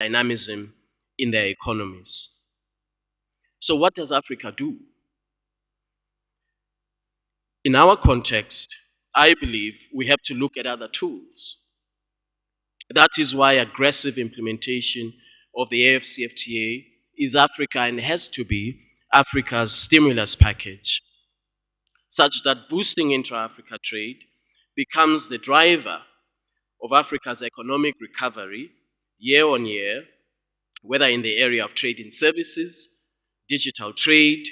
dynamism in their economies. So what does Africa do? In our context, I believe we have to look at other tools. That is why aggressive implementation of the AFCFTA is Africa and has to be Africa's stimulus package, such that boosting intra-Africa trade becomes the driver of Africa's economic recovery year on year, whether in the area of trade in services, digital trade,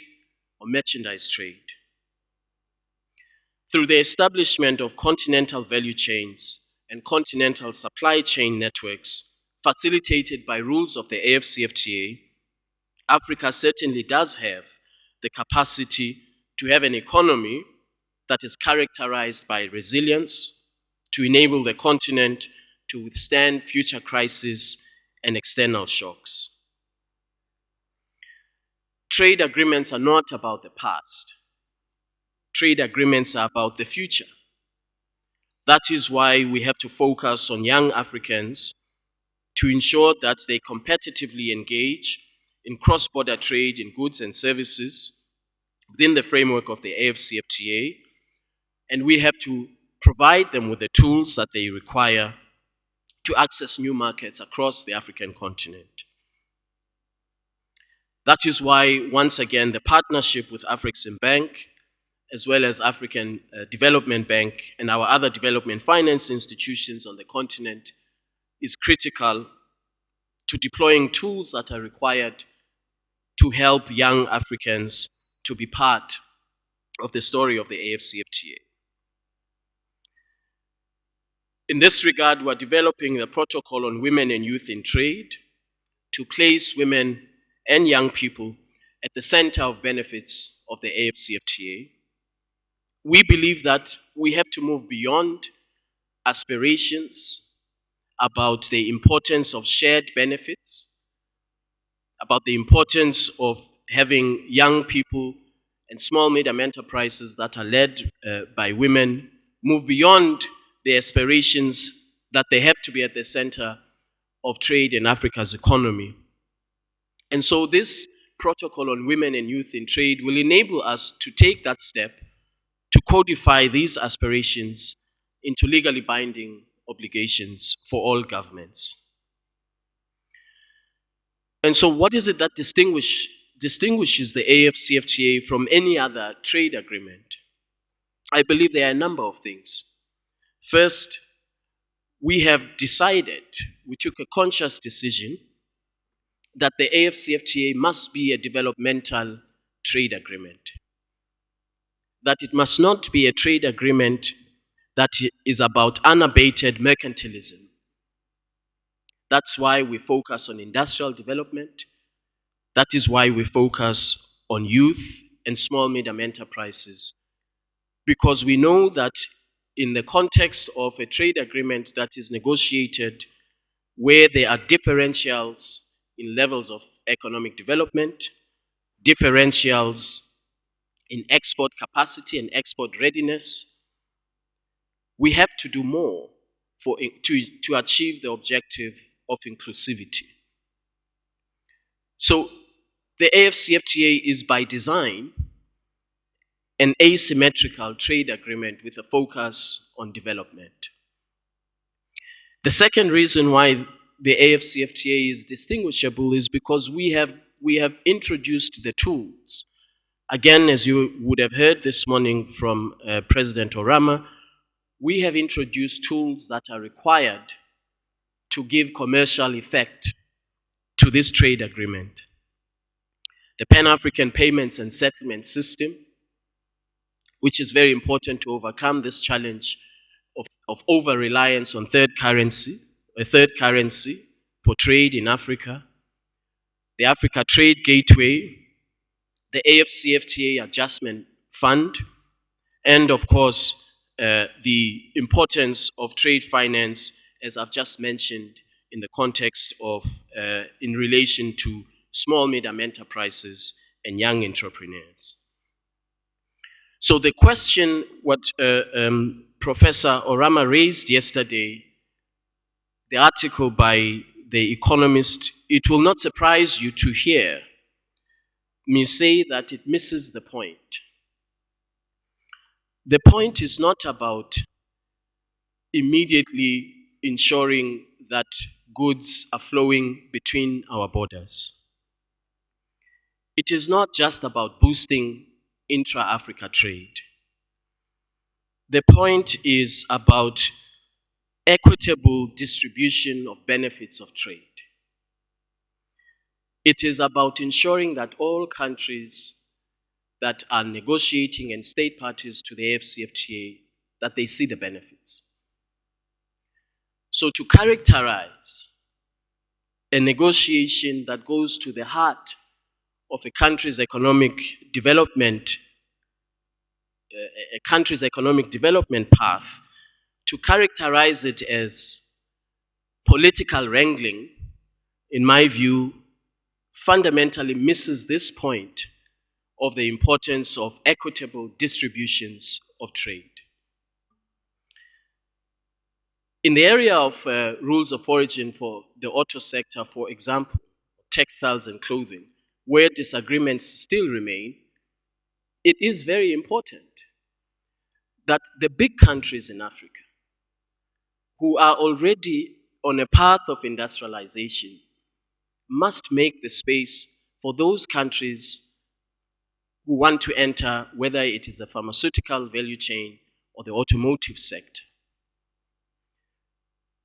or merchandise trade. Through the establishment of continental value chains and continental supply chain networks facilitated by rules of the AFCFTA, Africa certainly does have the capacity to have an economy that is characterized by resilience, to enable the continent to withstand future crises and external shocks. Trade agreements are not about the past. Trade agreements are about the future. That is why we have to focus on young Africans to ensure that they competitively engage in cross-border trade in goods and services within the framework of the AFCFTA, and we have to provide them with the tools that they require to access new markets across the African continent. That is why, once again, the partnership with Afreximbank, as well as African Development Bank and our other development finance institutions on the continent, is critical to deploying tools that are required to help young Africans to be part of the story of the AFCFTA. In this regard, we're developing the protocol on women and youth in trade to place women and young people at the center of benefits of the AFCFTA. We believe that we have to move beyond aspirations about the importance of shared benefits, about the importance of having young people and small medium enterprises that are led by women, move beyond the aspirations that they have to be at the center of trade in Africa's economy. And so this protocol on women and youth in trade will enable us to take that step to codify these aspirations into legally binding obligations for all governments. And so what is it that distinguishes the AFCFTA from any other trade agreement? I believe there are a number of things. First, we took a conscious decision that the AFCFTA must be a developmental trade agreement. That it must not be a trade agreement that is about unabated mercantilism. That's why we focus on industrial development. That is why we focus on youth and small medium enterprises. Because we know that in the context of a trade agreement that is negotiated where there are differentials in levels of economic development, differentials in export capacity and export readiness, we have to do more to achieve the objective of inclusivity. So the AFCFTA is by design an asymmetrical trade agreement with a focus on development. The second reason why the AFCFTA is distinguishable is because we have introduced the tools. Again, as you would have heard this morning from President Orama, we have introduced tools that are required to give commercial effect to this trade agreement. The Pan-African Payments and Settlement System, which is very important to overcome this challenge of over-reliance on a third currency for trade in Africa, the Africa Trade Gateway, the AFCFTA Adjustment Fund, and of course, the importance of trade finance, as I've just mentioned, in the context of, in relation to small medium enterprises and young entrepreneurs. So the question, what Professor Orama raised yesterday, the article by The Economist, it will not surprise you to hear me say that it misses the point. The point is not about immediately ensuring that goods are flowing between our borders. It is not just about boosting intra-Africa trade. The point is about equitable distribution of benefits of trade. It is about ensuring that all countries that are negotiating and state parties to the AFCFTA, that they see the benefits. So to characterize a negotiation that goes to the heart of a country's economic development, path, to characterize it as political wrangling, in my view, fundamentally misses this point of the importance of equitable distributions of trade. In the area of rules of origin for the auto sector, for example, textiles and clothing, where disagreements still remain, it is very important that the big countries in Africa, who are already on a path of industrialization, must make the space for those countries who want to enter, whether it is a pharmaceutical value chain or the automotive sector.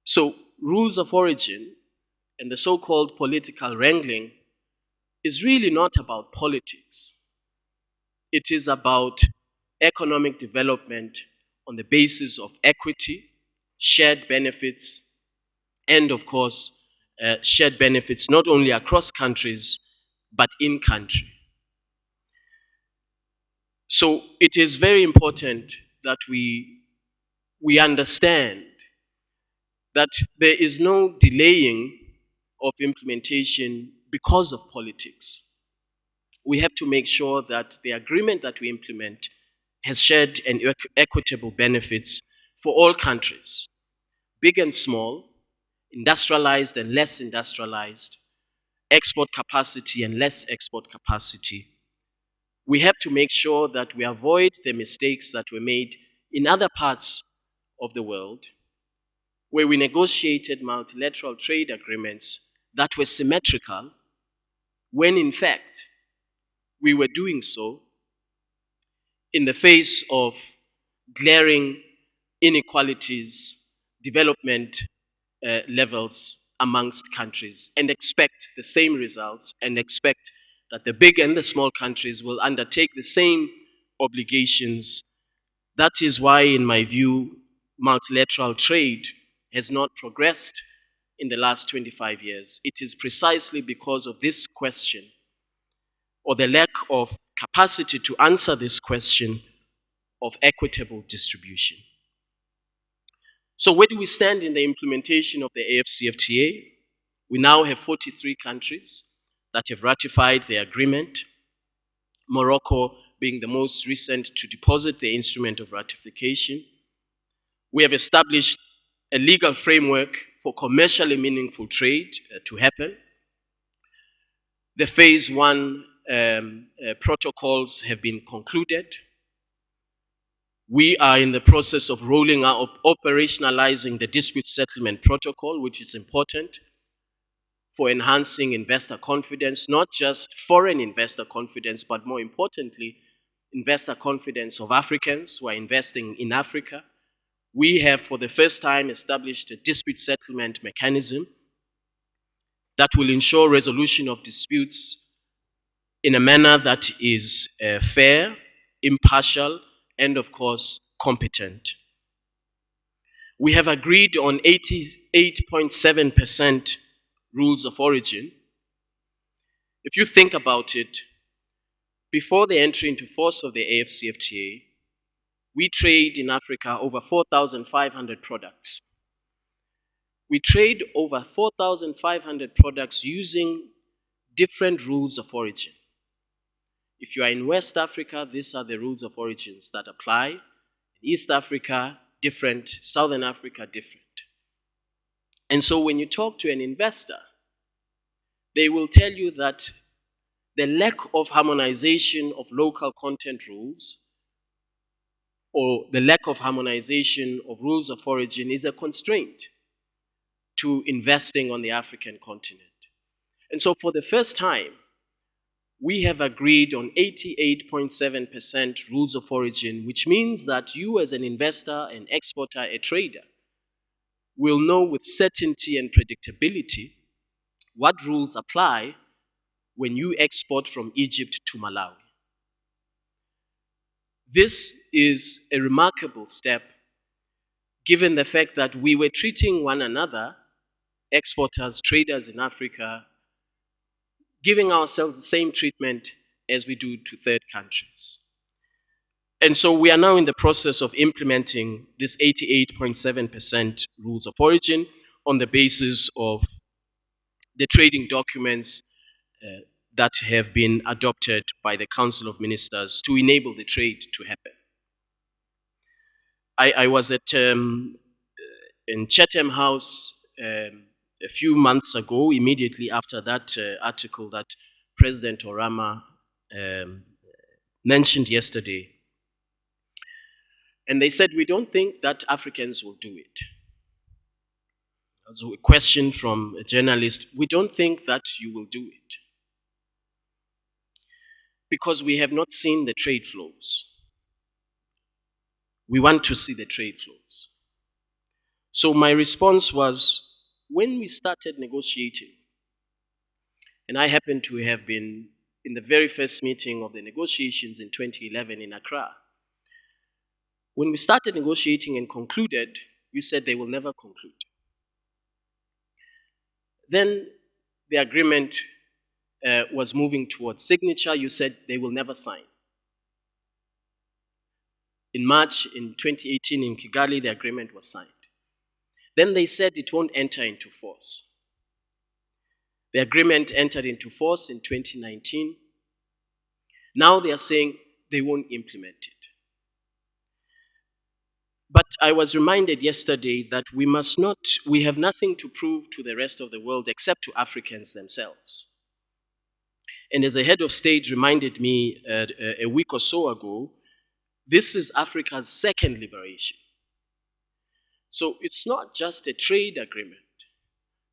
So rules of origin and the so-called political wrangling is really not about politics. It is about economic development on the basis of equity, shared benefits, and of course, shared benefits not only across countries, but in country. So it is very important that we understand that there is no delaying of implementation because of politics. We have to make sure that the agreement that we implement has shared and equitable benefits for all countries, big and small, industrialized and less industrialized, export capacity and less export capacity. We have to make sure that we avoid the mistakes that were made in other parts of the world, where we negotiated multilateral trade agreements that were symmetrical, when in fact we were doing so in the face of glaring inequalities, development levels amongst countries, and expect the same results and expect that the big and the small countries will undertake the same obligations. That is why, in my view, multilateral trade has not progressed in the last 25 years. It is precisely because of this question, or the lack of capacity to answer this question of equitable distribution. So where do we stand in the implementation of the AFCFTA? We now have 43 countries that have ratified the agreement, Morocco being the most recent to deposit the instrument of ratification. We have established a legal framework for commercially meaningful trade to happen. The phase one protocols have been concluded. We are in the process of rolling out, operationalizing the dispute settlement protocol, which is important for enhancing investor confidence, not just foreign investor confidence, but more importantly, investor confidence of Africans who are investing in Africa. We have, for the first time, established a dispute settlement mechanism that will ensure resolution of disputes in a manner that is fair, impartial, and of course, competent. We have agreed on 88.7% rules of origin. If you think about it, before the entry into force of the AFCFTA, we trade in Africa over 4,500 products. We trade over 4,500 products using different rules of origin. If you are in West Africa, these are the rules of origins that apply. In East Africa, different. Southern Africa, different. And so when you talk to an investor, they will tell you that the lack of harmonization of local content rules or the lack of harmonization of rules of origin is a constraint to investing on the African continent. And so for the first time, we have agreed on 88.7% rules of origin, which means that you as an investor, an exporter, a trader, will know with certainty and predictability what rules apply when you export from Egypt to Malawi. This is a remarkable step given the fact that we were treating one another, exporters, traders in Africa, giving ourselves the same treatment as we do to third countries. And so we are now in the process of implementing this 88.7% rules of origin on the basis of the trading documents that have been adopted by the Council of Ministers to enable the trade to happen. I was at in Chatham House a few months ago, immediately after that article that President Orama mentioned yesterday. And they said, we don't think that Africans will do it. So a question from a journalist, we don't think that you will do it. Because we have not seen the trade flows. We want to see the trade flows. So my response was, when we started negotiating, and I happened to have been in the very first meeting of the negotiations in 2011 in Accra, when we started negotiating and concluded, you said they will never conclude. Then the agreement was moving towards signature. You said they will never sign. In March in 2018 in Kigali, the agreement was signed. Then they said it won't enter into force. The agreement entered into force in 2019. Now they are saying they won't implement it. But I was reminded yesterday that we have nothing to prove to the rest of the world except to Africans themselves. And as the head of state reminded me a week or so ago, this is Africa's second liberation. So it's not just a trade agreement.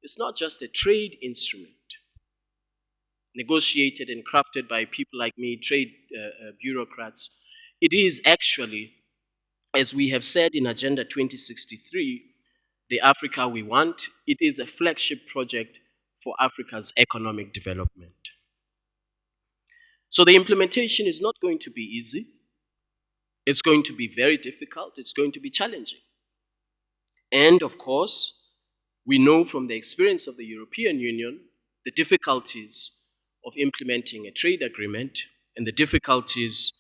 It's not just a trade instrument negotiated and crafted by people like me, trade bureaucrats. It is actually, as we have said in Agenda 2063, the Africa we want, it is a flagship project for Africa's economic development. So the implementation is not going to be easy. It's going to be very difficult. It's going to be challenging. And of course, we know from the experience of the European Union the difficulties of implementing a trade agreement and the difficulties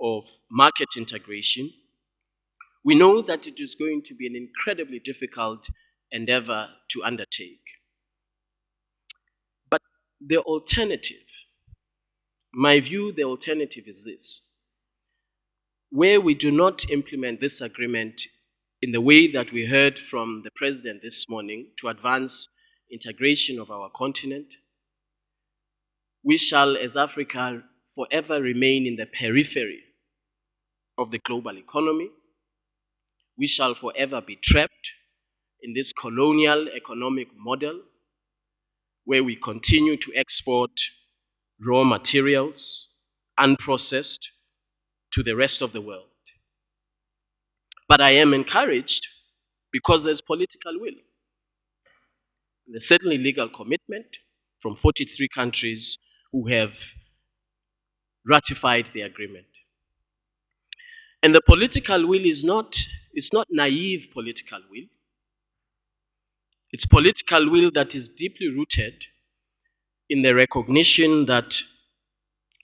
of market integration. We know that it is going to be an incredibly difficult endeavor to undertake. But the alternative, my view, the alternative is this. Where we do not implement this agreement in the way that we heard from the President this morning to advance integration of our continent, we shall, as Africa, forever remain in the periphery of the global economy. We shall forever be trapped in this colonial economic model where we continue to export raw materials, unprocessed, to the rest of the world. But I am encouraged because there's political will. There's certainly legal commitment from 43 countries who have ratified the agreement. And the political will is not naive political will. It's political will that is deeply rooted in the recognition that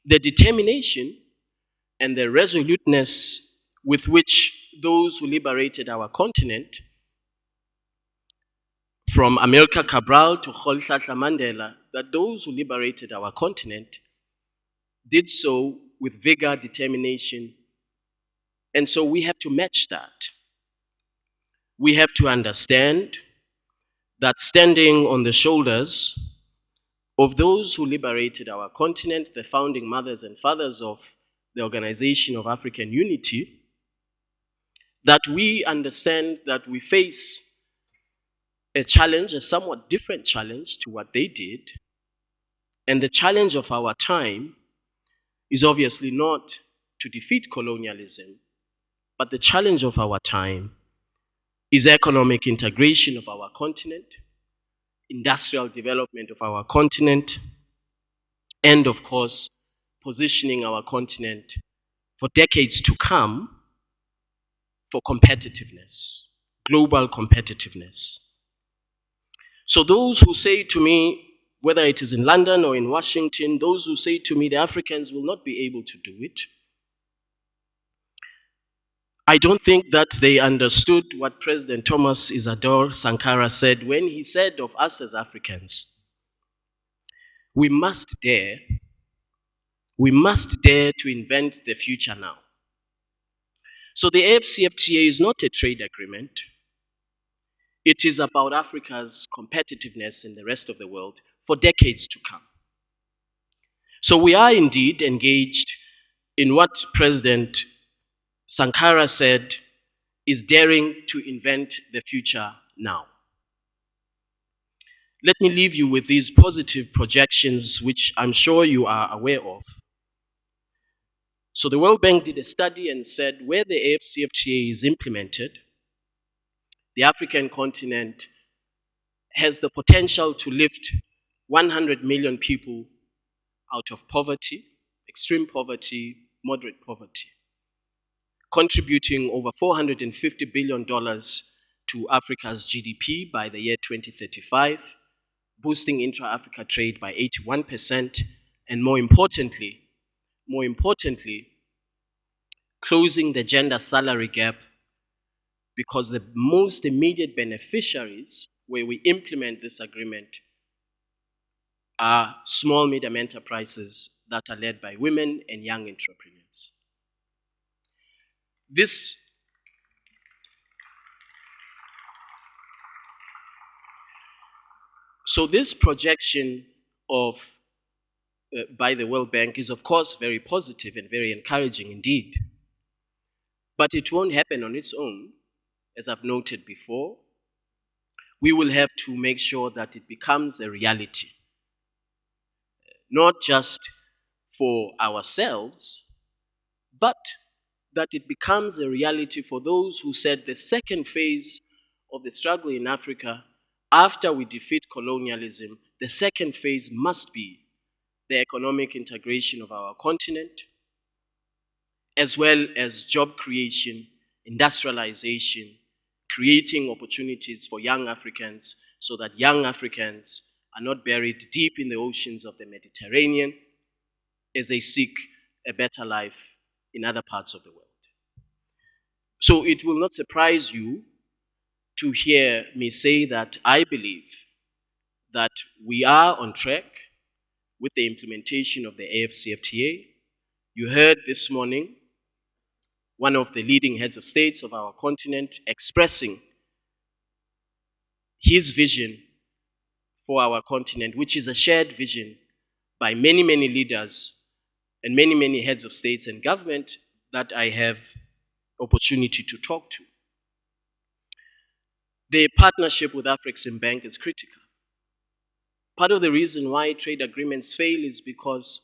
the determination and the resoluteness with which those who liberated our continent, from Amilcar Cabral to Rolihlahla Mandela, that those who liberated our continent did so with vigor, determination, and so we have to match that. We have to understand that standing on the shoulders of those who liberated our continent, the founding mothers and fathers of the Organization of African Unity, that we understand that we face a challenge, a somewhat different challenge to what they did. And the challenge of our time is obviously not to defeat colonialism, but the challenge of our time is economic integration of our continent, industrial development of our continent, and of course, positioning our continent for decades to come for competitiveness, global competitiveness. So those who say to me, whether it is in London or in Washington, those who say to me the Africans will not be able to do it, I don't think that they understood what President Thomas Isidore Sankara said when he said of us as Africans, we must dare to invent the future now. So the AFCFTA is not a trade agreement. It is about Africa's competitiveness in the rest of the world for decades to come. So we are indeed engaged in what President Sankara said is daring to invent the future now. Let me leave you with these positive projections, which I'm sure you are aware of. So the World Bank did a study and said where the AFCFTA is implemented, the African continent has the potential to lift 100 million people out of poverty, extreme poverty, moderate poverty, contributing over $450 billion to Africa's GDP by the year 2035, boosting intra-Africa trade by 81%, and more importantly, closing the gender salary gap, because the most immediate beneficiaries where we implement this agreement are small medium enterprises that are led by women and young entrepreneurs. This projection of by the World Bank is of course very positive and very encouraging indeed. But it won't happen on its own, as I've noted before. We will have to make sure that it becomes a reality, not just for ourselves, but that it becomes a reality for those who said the second phase of the struggle in Africa, after we defeat colonialism, the second phase must be the economic integration of our continent, as well as job creation, industrialization, creating opportunities for young Africans so that young Africans are not buried deep in the oceans of the Mediterranean as they seek a better life in other parts of the world. So it will not surprise you to hear me say that I believe that we are on track with the implementation of the AFCFTA. You heard this morning one of the leading heads of states of our continent expressing his vision for our continent, which is a shared vision by many, many leaders and many, many heads of states and government that I have opportunity to talk to. The partnership with Afreximbank is critical. Part of the reason why trade agreements fail is because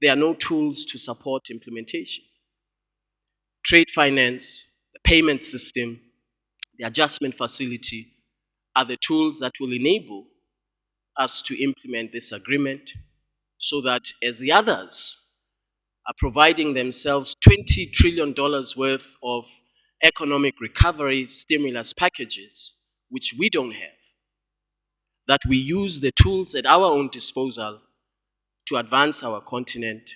there are no tools to support implementation. Trade finance, the payment system, the adjustment facility are the tools that will enable us to implement this agreement so that as the others are providing themselves $20 trillion worth of economic recovery stimulus packages, which we don't have, that we use the tools at our own disposal to advance our continent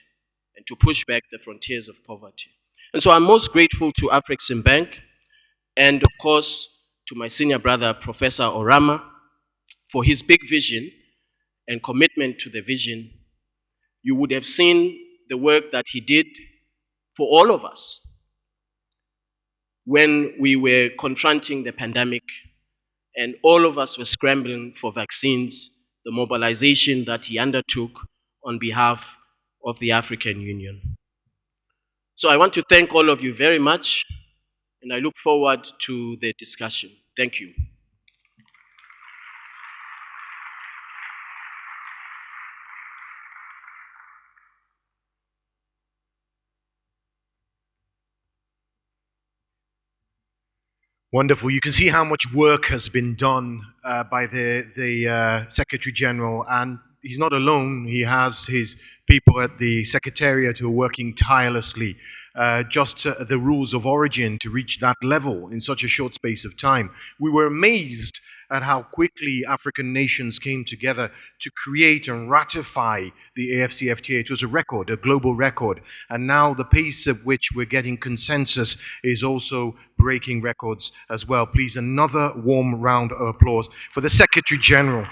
and to push back the frontiers of poverty. And so I'm most grateful to Afreximbank and of course to my senior brother, Professor Orama, for his big vision and commitment to the vision. You would have seen the work that he did for all of us when we were confronting the pandemic and all of us were scrambling for vaccines, the mobilization that he undertook on behalf of the African Union. So I want to thank all of you very much, and I look forward to the discussion. Thank you. Wonderful. You can see how much work has been done by the Secretary General, and he's not alone. He has his people at the Secretariat who are working tirelessly. Just the rules of origin to reach that level in such a short space of time. We were amazed at how quickly African nations came together to create and ratify the AFCFTA. It was a record, a global record. And now the pace at which we're getting consensus is also breaking records as well. Please, another warm round of applause for the Secretary General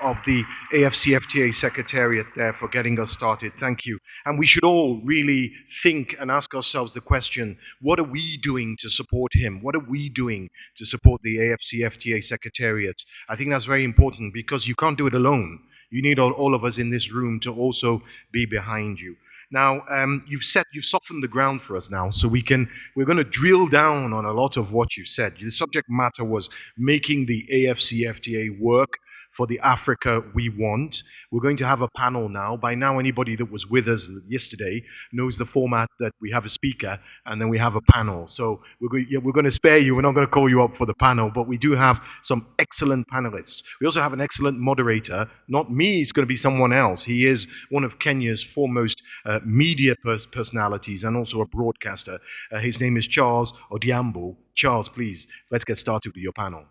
of the AFCFTA Secretariat there for getting us started. Thank you. And we should all really think and ask ourselves the question, what are we doing to support him? What are we doing to support the AFCFTA Secretariat? I think that's very important because you can't do it alone. You need all of us in this room to also be behind you. Now, you've softened the ground for us now, so we're going to drill down on a lot of what you've said. The subject matter was making the AFCFTA work for the Africa we want. We're going to have a panel now. By now, anybody that was with us yesterday knows the format that we have a speaker and then we have a panel. So we're going to spare you. We're not going to call you up for the panel, but we do have some excellent panelists. We also have an excellent moderator. Not me, it's going to be someone else. He is one of Kenya's foremost media personalities and also a broadcaster. His name is Charles Odiambo. Charles, please, let's get started with your panel.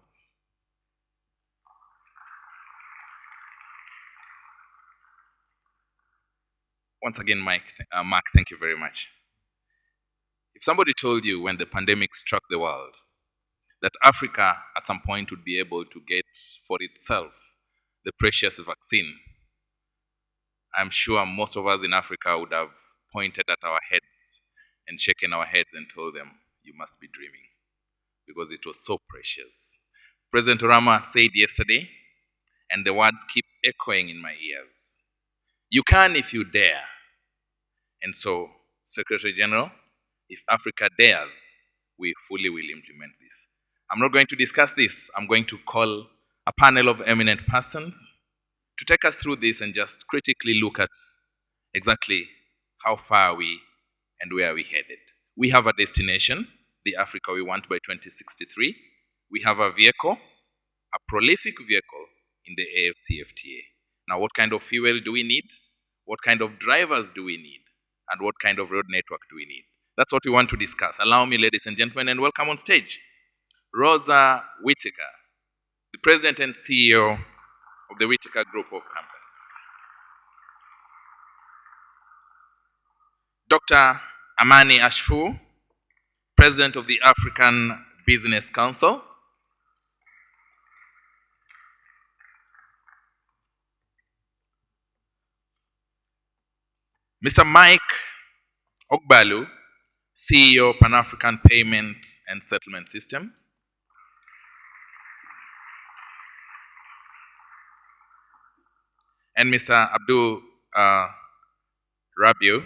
Once again, Mark, thank you very much. If somebody told you when the pandemic struck the world that Africa at some point would be able to get for itself the precious vaccine, I'm sure most of us in Africa would have pointed at our heads and shaken our heads and told them, you must be dreaming, because it was so precious. President Orama said yesterday, and the words keep echoing in my ears, you can if you dare. And so, Secretary General, if Africa dares, we fully will implement this. I'm not going to discuss this. I'm going to call a panel of eminent persons to take us through this and just critically look at exactly how far are we and where are we headed. We have a destination, the Africa we want by 2063. We have a vehicle, a prolific vehicle in the AFCFTA. Now, what kind of fuel do we need? What kind of drivers do we need? And what kind of road network do we need? That's what we want to discuss. Allow me, ladies and gentlemen, and welcome on stage Rosa Whittaker, the President and CEO of the Whittaker Group of Companies. Dr. Amani Ashfu, President of the African Business Council. Mr. Mike Ogbalu, CEO Pan-African Payments and Settlement Systems. And Mr. Abdul Rabiu,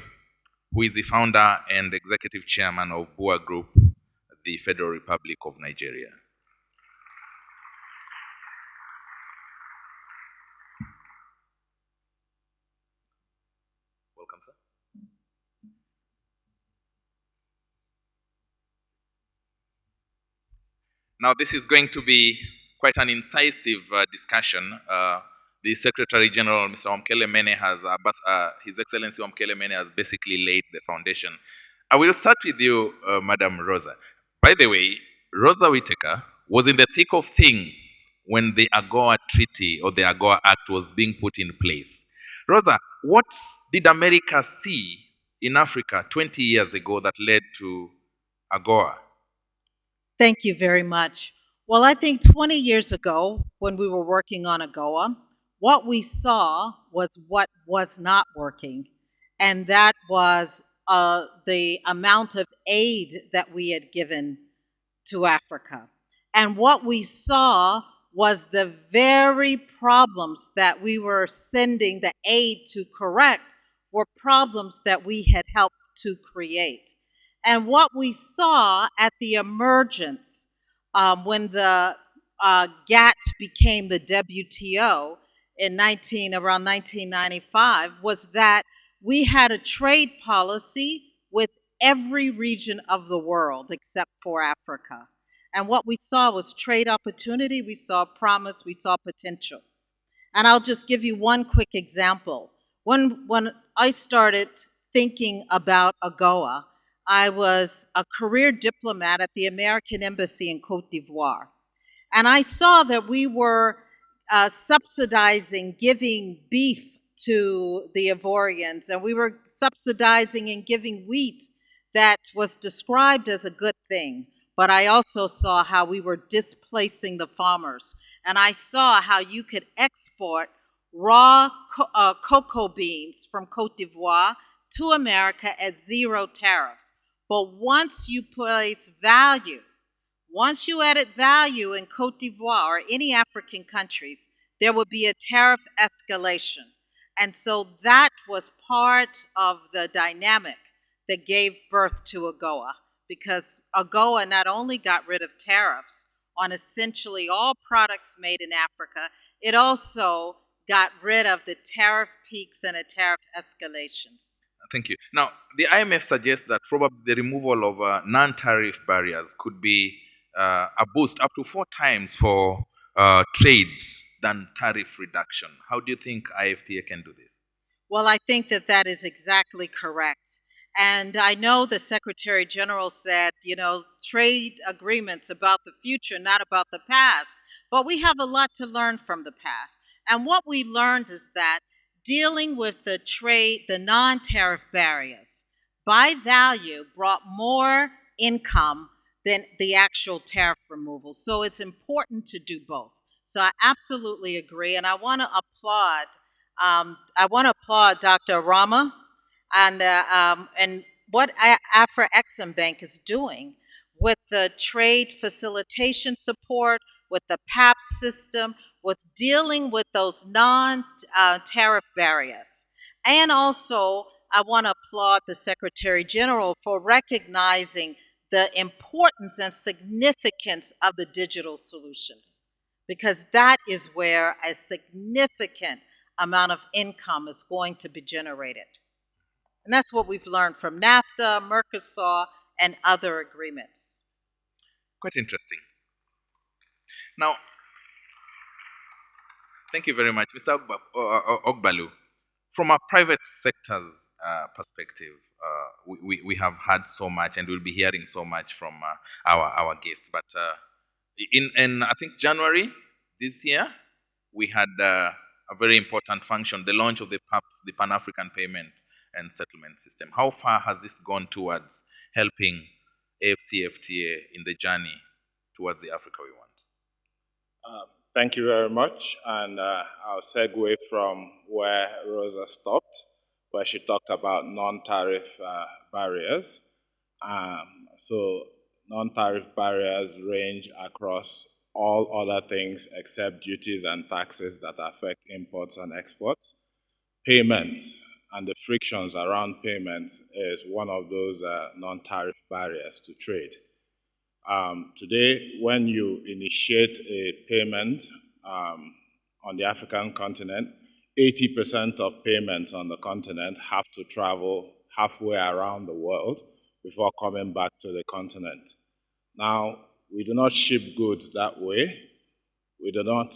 who is the founder and executive chairman of BUA Group, the Federal Republic of Nigeria. Welcome, sir. Now, this is going to be quite an incisive discussion. The Secretary General, Mr. Omkele Mene, His Excellency Omkele Mene has basically laid the foundation. I will start with you, Madam Rosa. By the way, Rosa Whittaker was in the thick of things when the AGOA Treaty or the AGOA Act was being put in place. Rosa, what did America see in Africa 20 years ago that led to AGOA? Thank you very much. Well, I think 20 years ago, when we were working on AGOA, what we saw was what was not working, and that was the amount of aid that we had given to Africa. And what we saw was the very problems that we were sending the aid to correct were problems that we had helped to create. And what we saw at the emergence when the GATT became the WTO in around 1995 was that we had a trade policy with every region of the world except for Africa. And what we saw was trade opportunity, we saw promise, we saw potential. And I'll just give you one quick example. When I started thinking about AGOA, I was a career diplomat at the American Embassy in Cote d'Ivoire. And I saw that we were subsidizing giving beef to the Ivorians, and we were subsidizing and giving wheat that was described as a good thing. But I also saw how we were displacing the farmers. And I saw how you could export raw cocoa beans from Cote d'Ivoire to America at 0 tariffs. But once you place value, once you added value in Cote d'Ivoire or any African countries, there would be a tariff escalation. And so that was part of the dynamic that gave birth to AGOA, because AGOA not only got rid of tariffs on essentially all products made in Africa, it also got rid of the tariff peaks and the tariff escalations. Thank you. Now, the IMF suggests that probably the removal of non-tariff barriers could be a boost up to 4 times for trade than tariff reduction. How do you think IFTA can do this? Well, I think that that is exactly correct. And I know the Secretary General said, trade agreements about the future, not about the past. But we have a lot to learn from the past. And what we learned is that dealing with the non-tariff barriers by value brought more income than the actual tariff removal. So it's important to do both. So I absolutely agree, and I want to applaud Dr. Rama and what Afreximbank is doing with the trade facilitation support, with the PAP system, with dealing with those non-tariff barriers. And also, I want to applaud the Secretary General for recognizing the importance and significance of the digital solutions, because that is where a significant amount of income is going to be generated. And that's what we've learned from NAFTA, Mercosur, and other agreements. Quite interesting. Now, thank you very much, Mr. Ogbalu. From a private sector's perspective, we have had so much, and we'll be hearing so much from our guests. But in I think January this year, we had a very important function, the launch of the PAPS, the Pan-African Payment and Settlement System. How far has this gone towards helping AFCFTA in the journey towards the Africa we want? Thank you very much, and I'll segue from where Rosa stopped, where she talked about non-tariff barriers. So non-tariff barriers range across all other things except duties and taxes that affect imports and exports. Payments and the frictions around payments is one of those non-tariff barriers to trade. Today, when you initiate a payment on the African continent, 80% of payments on the continent have to travel halfway around the world before coming back to the continent. Now, we do not ship goods that way. We do not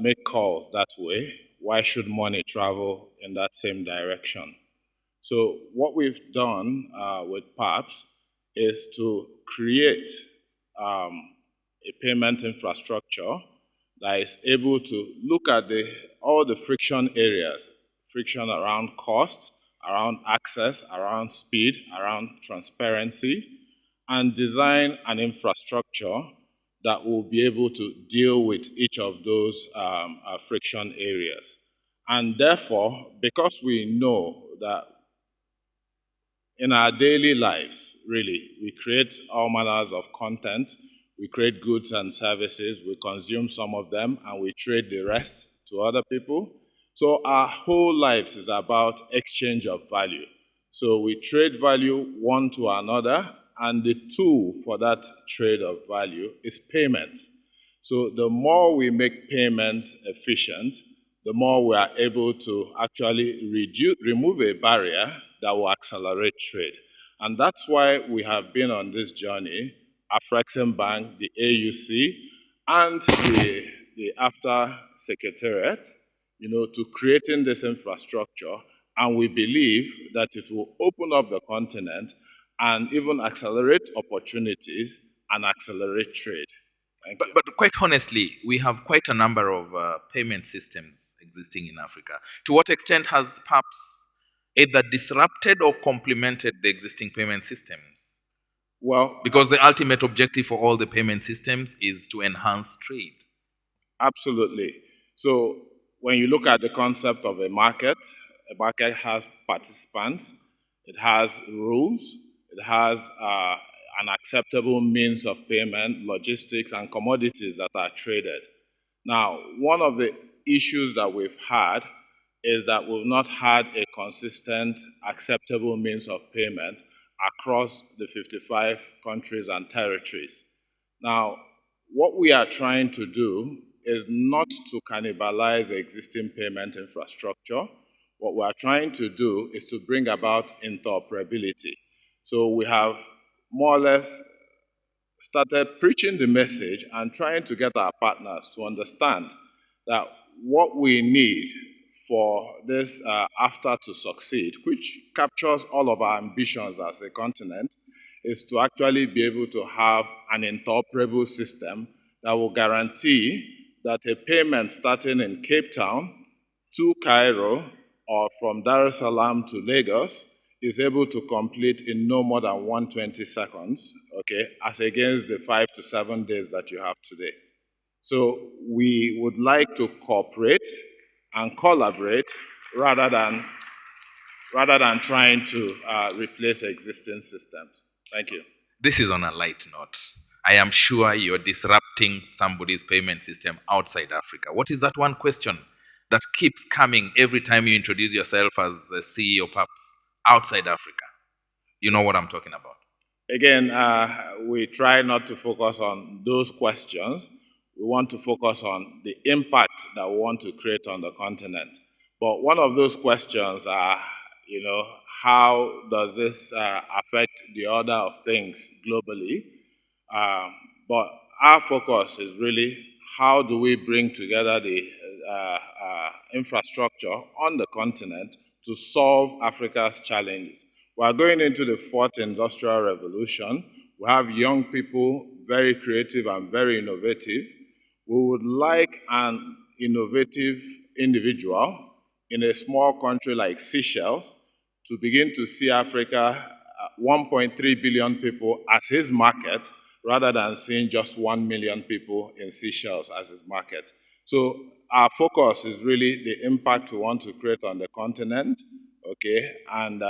make calls that way. Why should money travel in that same direction? So what we've done with PAPS is to create a payment infrastructure that is able to look at all the friction areas, friction around cost, around access, around speed, around transparency, and design an infrastructure that will be able to deal with each of those friction areas. And therefore, because we know that in our daily lives, really, we create all manners of content, We create goods and services, we consume some of them, and we trade the rest to other people. So our whole lives is about exchange of value. So we trade value one to another, and the tool for that trade of value is payments. So the more we make payments efficient, the more we are able to actually remove a barrier that will accelerate trade. And that's why we have been on this journey, Afreximbank, the AUC, and the After Secretariat, to creating this infrastructure. And we believe that it will open up the continent and even accelerate opportunities and accelerate trade. But quite honestly, we have quite a number of payment systems existing in Africa. To what extent has perhaps either disrupted or complemented the existing payment systems? Well, because the ultimate objective for all the payment systems is to enhance trade. Absolutely. So when you look at the concept of a market has participants, it has rules, it has an acceptable means of payment, logistics, and commodities that are traded. Now, one of the issues that we've had is that we've not had a consistent, acceptable means of payment across the 55 countries and territories. Now, what we are trying to do is not to cannibalize existing payment infrastructure. What we are trying to do is to bring about interoperability. So we have more or less started preaching the message and trying to get our partners to understand that what we need for this after to succeed, which captures all of our ambitions as a continent, is to actually be able to have an interoperable system that will guarantee that a payment starting in Cape Town to Cairo or from Dar es Salaam to Lagos is able to complete in no more than 120 seconds, okay, as against the 5 to 7 days that you have today. So we would like to cooperate and collaborate rather than trying to replace existing systems. Thank you. This is on a light note. I am sure you're disrupting somebody's payment system outside Africa. What is that one question that keeps coming every time you introduce yourself as the CEO, perhaps outside Africa? You know what I'm talking about. Again, we try not to focus on those questions. We want to focus on the impact that we want to create on the continent. But one of those questions are, how does this affect the order of things globally? But our focus is really how do we bring together the infrastructure on the continent to solve Africa's challenges. We are going into the fourth industrial revolution. We have young people, very creative and very innovative. We would like an innovative individual in a small country like Seychelles to begin to see Africa, 1.3 billion people, as his market, rather than seeing just 1 million people in Seychelles as his market. So our focus is really the impact we want to create on the continent, okay, and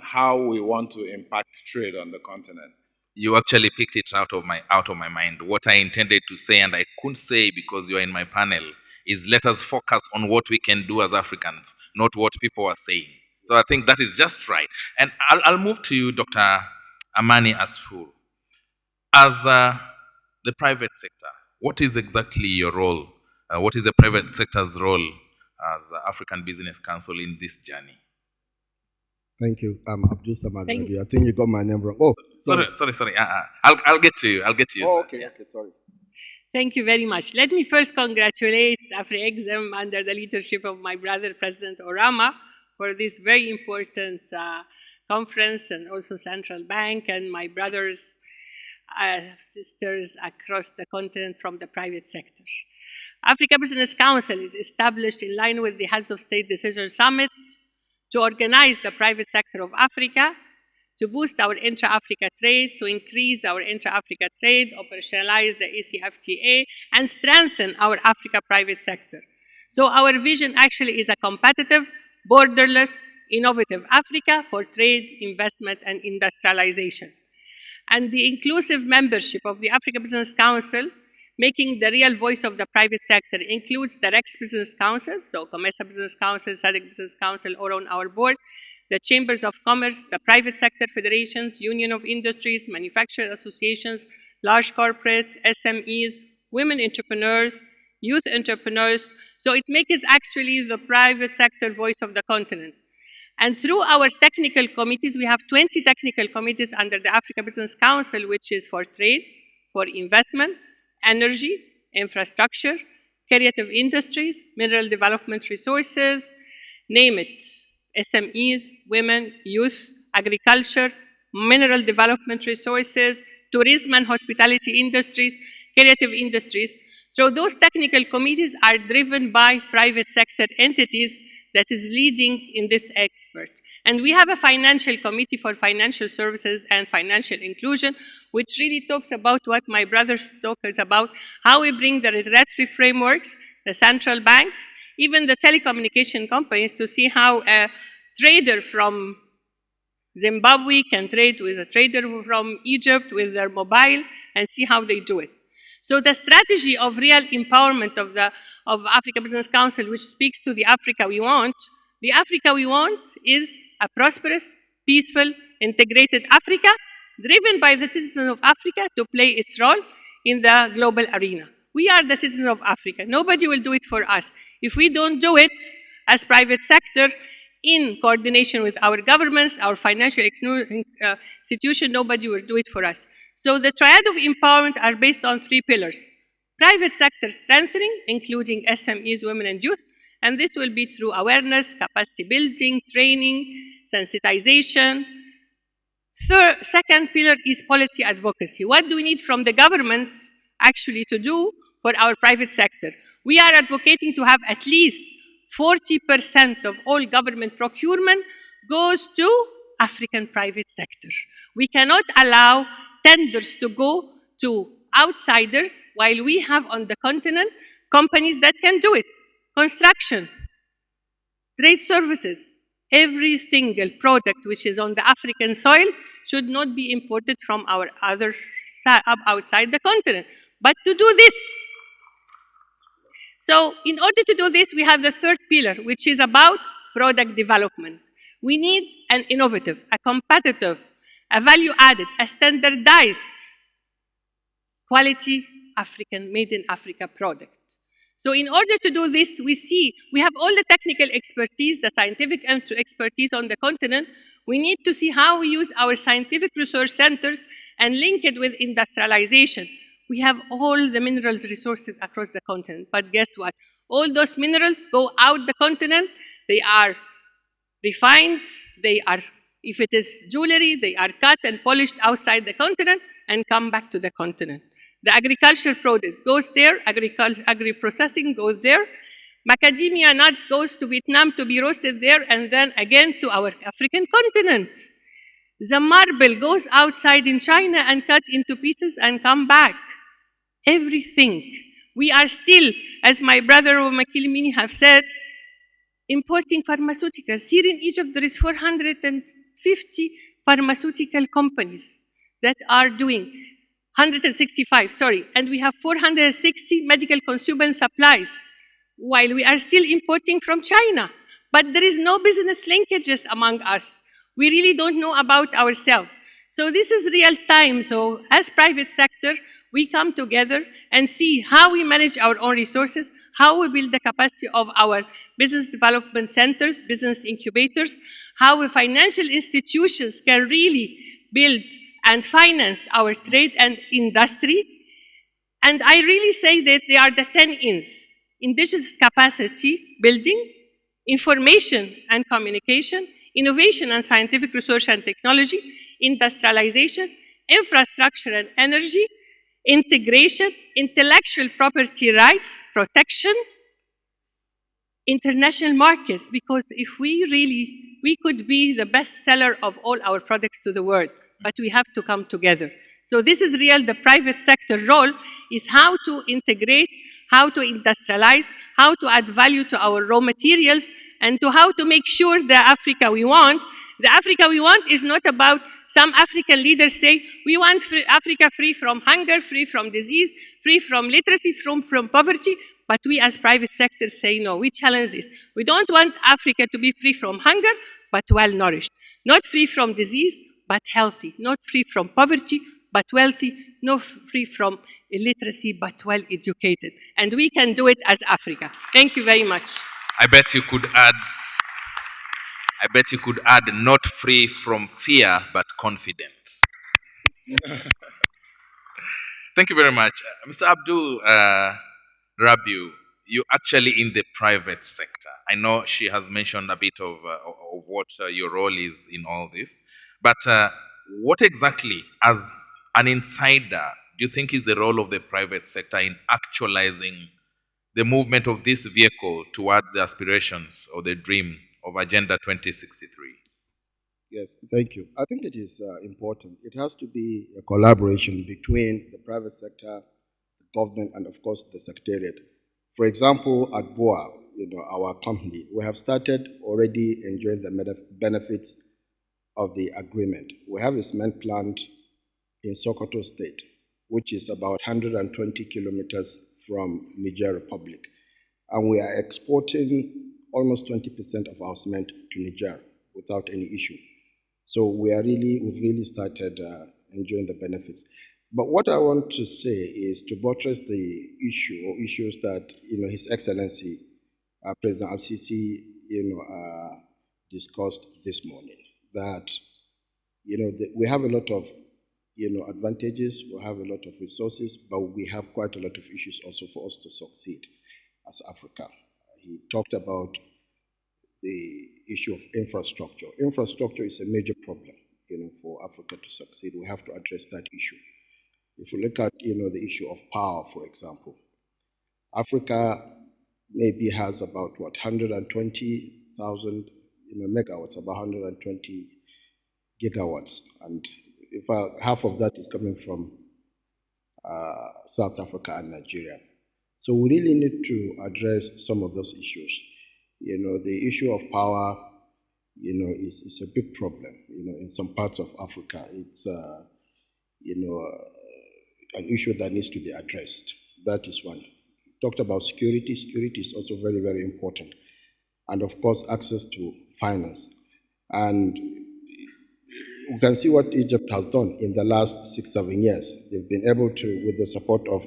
how we want to impact trade on the continent. You actually picked it out of my mind. What I intended to say, and I couldn't say because you are in my panel, is let us focus on what we can do as Africans, not what people are saying. So I think that is just right. And I'll move to you, Dr. Amani Asfour. As the private sector, what is exactly your role? What is the private sector's role as the African Business Council in this journey? Thank you. I'm Abdul Samad. I think you got my name wrong. Oh, sorry. I'll get to you. Oh, okay. Okay, sorry. Thank you very much. Let me first congratulate Afrexim under the leadership of my brother, President Orama, for this very important conference, and also Central Bank and my brothers, sisters across the continent from the private sector. Africa Business Council is established in line with the Heads of State Decision Summit to organize the private sector of Africa, to boost our intra-Africa trade, to increase our intra-Africa trade, operationalize the ACFTA, and strengthen our Africa private sector. So our vision actually is a competitive, borderless, innovative Africa for trade, investment, and industrialization. and the inclusive membership of the Africa Business Council, making the real voice of the private sector, includes the REX Business Councils, so COMESA Business Council, SADC Business Council, or on our board, the Chambers of Commerce, the private sector federations, Union of Industries, manufacturer associations, large corporates, SMEs, women entrepreneurs, youth entrepreneurs. So it makes it actually the private sector voice of the continent. And through our technical committees, we have 20 technical committees under the Africa Business Council, which is for trade, for investment, energy, infrastructure, creative industries, mineral development resources, name it, SMEs, women, youth, agriculture, mineral development resources, tourism and hospitality industries, creative industries. So those technical committees are driven by private sector entities that is leading in this expert. And we have a financial committee for financial services and financial inclusion, which really talks about what my brother talked about, how we bring the regulatory frameworks, the central banks, even the telecommunication companies, to see how a trader from Zimbabwe can trade with a trader from Egypt with their mobile and see how they do it. So the strategy of real empowerment of Africa Business Council, which speaks to the Africa we want is a prosperous, peaceful, integrated Africa, driven by the citizens of Africa to play its role in the global arena. We are the citizens of Africa. Nobody will do it for us. If we don't do it as private sector, in coordination with our governments, our financial institution, nobody will do it for us. So the Triad of Empowerment are based on 3 pillars. Private sector strengthening, including SMEs, women, and youth, and this will be through awareness, capacity building, training, sensitization. Second pillar is policy advocacy. What do we need from the governments actually to do for our private sector? We are advocating to have at least 40% of all government procurement goes to African private sector. We cannot allow tenders to go to outsiders while we have on the continent companies that can do it. Construction, trade services, every single product which is on the African soil should not be imported from our other outside the continent. But to do this, so in order to do this, we have the third pillar, which is about product development. We need an innovative, a competitive, a value-added, a standardized quality African, made in Africa product. So in order to do this, we have all the technical expertise, the scientific expertise on the continent. We need to see how we use our scientific research centers and link it with industrialization. We have all the minerals resources across the continent, but guess what? All those minerals go out the continent, they are refined, if it is jewelry, they are cut and polished outside the continent and come back to the continent. The agricultural product goes there, agri-processing goes there, macadamia nuts goes to Vietnam to be roasted there, and then again to our African continent. The marble goes outside in China and cut into pieces and come back. Everything. We are still, as my brother Makilimini have said, importing pharmaceuticals. Here in Egypt, there is 450 pharmaceutical companies that are doing, 165, sorry, and we have 460 medical consumable supplies, while we are still importing from China. But there is no business linkages among us. We really don't know about ourselves. So this is real time. So as private sector, we come together and see how we manage our own resources, how we build the capacity of our business development centers, business incubators, how the financial institutions can really build and finance our trade and industry. And I really say that they are the 10 Ins: indigenous capacity building, information and communication, innovation and scientific research and technology, industrialization, infrastructure and energy, integration, intellectual property rights, protection, international markets, because if we could be the best seller of all our products to the world, but we have to come together. So this is real, the private sector role is how to integrate, how to industrialize, how to add value to our raw materials, and to how to make sure the Africa we want is not about Some African leaders say, we want Africa free from hunger, free from disease, free from literacy, from poverty. But we as private sector say, no, we challenge this. We don't want Africa to be free from hunger, but well-nourished. Not free from disease, but healthy. Not free from poverty, but wealthy. Not free from illiteracy, but well-educated. And we can do it as Africa. Thank you very much. I bet you could add not free from fear, but confidence. Thank you very much. Mr. Abdul Rabiu, you're actually in the private sector. I know she has mentioned a bit of what your role is in all this. But what exactly, as an insider, do you think is the role of the private sector in actualizing the movement of this vehicle towards the aspirations or the dream of Agenda 2063? Yes, thank you. I think it is important. It has to be a collaboration between the private sector, the government, and of course the secretariat. For example, at BOA, our company, we have started already enjoying the benefits of the agreement. We have a cement plant in Sokoto State, which is about 120 kilometers from Niger Republic. And we are exporting almost 20% of our cement to Niger without any issue. So we've really started enjoying the benefits. But what I want to say is to buttress the issue or issues that His Excellency President Al-Sisi discussed this morning. That we have a lot of advantages, we have a lot of resources, but we have quite a lot of issues also for us to succeed as Africa. He talked about the issue of infrastructure. Infrastructure is a major problem, for Africa to succeed. We have to address that issue. If you look at, the issue of power, for example, Africa maybe has about 120,000 megawatts, about 120 gigawatts, and half of that is coming from South Africa and Nigeria. So we really need to address some of those issues. The issue of power, is a big problem, in some parts of Africa. It's, an issue that needs to be addressed. That is one. Talked about security. Security is also very, very important. And of course, access to finance. And we can see what Egypt has done in the last 6-7 years. They've been able to, with the support of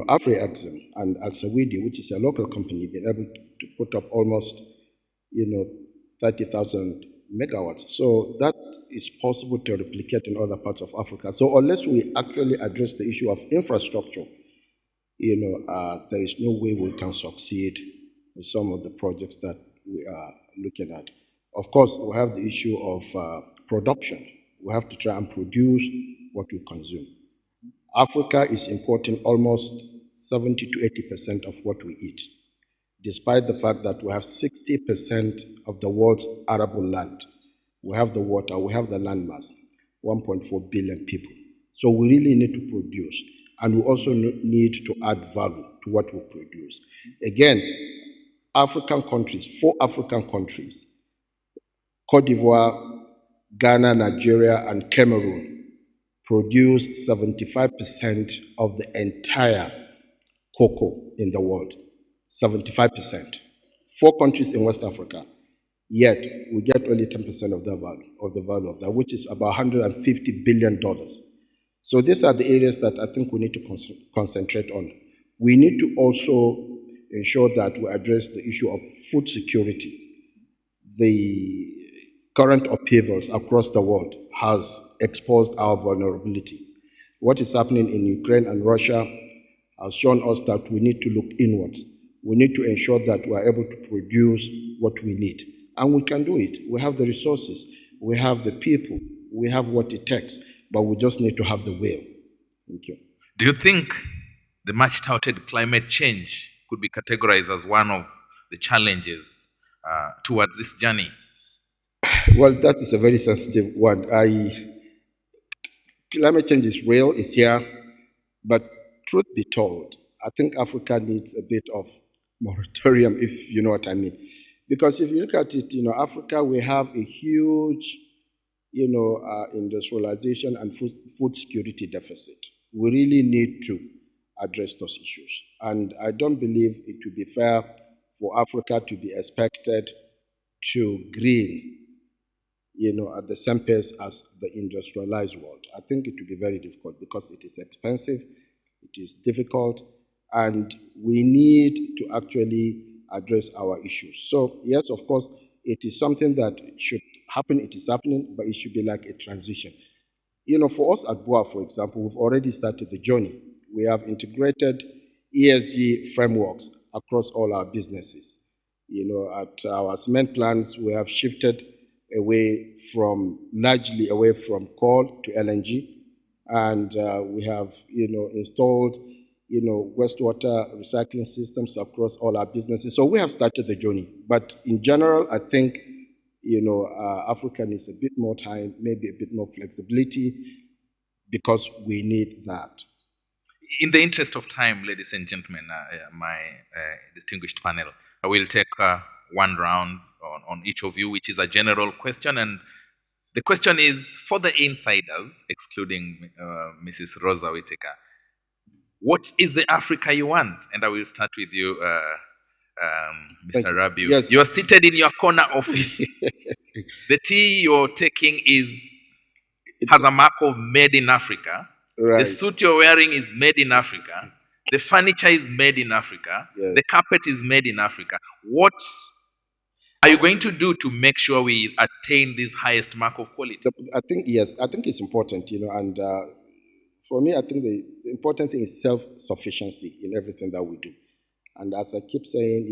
Afreximbank and Al-Sawidi, which is a local company, been able to put up almost 30,000 megawatts. So that is possible to replicate in other parts of Africa. So unless we actually address the issue of infrastructure, there is no way we can succeed with some of the projects that we are looking at. Of course, we have the issue of production. We have to try and produce what we consume. Africa is importing almost 70 to 80% of what we eat, despite the fact that we have 60% of the world's arable land. We have the water, we have the land mass, 1.4 billion people. So we really need to produce, and we also need to add value to what we produce. Again, African countries, 4 African countries, Cote d'Ivoire, Ghana, Nigeria, and Cameroon, produce 75% of the entire cocoa in the world. 75%. 4 countries in West Africa, yet we get only 10% of the value of that, which is about $150 billion. So these are the areas that I think we need to concentrate on. We need to also ensure that we address the issue of food security. The current upheavals across the world has exposed our vulnerability. What is happening in Ukraine and Russia has shown us that we need to look inwards. We need to ensure that we are able to produce what we need. And we can do it. We have the resources, we have the people, we have what it takes, but we just need to have the will. Thank you. Do you think the much touted climate change could be categorized as one of the challenges towards this journey? Well, that is a very sensitive one. Climate change is real, it's here, but truth be told, I think Africa needs a bit of moratorium, if you know what I mean. Because if you look at it, Africa, we have a huge industrialization and food security deficit. We really need to address those issues. And I don't believe it would be fair for Africa to be expected to green, at the same pace as the industrialized world. I think it will be very difficult because it is expensive, it is difficult, and we need to actually address our issues. So yes, of course, it is something that should happen, it is happening, but it should be like a transition. For us at BUA, for example, we've already started the journey. We have integrated ESG frameworks across all our businesses. At our cement plants, we have shifted largely away from coal to LNG, and we have, installed, wastewater recycling systems across all our businesses. So we have started the journey. But in general, I think, Africa needs a bit more time, maybe a bit more flexibility, because we need that. In the interest of time, ladies and gentlemen, my distinguished panel, I will take one round on each of you, which is a general question. And the question is for the insiders, excluding Mrs. Rosa Whittaker. What is the Africa you want? And I will start with you, Mr. Rabiu. Yes. You are seated in your corner office. The tea you're taking has a mark of made in Africa. Right. The suit you're wearing is made in Africa. The furniture is made in Africa. Yes. The carpet is made in Africa. What are you going to do to make sure we attain this highest mark of quality? I think it's important, and for me, I think the important thing is self-sufficiency in everything that we do. And as I keep saying,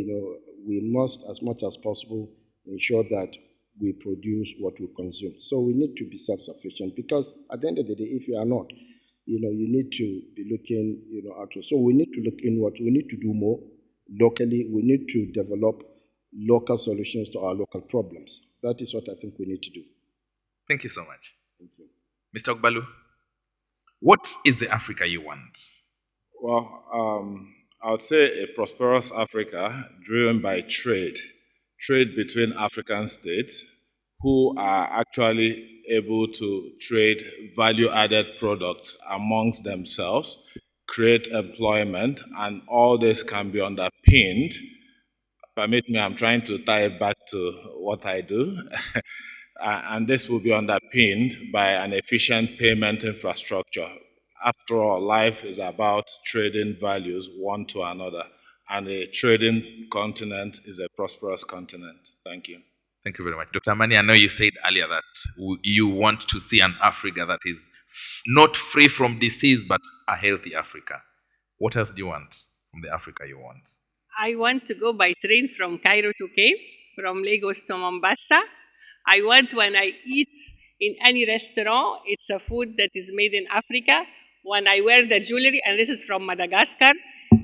we must, as much as possible, ensure that we produce what we consume. So we need to be self-sufficient, because at the end of the day, if you are not, you need to be looking, outward. So we need to look inward. We need to do more locally. We need to develop local solutions to our local problems. That is what I think we need to do. Thank you so much. Thank you. Mr. Ogbalu, what is the Africa you want? Well, I would say a prosperous Africa driven by trade between African states who are actually able to trade value-added products amongst themselves, create employment, and all this can be underpinned. Permit me, I'm trying to tie it back to what I do. And this will be underpinned by an efficient payment infrastructure. After all, life is about trading values one to another, and a trading continent is a prosperous continent. Thank you. Thank you very much. Dr. Amani, I know you said earlier that you want to see an Africa that is not free from disease, but a healthy Africa. What else do you want from the Africa you want? I want to go by train from Cairo to Cape, from Lagos to Mombasa. I want, when I eat in any restaurant, it's a food that is made in Africa. When I wear the jewelry, and this is from Madagascar,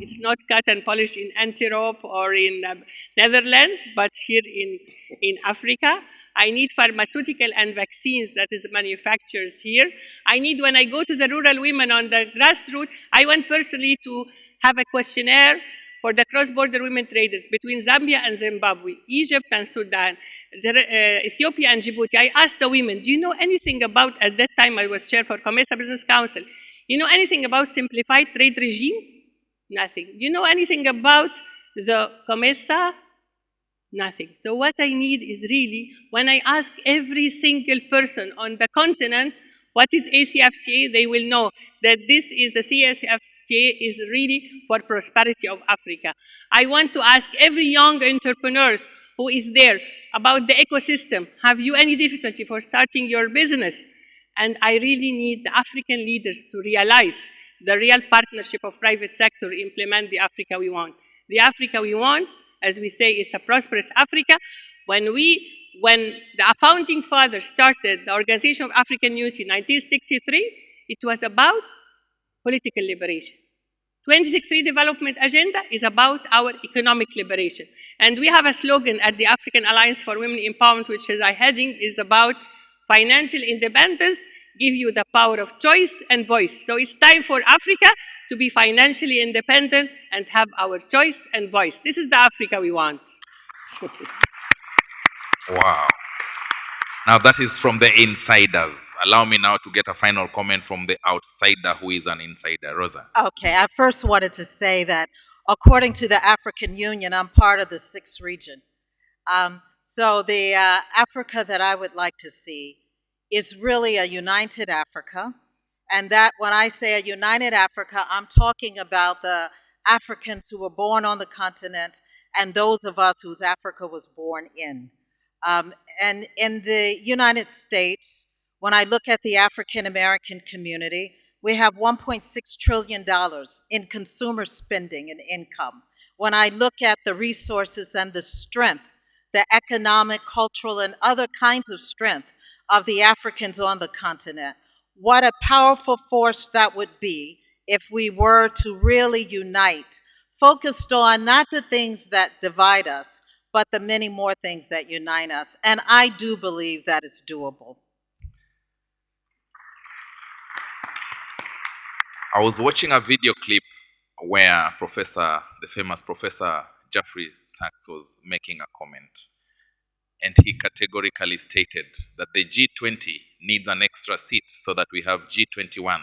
it's not cut and polished in Antwerp or in Netherlands, but here in Africa. I need pharmaceutical and vaccines that is manufactured here. I need, when I go to the rural women on the grassroots, I want personally to have a questionnaire for the cross-border women traders between Zambia and Zimbabwe, Egypt and Sudan, Ethiopia and Djibouti. I asked the women, do you know anything about, at that time I was chair for COMESA Business Council, you know anything about simplified trade regime? Nothing. Do you know anything about the COMESA? Nothing. So what I need is really, when I ask every single person on the continent, what is ACFTA, they will know that this is the CSFTA is really for prosperity of Africa. I want to ask every young entrepreneur who is there about the ecosystem. Have you any difficulty for starting your business? And I really need the African leaders to realize the real partnership of private sector to implement the Africa we want. The Africa we want, as we say, it's a prosperous Africa. When the founding fathers started the Organization of African Unity in 1963, it was about political liberation. 2063 Development Agenda is about our economic liberation. And we have a slogan at the African Alliance for Women Empowerment, which is our heading, is about financial independence, give you the power of choice and voice. So it's time for Africa to be financially independent and have our choice and voice. This is the Africa we want. Wow. Now that is from the insiders. Allow me now to get a final comment from the outsider who is an insider. Rosa. Okay, I first wanted to say that according to the African Union, I'm part of the sixth region. So the Africa that I would like to see is really a united Africa. And that when I say a united Africa, I'm talking about the Africans who were born on the continent and those of us whose Africa was born in. And in the United States, when I look at the African American community, we have $1.6 trillion in consumer spending and income. When I look at the resources and the strength, the economic, cultural, and other kinds of strength of the Africans on the continent, what a powerful force that would be if we were to really unite, focused on not the things that divide us, but the many more things that unite us. And I do believe that is doable. I was watching a video clip where the famous Professor Jeffrey Sachs was making a comment. And he categorically stated that the G20 needs an extra seat so that we have G21.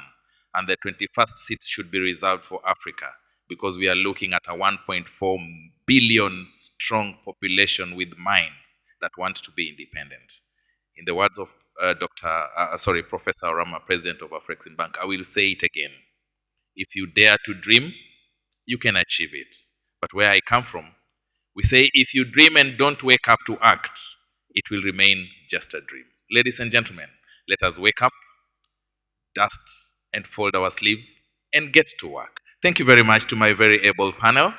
And the 21st seat should be reserved for Africa because we are looking at a 1.4 billion strong population with minds that want to be independent. In the words of Professor Orama, president of Afreximbank, I will say it again. If you dare to dream, you can achieve it. But where I come from, we say if you dream and don't wake up to act, it will remain just a dream. Ladies and gentlemen, let us wake up, dust and fold our sleeves, and get to work. Thank you very much to my very able panel,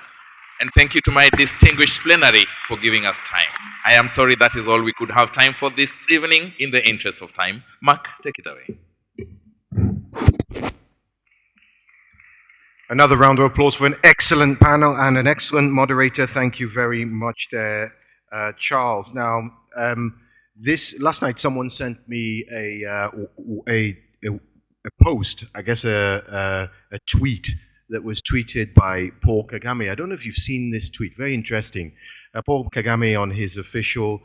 and thank you to my distinguished plenary for giving us time. I am sorry that is all we could have time for this evening in the interest of time. Mark, take it away. Another round of applause for an excellent panel and an excellent moderator. Thank you very much there, Charles. Now, last night someone sent me a post, I guess a tweet that was tweeted by Paul Kagame. I don't know if you've seen this tweet. Very interesting. Paul Kagame on his official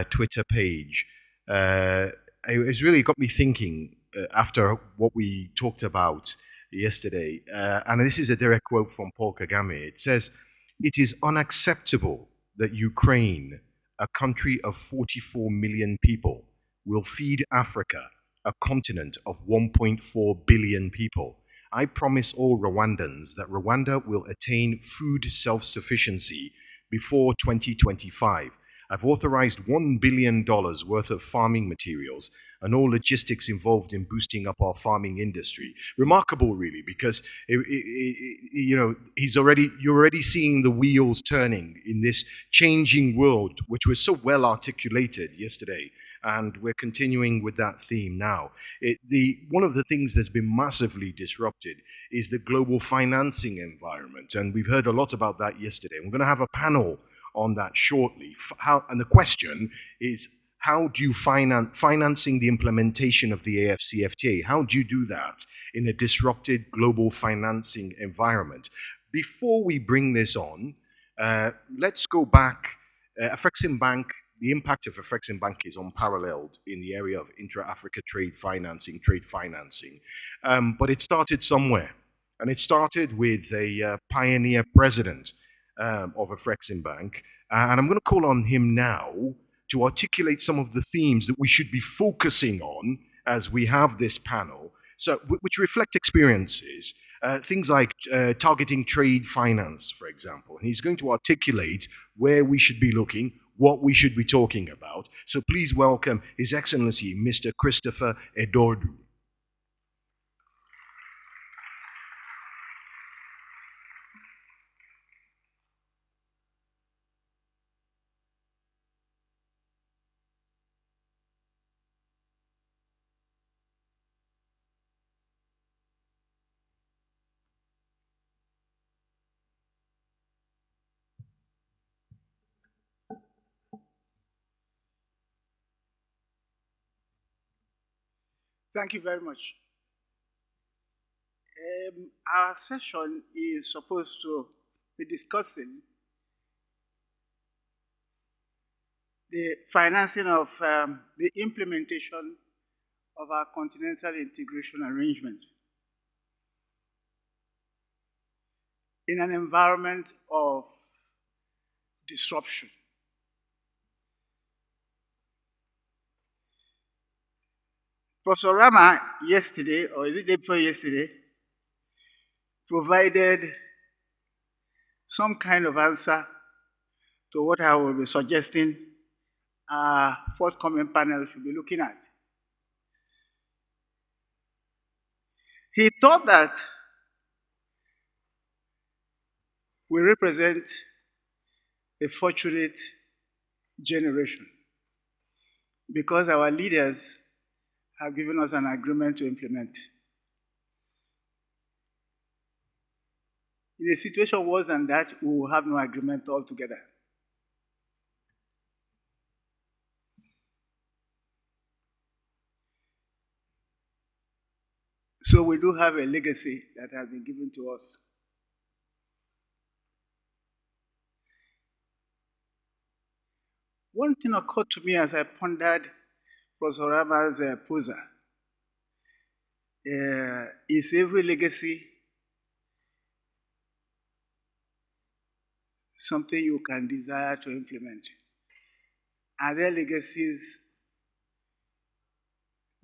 Twitter page. It's really got me thinking after what we talked about yesterday, and this is a direct quote from Paul Kagame. It says, "It is unacceptable that Ukraine, a country of 44 million people, will feed Africa, a continent of 1.4 billion people. I promise all Rwandans that Rwanda will attain food self-sufficiency before 2025. I've authorized $1 billion worth of farming materials and all logistics involved in boosting up our farming industry." Remarkable, really, because you're already seeing the wheels turning in this changing world, which was so well articulated yesterday, and we're continuing with that theme now. One of the things that's been massively disrupted is the global financing environment, and we've heard a lot about that yesterday. We're going to have a panel on that shortly. And the question is, how do you financing the implementation of the AFCFTA? How do you do that in a disrupted global financing environment? Before we bring this on, let's go back. Afreximbank, the impact of Afreximbank is unparalleled in the area of intra-Africa trade financing. But it started somewhere. And it started with a pioneer president of Afreximbank. And I'm going to call on him now to articulate some of the themes that we should be focusing on as we have this panel, which reflect experiences, things like targeting trade finance, for example. And he's going to articulate where we should be looking, what we should be talking about. So please welcome His Excellency, Mr. Christopher Edordu. Thank you very much. Our session is supposed to be discussing the financing of the implementation of our continental integration arrangement in an environment of disruption. Professor Rama yesterday, or is it day before yesterday, provided some kind of answer to what I will be suggesting our forthcoming panel should be looking at. He thought that we represent a fortunate generation because our leaders have given us an agreement to implement. In a situation worse than that, we will have no agreement altogether. So we do have a legacy that has been given to us. One thing occurred to me as I pondered Professor Rama's poser. Is every legacy something you can desire to implement? Are there legacies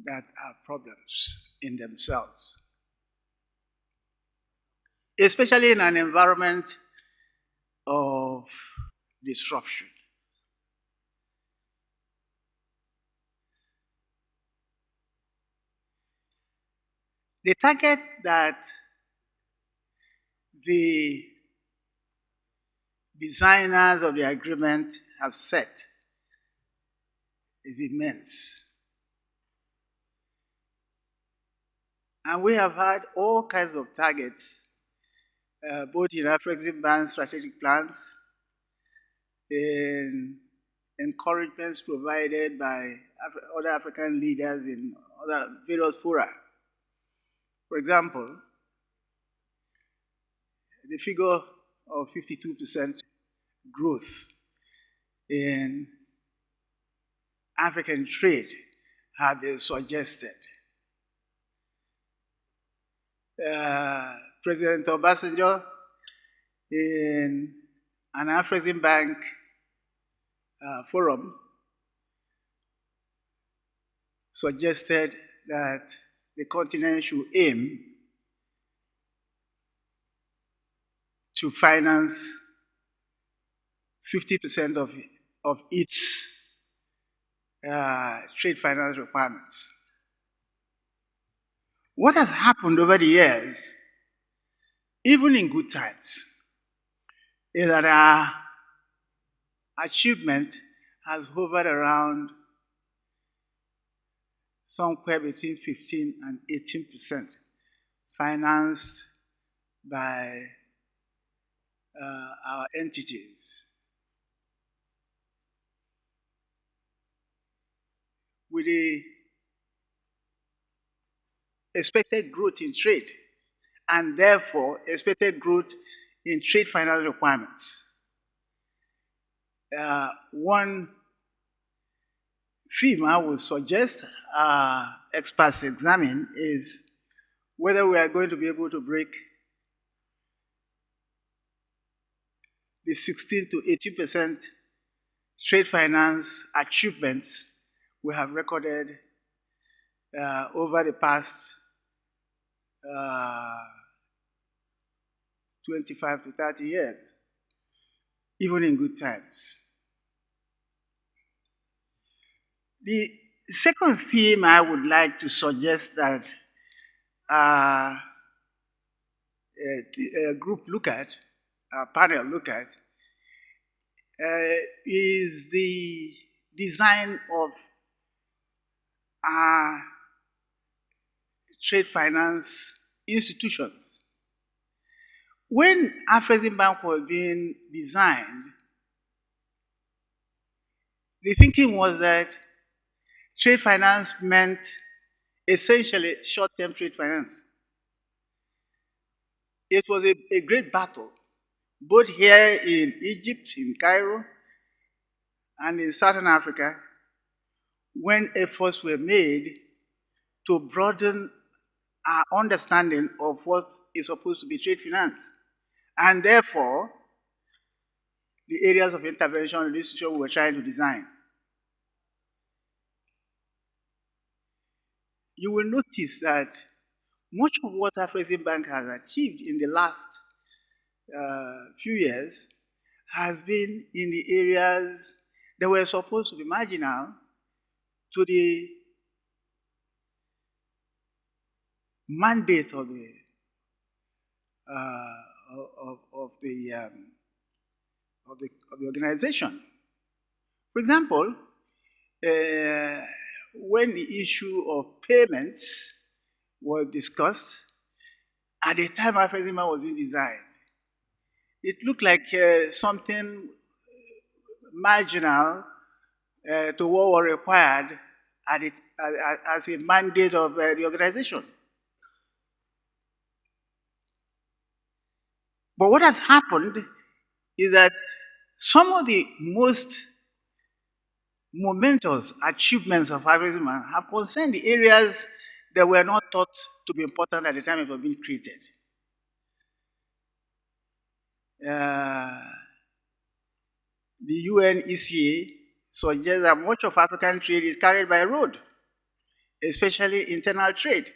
that are problems in themselves? Especially in an environment of disruption. The target that the designers of the agreement have set is immense. And we have had all kinds of targets, both in Afreximbank strategic plans, in encouragements provided by other African leaders in other various fora. For example, the figure of 52% growth in African trade had been suggested. President Obasanjo, in an Afreximbank forum, suggested that the continent should aim to finance 50% of its trade finance requirements. What has happened over the years, even in good times, is that our achievement has hovered around somewhere between 15 and 18% financed by our entities. With the expected growth in trade and therefore expected growth in trade finance requirements. One theme I would suggest experts examine is whether we are going to be able to break the 16 to 18% trade finance achievements we have recorded over the past 25 to 30 years, even in good times. The second theme I would like to suggest that a group look at, a panel look at, is the design of our trade finance institutions. When Afreximbank was being designed, the thinking was that trade finance meant essentially short-term trade finance. It was a great battle, both here in Egypt, in Cairo, and in Southern Africa, when efforts were made to broaden our understanding of what is supposed to be trade finance, and therefore the areas of intervention and institution we were trying to design. You will notice that much of what Afreximbank has achieved in the last few years has been in the areas that were supposed to be marginal to the mandate of the organization. For example, when the issue of payments was discussed, at the time Afreximbank was being designed, it looked like something marginal to what was required as a mandate of the organization. But what has happened is that some of the most momentous achievements of Afreximbank have concerned the areas that were not thought to be important at the time it was being created. The UN ECA suggests that much of African trade is carried by road, especially internal trade.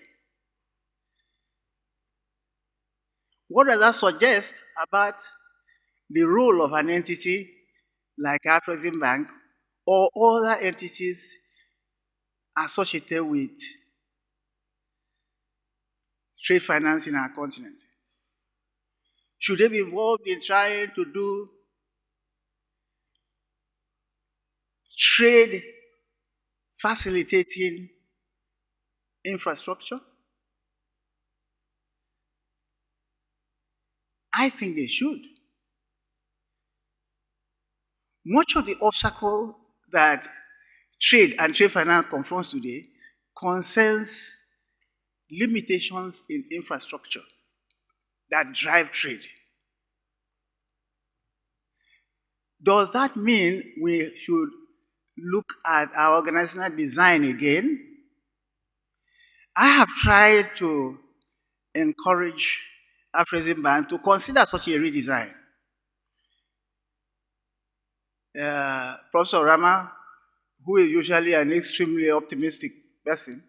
What does that suggest about the role of an entity like Afreximbank or other entities associated with trade finance in our continent? Should they be involved in trying to do trade facilitating infrastructure? I think they should. Much of the obstacle that trade and trade finance confronts today concerns limitations in infrastructure that drive trade. Does that mean we should look at our organizational design again? I have tried to encourage Afreximbank to consider such a redesign. Professor Rama, who is usually an extremely optimistic person,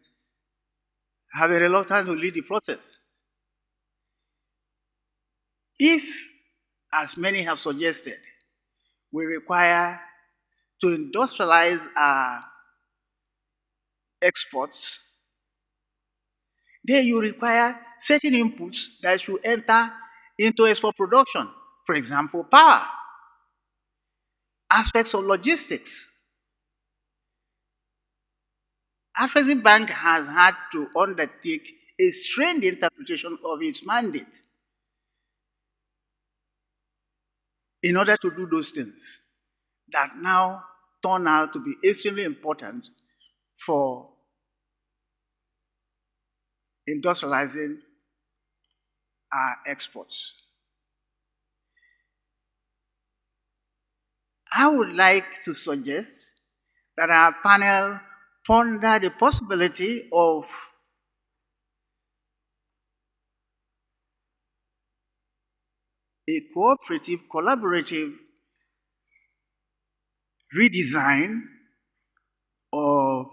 have a reluctance to lead the process. If, as many have suggested, we require to industrialize our exports, then you require certain inputs that should enter into export production. For example, power, aspects of logistics. Afreximbank has had to undertake a strained interpretation of its mandate in order to do those things that now turn out to be extremely important for industrializing our exports. I would like to suggest that our panel ponder the possibility of a cooperative, collaborative redesign of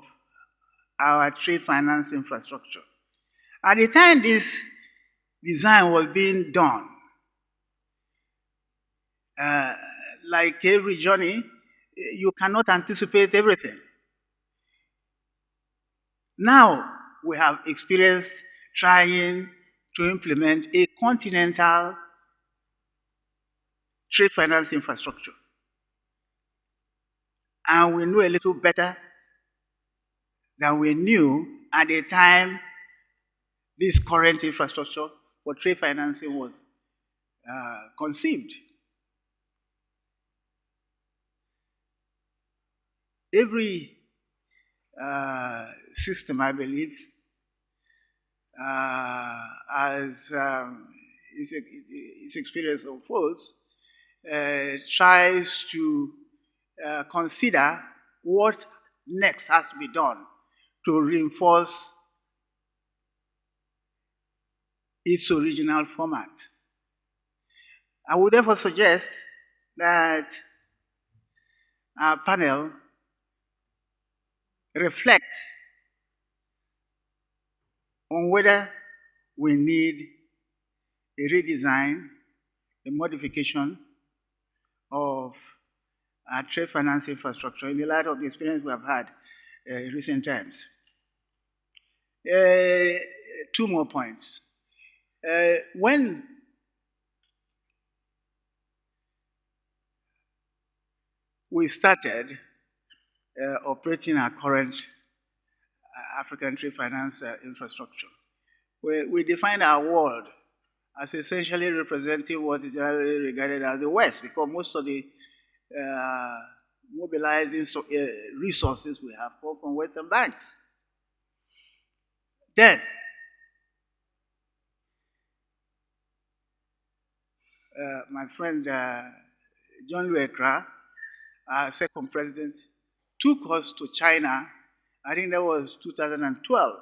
our trade finance infrastructure. At the time this design was being done, like every journey, you cannot anticipate everything. Now we have experienced trying to implement a continental trade finance infrastructure. And we know a little better than we knew at the time this current infrastructure for trade financing was conceived. Every system, I believe, as its experience unfolds, tries to consider what next has to be done to reinforce its original format. I would therefore suggest that our panel reflect on whether we need a redesign, a modification of our trade finance infrastructure in the light of the experience we have had in recent times. Two more points. When we started operating our current African trade finance infrastructure, we defined our world as essentially representing what is generally regarded as the West, because most of the mobilizing resources we have come from Western banks. Then, my friend John Luekra, our second president, took us to China. I think that was 2012.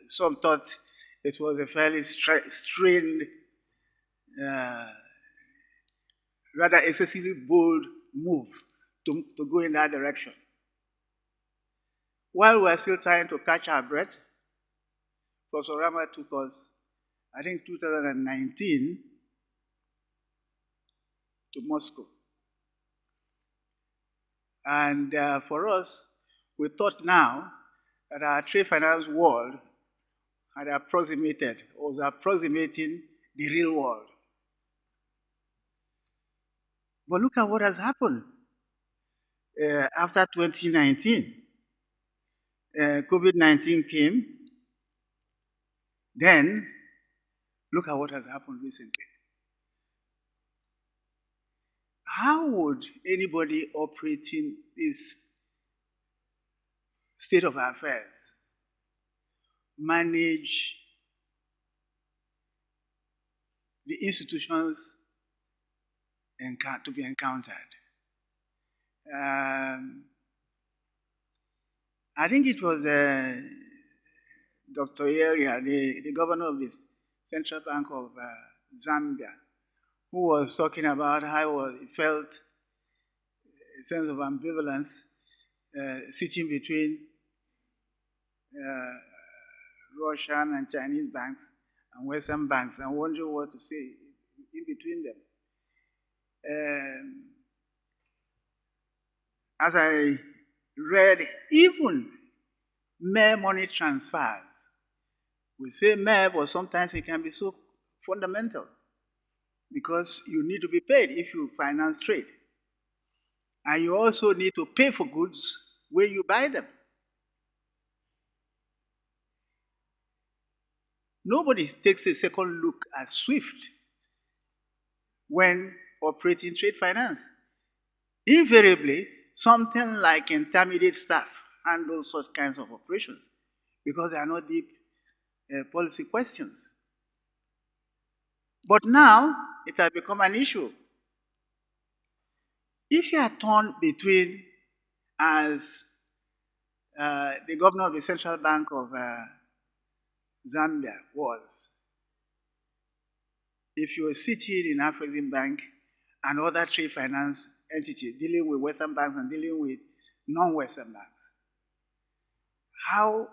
Some thought it was a fairly strained, rather excessively bold move to go in that direction. While we were still trying to catch our breath, Professor Rama took us, I think 2019, to Moscow. And for us, we thought now that our trade finance world had approximated, or was approximating the real world. But look at what has happened after 2019. COVID-19 came. Then, look at what has happened recently. How would anybody operating this state of affairs manage the institutions to be encountered? I think it was Dr. Yeria, the governor of the Central Bank of Zambia, who was talking about how he felt a sense of ambivalence sitting between Russian and Chinese banks and Western banks, and wondering what to say in between them. As I read, even mere money transfers, we say mere, but sometimes it can be so fundamental, because you need to be paid if you finance trade. And you also need to pay for goods where you buy them. Nobody takes a second look at SWIFT when operating trade finance. Invariably, something like intermediate staff handle such kinds of operations because they are not deep policy questions. But now, it has become an issue. If you are torn between, as the governor of the Central Bank of Zambia was, if you are sitting in Afreximbank and other trade finance entities dealing with Western banks and dealing with non-Western banks, how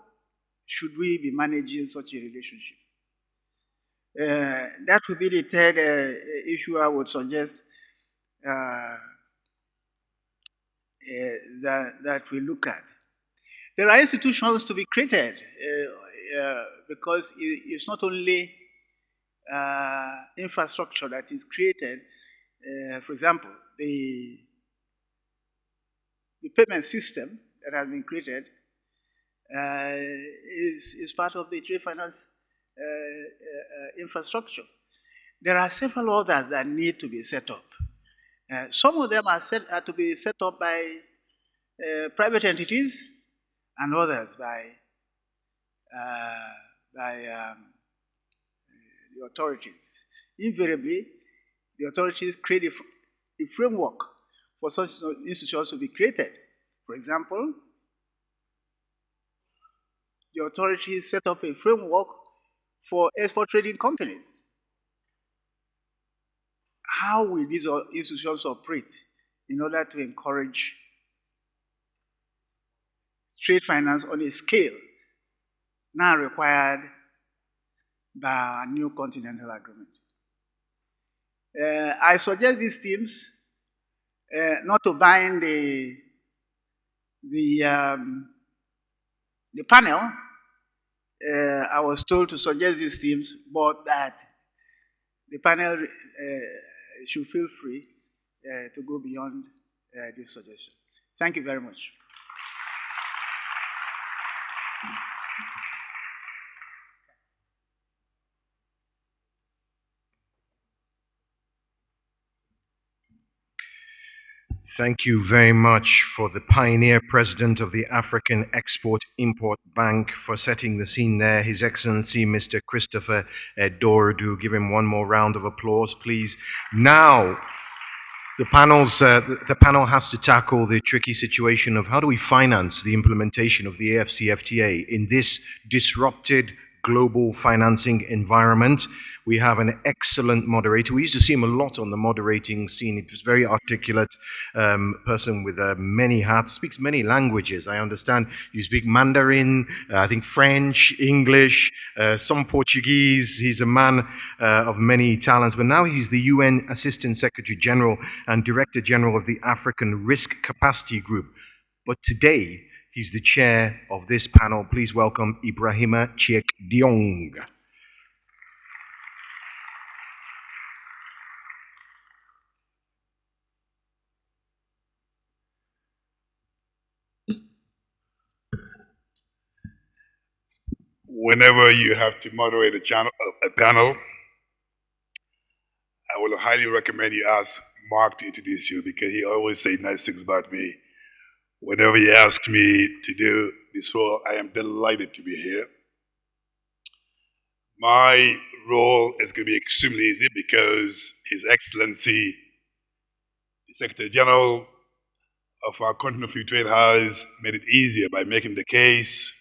should we be managing such a relationship? That would be the third issue I would suggest that we look at. There are institutions to be created because it's not only infrastructure that is created. For example, the payment system that has been created is part of the trade finance infrastructure. There are several others that need to be set up. Some of them are to be set up by private entities, and others by the authorities. Invariably, the authorities create a framework for such institutions to be created. For example, the authorities set up a framework for export trading companies. How will these institutions operate in order to encourage trade finance on a scale now required by our new continental agreement? I suggest these teams not to bind the panel. I was told to suggest these teams, but that the panel should feel free to go beyond this suggestion. Thank you very much. Thank you very much for the pioneer president of the African Export-Import Bank for setting the scene there, His Excellency Mr. Christopher Dordu. Give him one more round of applause, please. Now, the panel has to tackle the tricky situation of how do we finance the implementation of the AFCFTA in this disrupted global financing environment. We have an excellent moderator. We used to see him a lot on the moderating scene. He was a very articulate person with many hats, speaks many languages. I understand you speak Mandarin, I think French, English, some Portuguese. He's a man of many talents, but now he's the UN Assistant Secretary General and Director General of the African Risk Capacity Group. But today, he's the chair of this panel. Please welcome Ibrahima Chiek Diong. Whenever you have to moderate a panel, I will highly recommend you ask Mark to introduce you, because he always says nice things about me. Whenever he asks me to do this role, I am delighted to be here. My role is going to be extremely easy because His Excellency, the Secretary General of our Continental Free Trade, has made it easier by making the case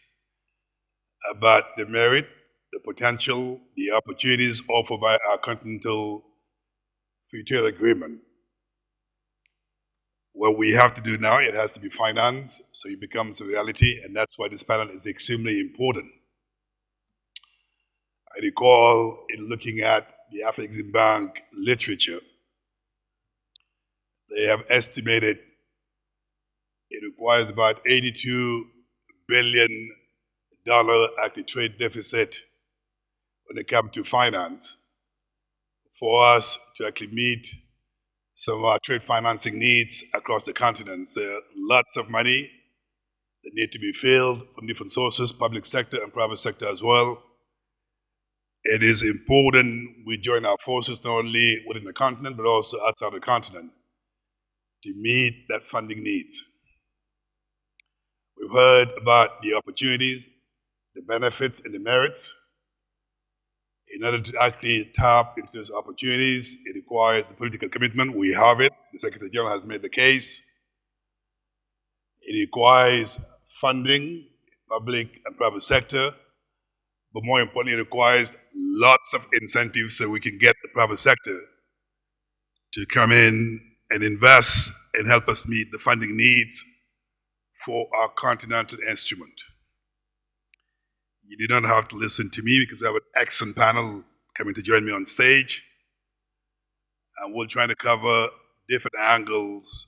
about the merit, the potential, the opportunities offered by our Continental Free Trade Agreement. What we have to do now, it has to be financed, so it becomes a reality, and that's why this panel is extremely important. I recall in looking at the Afreximbank literature, they have estimated it requires about $82 billion active trade deficit when it comes to finance for us to actually meet some of our trade financing needs across the continent. So lots of money that need to be filled from different sources, public sector and private sector as well. It is important we join our forces not only within the continent but also outside the continent to meet that funding needs. We've heard about the opportunities, the benefits and the merits. In order to actually tap into those opportunities, it requires the political commitment. We have it. The Secretary General has made the case. It requires funding, public and private sector, but more importantly, it requires lots of incentives so we can get the private sector to come in and invest and help us meet the funding needs for our continental instrument. You do not have to listen to me because we have an excellent panel coming to join me on stage. And we're trying to cover different angles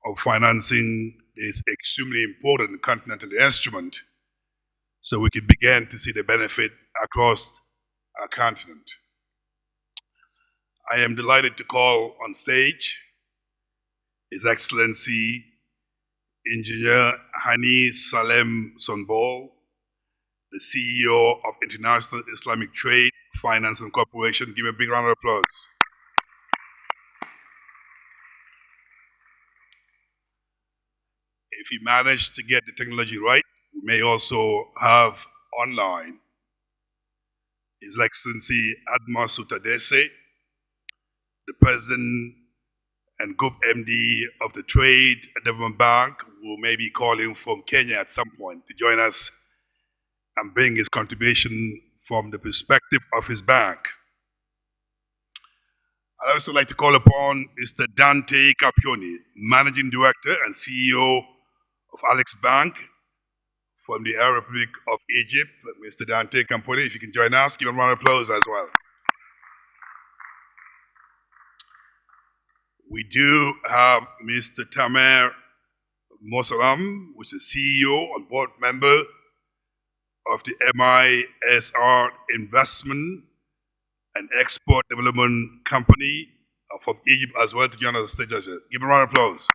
of financing this extremely important continental instrument so we can begin to see the benefit across our continent. I am delighted to call on stage His Excellency Engineer Hani Salem Sonbol, the CEO of International Islamic Trade, Finance and Corporation. Give him a big round of applause. If he managed to get the technology right, we may also have online His Excellency Adma Sutadese, the President and Group MD of the Trade and Development Bank, who may be calling from Kenya at some point to join us and bring his contribution from the perspective of his bank. I'd also like to call upon Mr. Dante Capioni, Managing Director and CEO of Afreximbank from the Arab Republic of Egypt. Mr. Dante Capioni, if you can join us, give him a round of applause as well. We do have Mr. Tamer Mosalam, which is CEO and board member of the MISR Investment and Export Development Company from Egypt as well, to join us on the stage. Give him a round of applause.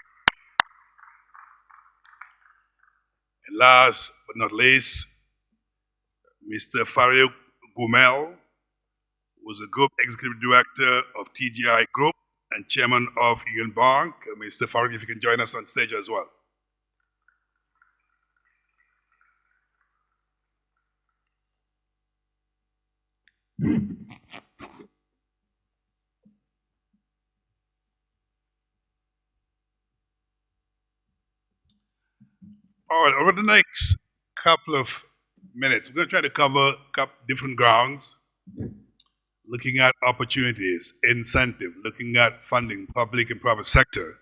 And last but not least, Mr. Farouk Gumel, who is the Group Executive Director of TGI Group and Chairman of Union Bank. Mr. Farouk, if you can join us on stage as well. All right, over the next couple of minutes, we're going to try to cover different grounds, looking at opportunities, incentive, looking at funding, public and private sector,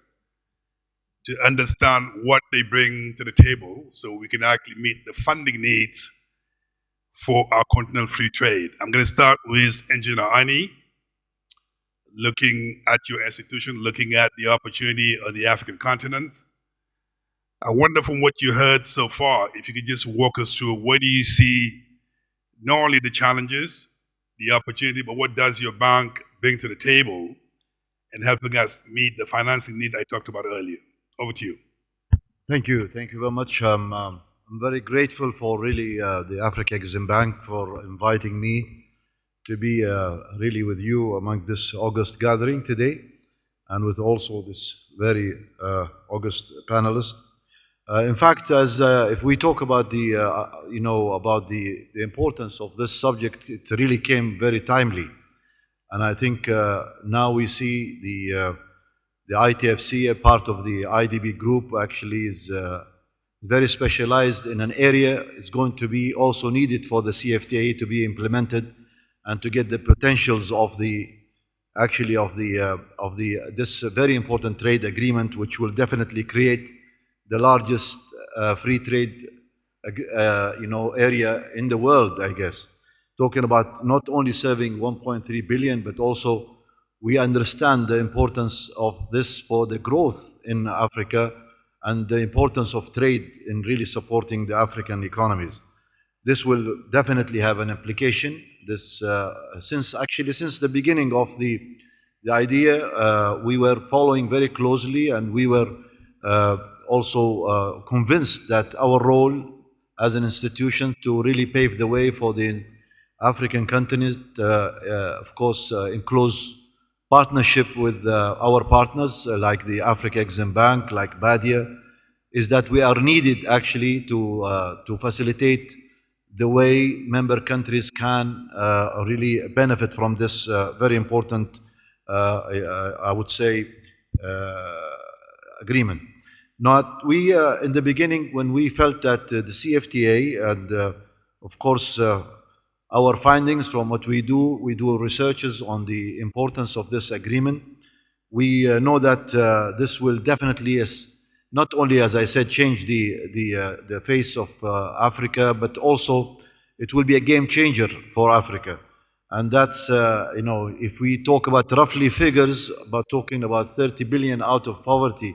to understand what they bring to the table so we can actually meet the funding needs for our continental free trade. I'm going to start with Engineer Ani, looking at your institution, looking at the opportunity on the African continent. I wonder from what you heard so far, if you could just walk us through, where do you see not only the challenges, the opportunity, but what does your bank bring to the table in helping us meet the financing need I talked about earlier? Over to you. Thank you. Thank you very much. I'm very grateful for really the Afreximbank for inviting me to be really with you among this August gathering today, and with also this very August panelist. In fact, as if we talk about the about the importance of this subject, it really came very timely, and I think now we see the ITFC, a part of the IDB group, actually is very specialized in an area. It's going to be also needed for the CFTA to be implemented and to get the potentials of the this very important trade agreement, which will definitely create the largest free trade area in the world, I guess. Talking about not only serving 1.3 billion, but also we understand the importance of this for the growth in Africa and the importance of trade in really supporting the African economies. This will definitely have an implication. This since the beginning of the idea, we were following very closely, and we were also convinced that our role as an institution to really pave the way for the African continent, of course, in close partnership with our partners like the Afreximbank, like Badia, is that we are needed actually to facilitate the way member countries can really benefit from this very important, I would say, agreement. We in the beginning, when we felt that the CFTA, and of course our findings from what we do researches on the importance of this agreement. We know that this will definitely, not only, as I said, change the face of Africa, but also it will be a game changer for Africa. And that's, if we talk about roughly figures, about talking about 30 billion out of poverty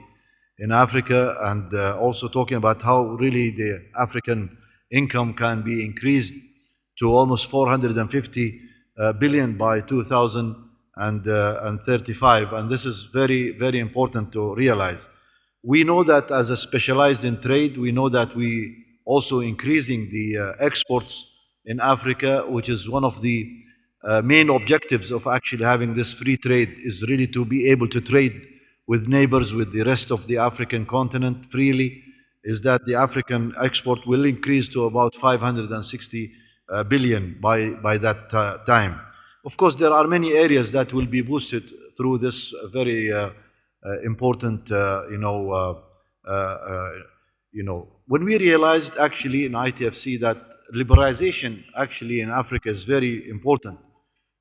in Africa, and also talking about how really the African income can be increased to almost 450 billion by 2035. And this is very, very important to realize. We know that as a specialized in trade, we know that we also increasing the exports in Africa, which is one of the main objectives of actually having this free trade, is really to be able to trade with neighbors, with the rest of the African continent freely, is that the African export will increase to about 560 billion by that time. Of course, there are many areas that will be boosted through this very important, when we realized actually in ITFC that liberalization actually in Africa is very important,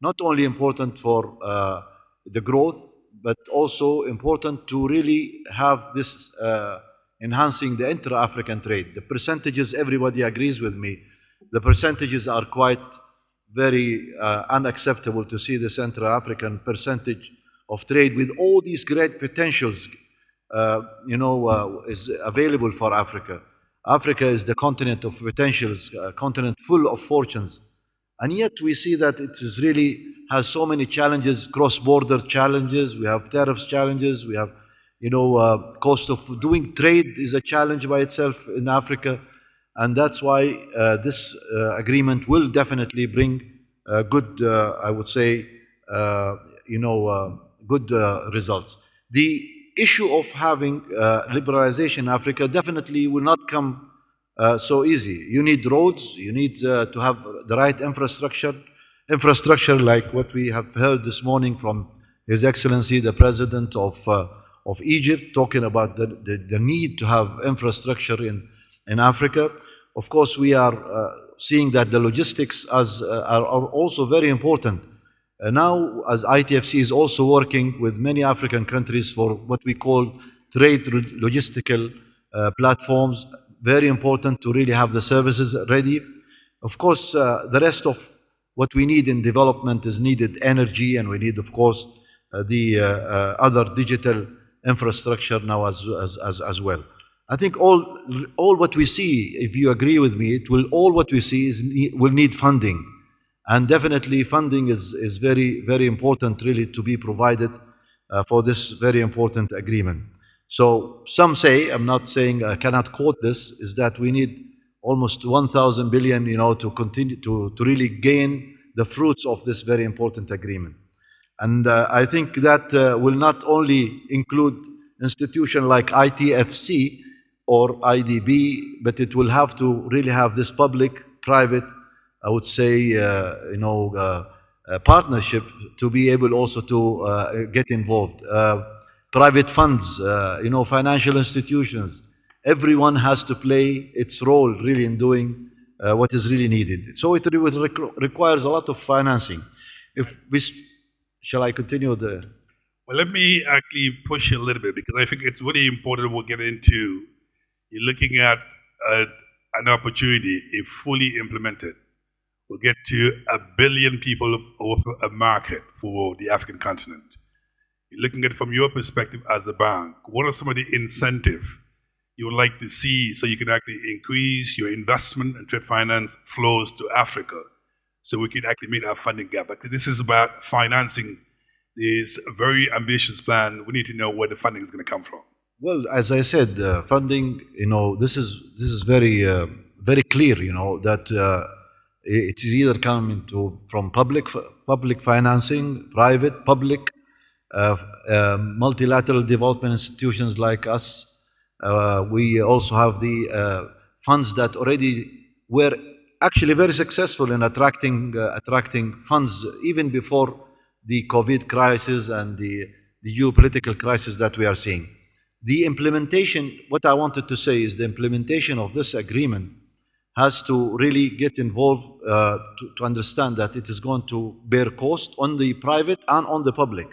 not only important for the growth, but also important to really have this enhancing the intra-African trade. The percentages, everybody agrees with me, the percentages are quite very unacceptable to see the Central African percentage of trade with all these great potentials, is available for Africa. Africa is the continent of potentials, a continent full of fortunes. And yet we see that it is really has so many challenges, cross-border challenges, we have tariffs challenges, we have, cost of doing trade is a challenge by itself in Africa. And that's why this agreement will definitely bring good, I would say, good results. The issue of having liberalization in Africa definitely will not come so easy. You need roads, you need to have the right infrastructure like what we have heard this morning from His Excellency, the President of Egypt, talking about the need to have infrastructure in Africa. Of course, we are seeing that the logistics are also very important. Now, as ITFC is also working with many African countries for what we call trade logistical platforms, very important to really have the services ready. Of course, the rest of what we need in development is needed energy, and we need, of course, the other digital infrastructure now as well. I think all what we see, if you agree with me, all what we see will need funding. And definitely funding is very, very important really to be provided for this very important agreement. So some say, I'm not saying, I cannot quote this, is that we need almost 1,000 billion, to continue to really gain the fruits of this very important agreement. And I think that will not only include institutions like ITFC or IDB, but it will have to really have this public-private, I would say, partnership to be able also to get involved. Private funds, financial institutions, everyone has to play its role really in doing what is really needed. So it requires a lot of financing. Shall I continue the... Well, let me actually push a little bit, because I think it's really important we'll get into. You're looking at an opportunity, if fully implemented, will get to 1 billion people over a market for the African continent. You're looking at it from your perspective as a bank. What are some of the incentives you would like to see so you can actually increase your investment and trade finance flows to Africa, so we can actually meet our funding gap? But this is about financing this very ambitious plan. We need to know where the funding is going to come from. Well, as I said, funding, this is very very clear, that it is either coming from public financing, private, public, multilateral development institutions like us. We also have the funds that already were actually very successful in attracting funds even before the COVID crisis and the geopolitical crisis that we are seeing. The implementation, what I wanted to say is the implementation of this agreement has to really get involved to understand that it is going to bear cost on the private and on the public.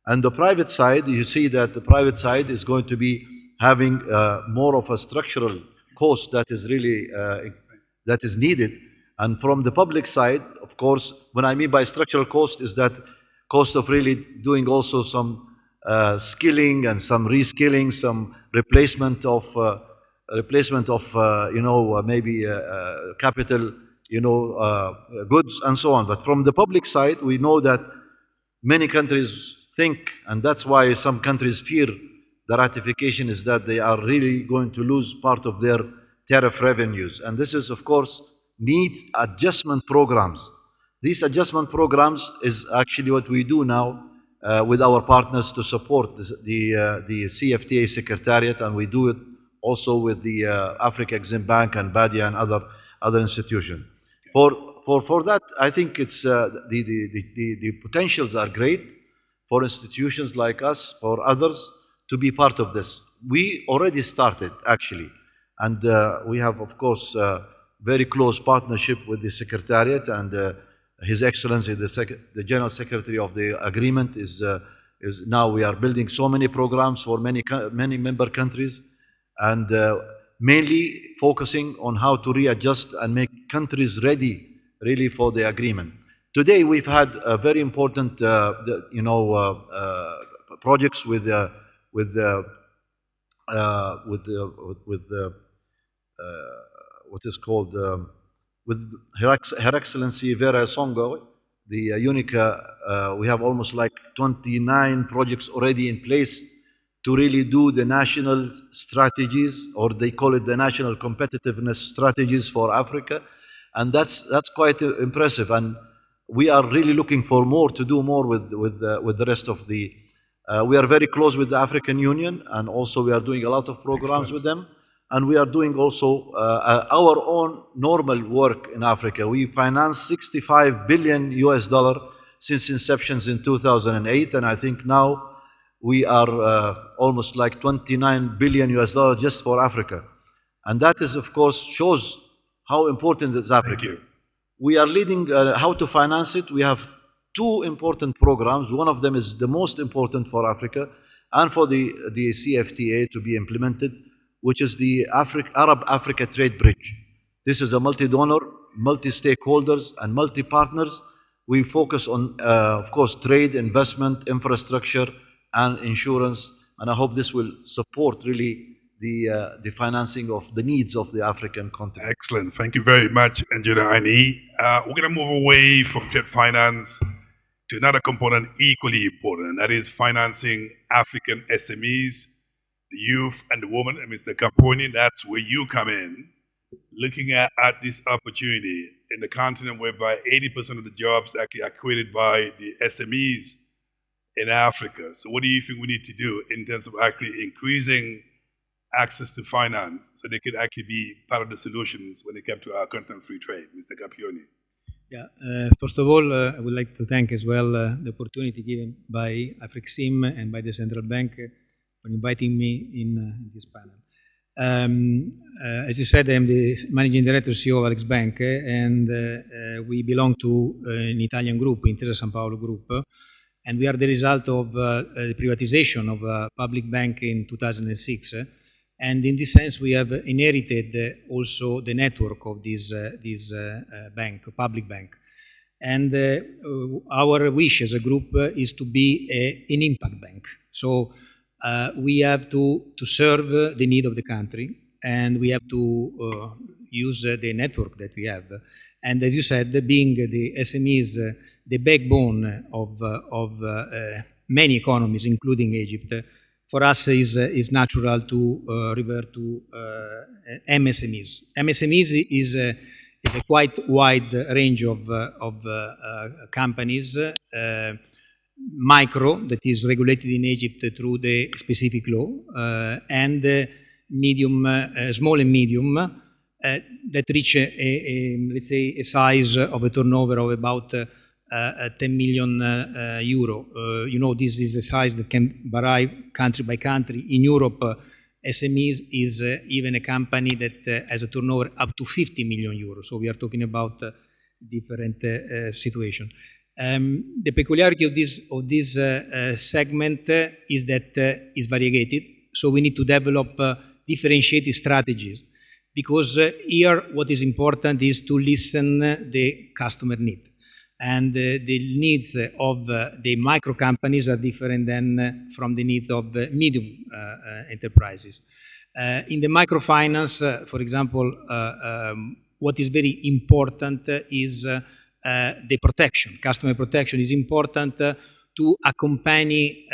And the private side, you see that the private side is going to be having more of a structural cost that is really that is needed. And from the public side, of course, what I mean by structural cost is that cost of really doing also some skilling and some reskilling, some replacement of maybe capital, goods and so on. But from the public side, we know that many countries think, and that's why some countries fear the ratification, is that they are really going to lose part of their tariff revenues. And this is, of course, needs adjustment programs. These adjustment programs is actually what we do now with our partners to support the CFTA Secretariat, and we do it also with the Afreximbank and BADIA and other institutions. For that, I think it's the potentials are great for institutions like us, for others, to be part of this. We already started, actually. And we have, of course, very close partnership with the Secretariat, and His Excellency, the General Secretary of the agreement, is now we are building so many programs for many member countries, and mainly focusing on how to readjust and make countries ready, really, for the agreement. Today, we've had very important, projects with what is called with Her Excellency Vera Songo, the UNICA. We have almost like 29 projects already in place to really do the national strategies, or they call it the national competitiveness strategies for Africa, and that's quite impressive. And we are really looking for more, to do more with the rest of the. We are very close with the African Union, and also we are doing a lot of programs with them. And we are doing also our own normal work in Africa. We financed 65 billion US dollar since inceptions in 2008, and I think now we are almost like 29 billion US dollar just for Africa. And that is, of course, shows how important is Africa. We are leading how to finance it. We have two important programs. One of them is the most important for Africa and for the CFTA to be implemented, which is the Arab-Africa Trade Bridge. This is a multi-donor, multi-stakeholders, and multi-partners. We focus on, of course, trade, investment, infrastructure, and insurance, and I hope this will support really the financing of the needs of the African continent. Excellent. Thank you very much, Engineer Aini. We're going to move away from trade finance to another component equally important, and that is financing African SMEs, the youth and the women. And Mr. Caponi, that's where you come in, looking at this opportunity in the continent whereby 80% of the jobs actually are created by the SMEs in Africa. So what do you think we need to do in terms of actually increasing access to finance so they could actually be part of the solutions when it comes to our continent free trade? Mr. Capioni. Yeah, first of all, I would like to thank as well the opportunity given by Afrexim and by the Central Bank for inviting me in this panel. As you said, I am the Managing Director, CEO of Afreximbank, and we belong to an Italian group, Intesa Sanpaolo Group, and we are the result of the privatization of a public bank in 2006. And in this sense, we have inherited also the network of this bank, public bank. And our wish as a group is to be an impact bank. So we have to serve the need of the country, and we have to use the network that we have. And as you said, being the SMEs, the backbone of many economies, including Egypt, for us is natural to revert to MSMEs. MSMEs is a quite wide range of companies. Micro, that is regulated in Egypt through the specific law, and medium, small and medium, that reach let's say a size of a turnover of about 10 million euro. You know, this is a size that can vary country by country. In Europe, SMEs is even a company that has a turnover up to 50 million euros. So we are talking about different situation. The peculiarity of this segment is that is variegated. So we need to develop differentiated strategies, because here what is important is to listen the customer need. And the needs of the micro companies are different than from the needs of the medium enterprises. In the microfinance, for example, what is very important is the protection. Customer protection is important to accompany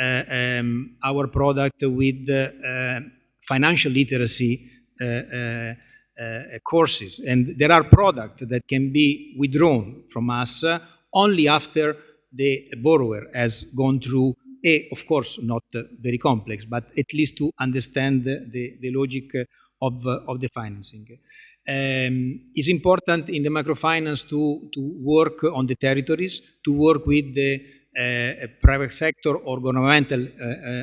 our product with financial literacy courses. And there are products that can be withdrawn from us only after the borrower has gone through of course, not very complex, but at least to understand the logic of the financing. It's important in the microfinance to work on the territories, to work with the private sector or governmental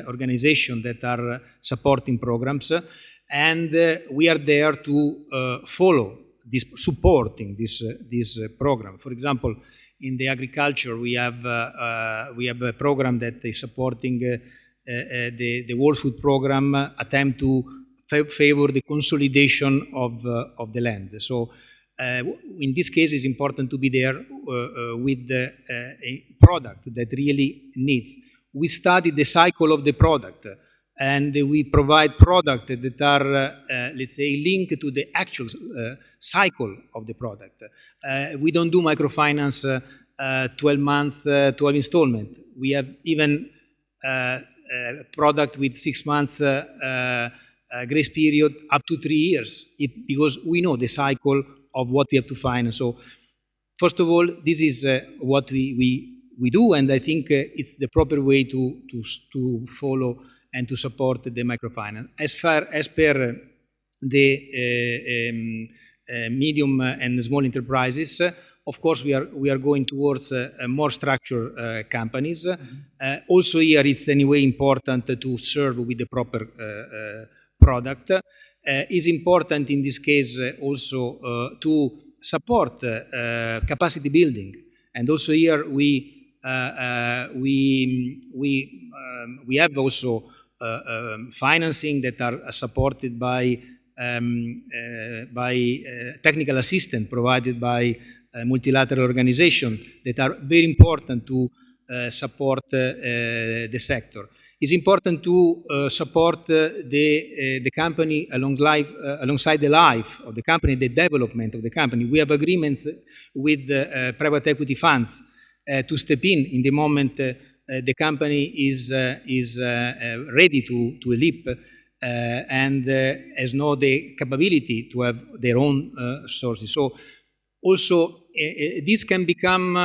organizations that are supporting programs, and we are there to follow this, supporting this program. For example, in the agriculture, we have a program that is supporting the World Food Program attempt to favor the consolidation of the land. So in this case, it's important to be there with a product that really needs. We study the cycle of the product, and we provide products that are, let's say, linked to the actual cycle of the product. We don't do microfinance 12 months, 12 installment. We have even product with 6 months grace period up to 3 years, because we know the cycle of what we have to finance. So, first of all, this is what we do, and I think it's the proper way to follow and to support the microfinance. As per the medium and small enterprises, of course, we are going towards more structured companies. Also here, it's anyway important to serve with the proper product. Is important in this case also to support capacity building, and also here we have also financing that are supported by technical assistance provided by multilateral organizations that are very important to support the sector. It's important to support the company alongside the life of the company, the development of the company. We have agreements with private equity funds to step in the moment the company is ready to leap and has now the capability to have their own sources. So also this can become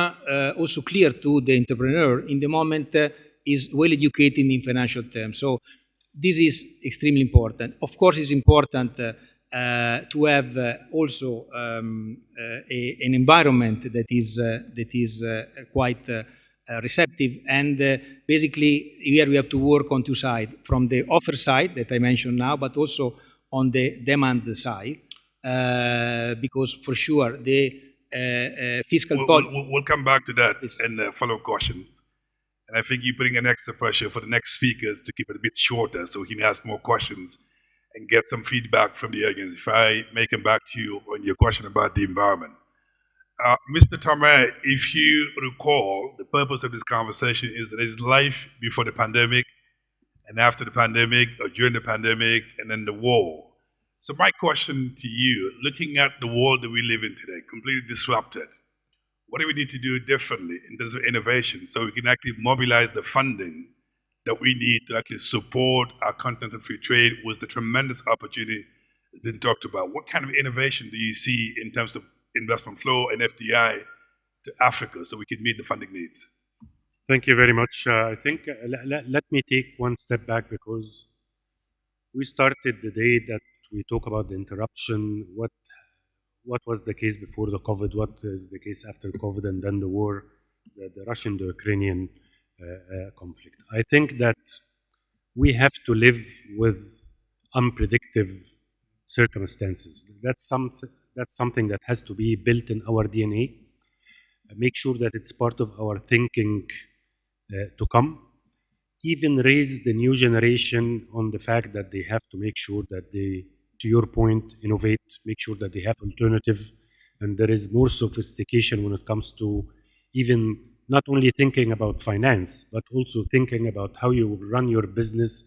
also clear to the entrepreneur in the moment is well educated in financial terms. So this is extremely important. Of course, it's important to have also an environment that is quite receptive, and basically here we have to work on two sides, from the offer side that I mentioned now, but also on the demand side, because for sure the fiscal policy. We'll come back to that in the follow-up question. And I think you're putting an extra pressure for the next speakers to keep it a bit shorter so he can ask more questions and get some feedback from the audience. If I may come back to you on your question about the environment. Mr. Tomé, if you recall, the purpose of this conversation is that there's life before the pandemic and after the pandemic, or during the pandemic, and then the war. So my question to you, looking at the world that we live in today, completely disrupted, what do we need to do differently in terms of innovation so we can actually mobilize the funding that we need to actually support our content and free trade with the tremendous opportunity that's been talked about? What kind of innovation do you see in terms of investment flow and FDI to Africa so we can meet the funding needs? Thank you very much. I think let me take one step back, because we started the day that we talk about the interruption, what was the case before the COVID, what is the case after COVID, and then the war, the Russian, the Ukrainian conflict. I think that we have to live with unpredictable circumstances. That's something that has to be built in our DNA. Make sure that it's part of our thinking to come. Even raise the new generation on the fact that they have to make sure that they, to your point, innovate, make sure that they have alternative, and there is more sophistication when it comes to even not only thinking about finance, but also thinking about how you run your business,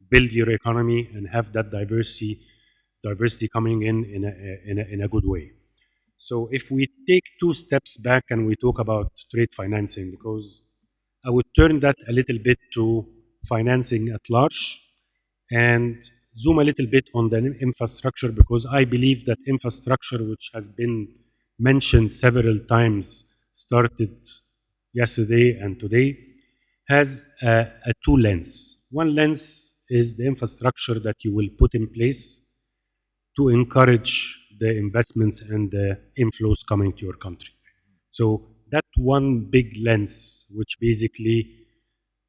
build your economy, and have that diversity coming in a good way. So if we take two steps back and we talk about trade financing, because I would turn that a little bit to financing at large and zoom a little bit on the infrastructure, because I believe that infrastructure, which has been mentioned several times, started yesterday and today, has a two lens. One lens is the infrastructure that you will put in place to encourage the investments and the inflows coming to your country. So that one big lens, which basically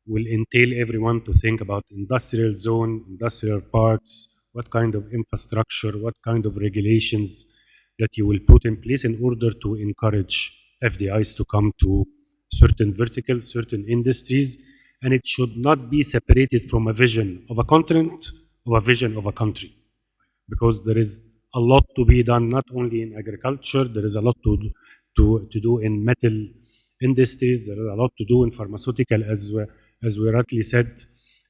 will entail everyone to think about industrial zone, industrial parks, what kind of infrastructure, what kind of regulations that you will put in place in order to encourage FDIs to come to certain verticals, certain industries, and it should not be separated from a vision of a continent or a vision of a country, because there is a lot to be done, not only in agriculture, there is a lot to do in metal industries, there is a lot to do in pharmaceutical, as we rightly said,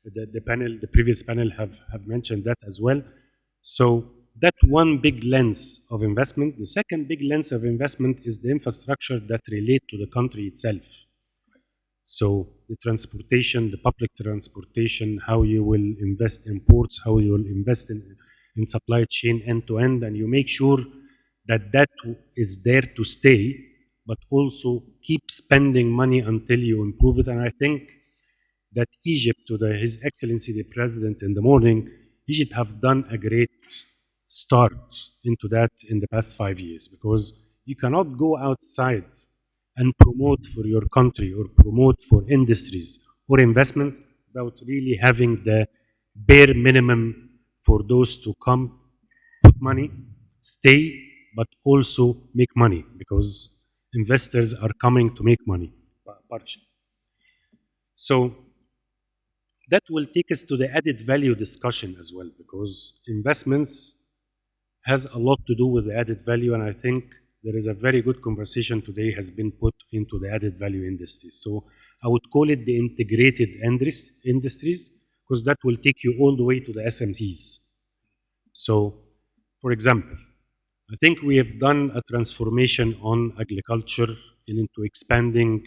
the previous panel have mentioned that as well. So that one big lens of investment. The second big lens of investment is the infrastructure that relate to the country itself. So the transportation, the public transportation, how you will invest in ports, how you will invest in supply chain end to end, and you make sure that that is there to stay, but also keep spending money until you improve it. And I think that Egypt, to His Excellency the President in the morning, Egypt have done a great start into that in the past 5 years, because you cannot go outside and promote for your country or promote for industries or investments without really having the bare minimum for those to come, put money, stay, but also make money, because investors are coming to make money, partially. So that will take us to the added value discussion as well, because investments has a lot to do with the added value, and I think there is a very good conversation today has been put into the added value industries. So I would call it the integrated industries, because that will take you all the way to the SMCs. So, for example, I think we have done a transformation on agriculture into expanding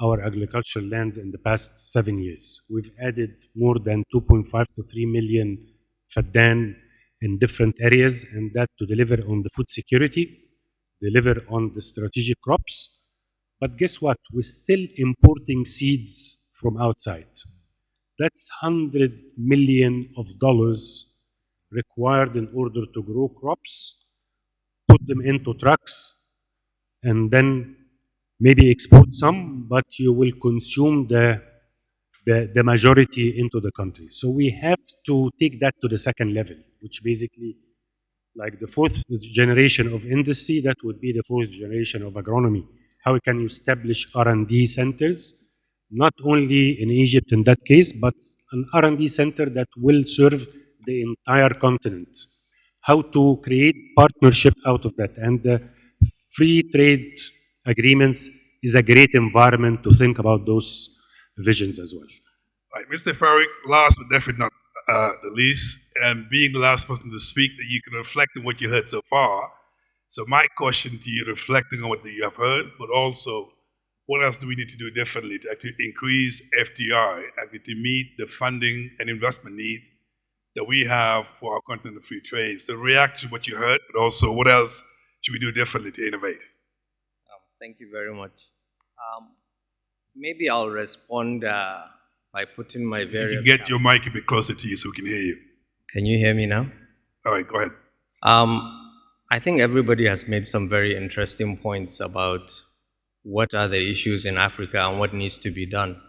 our agricultural lands in the past 7 years. We've added more than 2.5 to 3 million faddan in different areas, and that to deliver on the food security, deliver on the strategic crops. But guess what? We're still importing seeds from outside. That's $100 million required in order to grow crops, put them into trucks, and then maybe export some, but you will consume the majority into the country. So we have to take that to the second level, which basically, like the fourth generation of industry, that would be the fourth generation of agronomy. How can you establish R&D centers, not only in Egypt in that case, but an R&D center that will serve the entire continent. How to create partnership out of that. And the free trade agreements is a great environment to think about those visions as well. All right, Mr. Farrick, last but definitely not the least, and being the last person to speak, that you can reflect on what you heard so far. So my question to you, reflecting on what you have heard, but also what else do we need to do differently to actually increase FDI and to meet the funding and investment needs that we have for our continent of free trade? So react to what you heard, but also what else should we do differently to innovate? Thank you very much. Maybe I'll respond by putting my various... If you get your mic a bit closer to you so we can hear you. Can you hear me now? All right, go ahead. I think everybody has made some very interesting points about what are the issues in Africa and what needs to be done.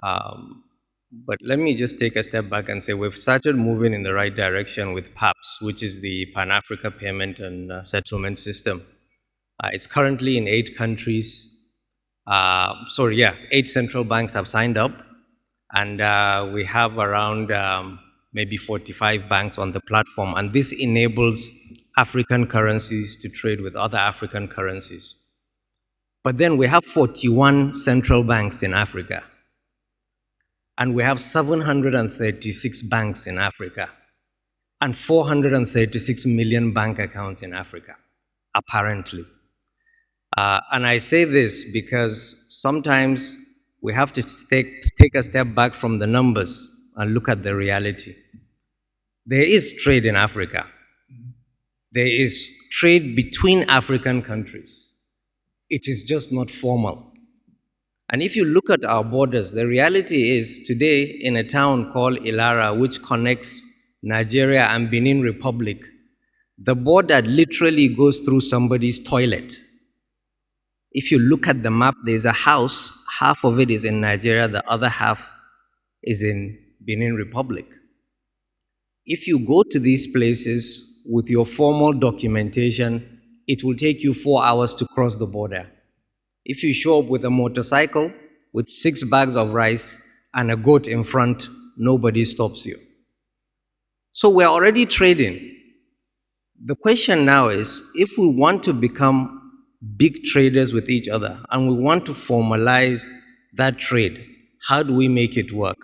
But let me just take a step back and say we've started moving in the right direction with PAPS, which is the Pan-Africa Payment and Settlement System. It's currently in 8 countries. 8 central banks have signed up, and we have around maybe 45 banks on the platform, and this enables African currencies to trade with other African currencies. But then we have 41 central banks in Africa, and we have 736 banks in Africa, and 436 million bank accounts in Africa, apparently. And I say this because sometimes we have to take a step back from the numbers and look at the reality. There is trade in Africa. There is trade between African countries. It is just not formal. And if you look at our borders, the reality is today in a town called Ilara, which connects Nigeria and Benin Republic, the border literally goes through somebody's toilet. If you look at the map, there's a house, half of it is in Nigeria, the other half is in Benin Republic. If you go to these places with your formal documentation, it will take you 4 hours to cross the border. If you show up with a motorcycle with 6 bags of rice and a goat in front, nobody stops you. So we're already trading. The question now is, if we want to become big traders with each other and we want to formalize that trade, how do we make it work?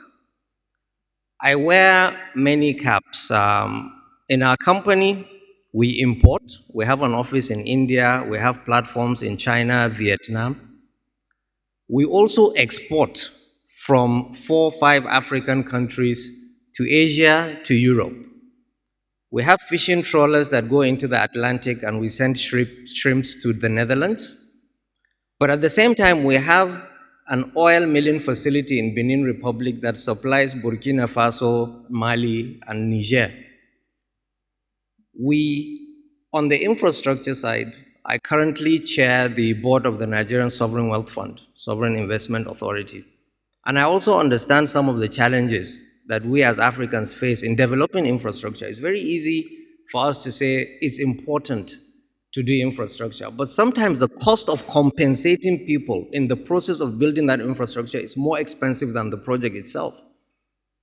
I wear many caps. In our company, we import. We have an office in India. We have platforms in China, Vietnam. We also export from 4 or 5 African countries to Asia, to Europe. We have fishing trawlers that go into the Atlantic and we send shrimps to the Netherlands. But at the same time, we have an oil milling facility in Benin Republic that supplies Burkina Faso, Mali, and Niger. On the infrastructure side, I currently chair the board of the Nigerian Sovereign Wealth Fund, Sovereign Investment Authority. And I also understand some of the challenges that we as Africans face in developing infrastructure. It's very easy for us to say it's important to do infrastructure, but sometimes the cost of compensating people in the process of building that infrastructure is more expensive than the project itself,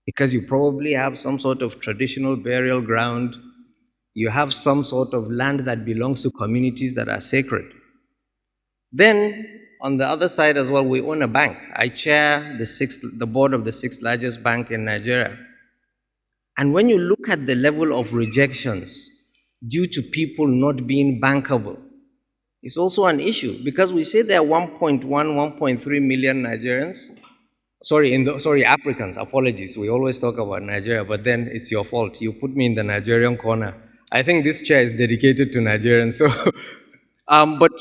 because you probably have some sort of traditional burial ground, you have some sort of land that belongs to communities that are sacred. Then, on the other side as well, we own a bank. I chair the board of the 6th largest bank in Nigeria. And when you look at the level of rejections due to people not being bankable, it's also an issue, because we say there are 1.1, 1.3 million Nigerians. Sorry, Africans, apologies. We always talk about Nigeria, but then it's your fault. You put me in the Nigerian corner. I think this chair is dedicated to Nigerians. So, but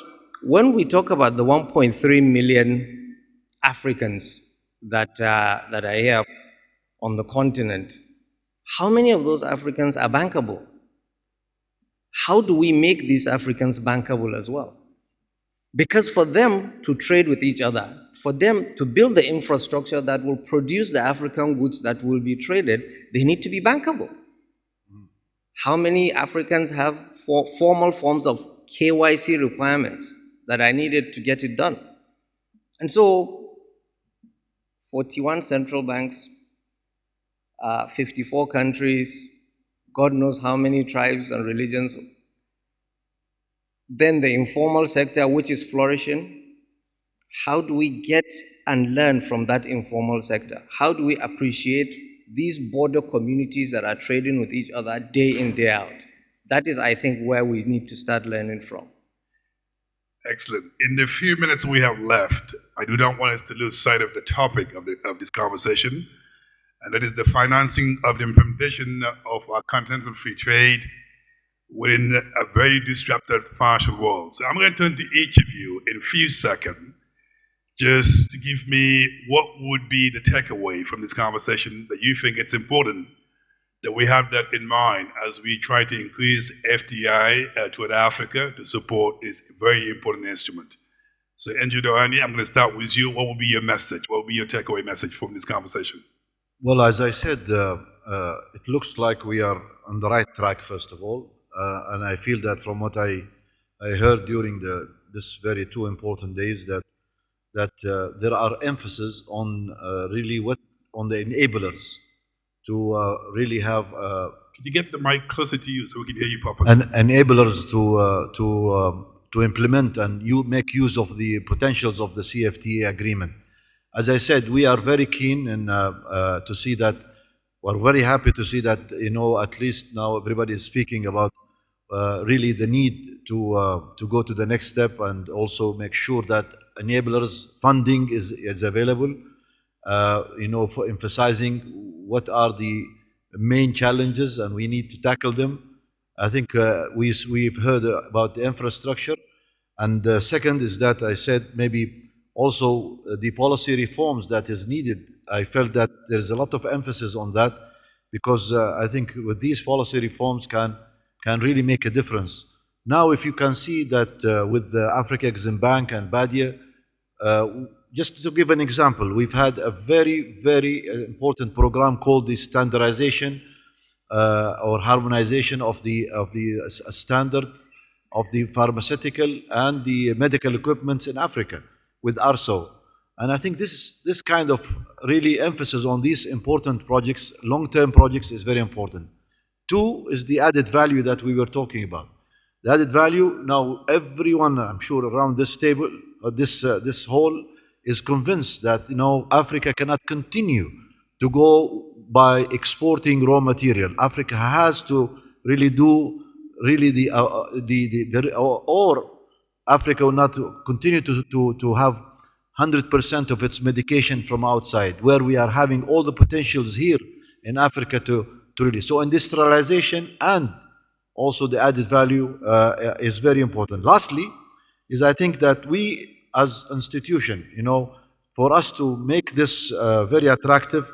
when we talk about the 1.3 million Africans that are here on the continent, how many of those Africans are bankable? How do we make these Africans bankable as well? Because for them to trade with each other, for them to build the infrastructure that will produce the African goods that will be traded, they need to be bankable. How many Africans have formal forms of KYC requirements that are needed to get it done? And so, 41 central banks, 54 countries, God knows how many tribes and religions. Then the informal sector, which is flourishing. How do we get and learn from that informal sector? How do we appreciate these border communities that are trading with each other day in, day out? That is, I think, where we need to start learning from. Excellent. In the few minutes we have left, I do not want us to lose sight of the topic of this conversation, and that is the financing of the implementation of our continental free trade within a very disrupted financial world. So I'm going to turn to each of you in a few seconds just to give me what would be the takeaway from this conversation that you think it's important that we have that in mind as we try to increase FDI toward Africa to support this very important instrument. So, Andrew Dohani, I'm going to start with you. What will be your message? What will be your takeaway message from this conversation? Well, as I said, it looks like we are on the right track, first of all. And I feel that from what I heard during this very 2 important days, that there are emphasis on really on the enablers to really have. Could you get the mic closer to you so we can hear you properly? And enablers to implement and make use of the potentials of the CFTA agreement. As I said, we are very keen and to see that. We're very happy to see that, at least now everybody is speaking about really the need to go to the next step and also make sure that enablers funding is available, for emphasizing what are the main challenges and we need to tackle them. I think we've heard about the infrastructure, and the second is that I said maybe also the policy reforms that is needed. I felt that there's a lot of emphasis on that, because I think with these policy reforms can really make a difference Now, if you can see that with the Afreximbank and Badia, just to give an example, we've had a very, very important program called the standardization or harmonization of the standard of the pharmaceutical and the medical equipments in Africa with ARSO. And I think this kind of really emphasis on these important projects, long-term projects, is very important. Two is the added value that we were talking about. The added value, now everyone, I'm sure, around this table, this hall, is convinced that Africa cannot continue to go by exporting raw material. Africa has to really do or Africa will not continue to have 100% of its medication from outside, where we are having all the potentials here in Africa to really. So industrialization and also the added value is very important. Lastly, is I think that we as institution, for us to make this very attractive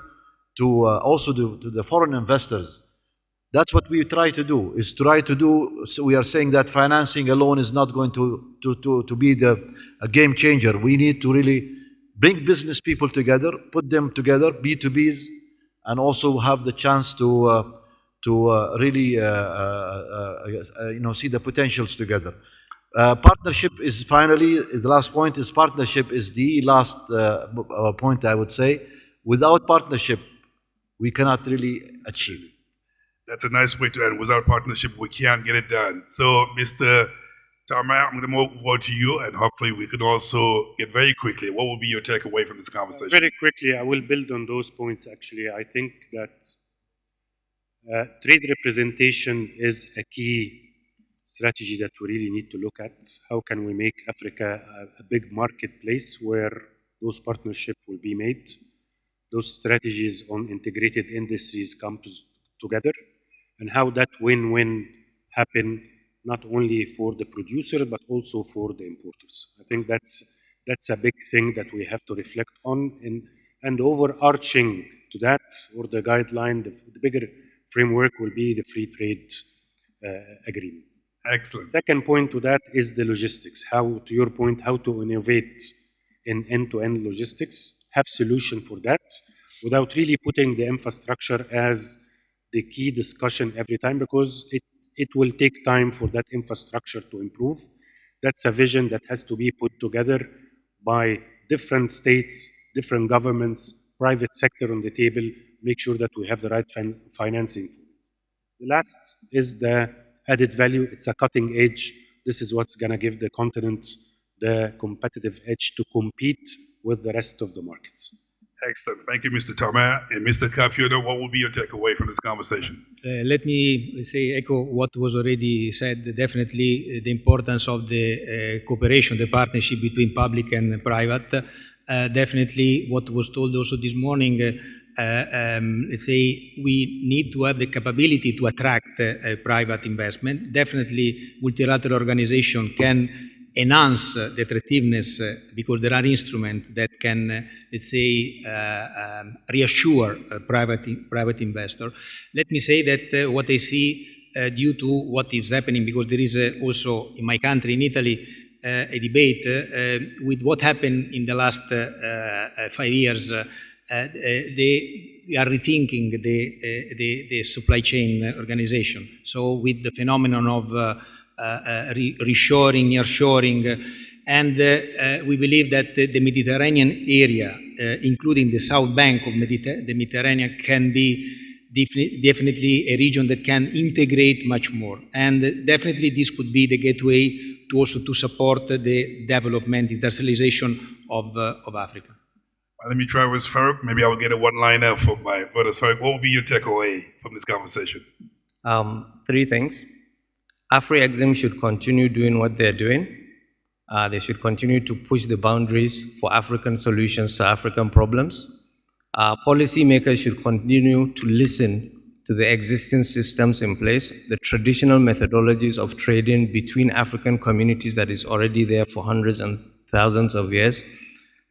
to also to the foreign investors, that's what we try to do, so we are saying that financing alone is not going to be a game changer. We need to really bring business people together, put them together, B2Bs, and also have the chance to really see the potentials together. Partnership is finally, the last point is partnership is the last point I would say. Without partnership, we cannot really achieve. That's a nice way to end. Without partnership, we can't get it done. So, Mr. Tama, I'm going to move over to you, and hopefully we could also get very quickly, what will be your takeaway from this conversation? Very quickly, I will build on those points, actually. I think that trade representation is a key strategy that we really need to look at. How can we make Africa a big marketplace where those partnerships will be made? Those strategies on integrated industries come together, and how that win-win happen not only for the producer but also for the importers. I think that's a big thing that we have to reflect on, and overarching to that, or the guideline, the bigger framework will be the free trade agreement. Excellent. Second point to that is the logistics. How, to your point, how to innovate in end-to-end logistics, have solution for that, without really putting the infrastructure as the key discussion every time, because it will take time for that infrastructure to improve. That's a vision that has to be put together by different states, different governments, private sector on the table, make sure that we have the right financing. The last is the added value. It's a cutting edge. This is what's going to give the continent the competitive edge to compete with the rest of the markets. Excellent. Thank you, Mr. Tama. And Mr. Caputo, what will be your takeaway from this conversation? Let me echo what was already said. Definitely the importance of the cooperation, the partnership between public and private. Definitely what was told also this morning, we need to have the capability to attract private investment. Definitely multilateral organization can enhance the attractiveness because there are instruments that can, reassure private investor. Let me say that what I see due to what is happening, because there is also in my country, in Italy, a debate with what happened in the last 5 years. We are rethinking the supply chain organization. So with the phenomenon of reshoring, nearshoring, and we believe that the Mediterranean area, including the south bank of the Mediterranean, can be definitely a region that can integrate much more. And definitely this could be the gateway to also to support the development, industrialization of Africa. Let me try with Farouk. Maybe I will get a one-liner from my brother Farouk. What will be your takeaway from this conversation? 3 things. Afrexim should continue doing what they're doing. They should continue to push the boundaries for African solutions to African problems. Policymakers should continue to listen to the existing systems in place, the traditional methodologies of trading between African communities that is already there for hundreds and thousands of years.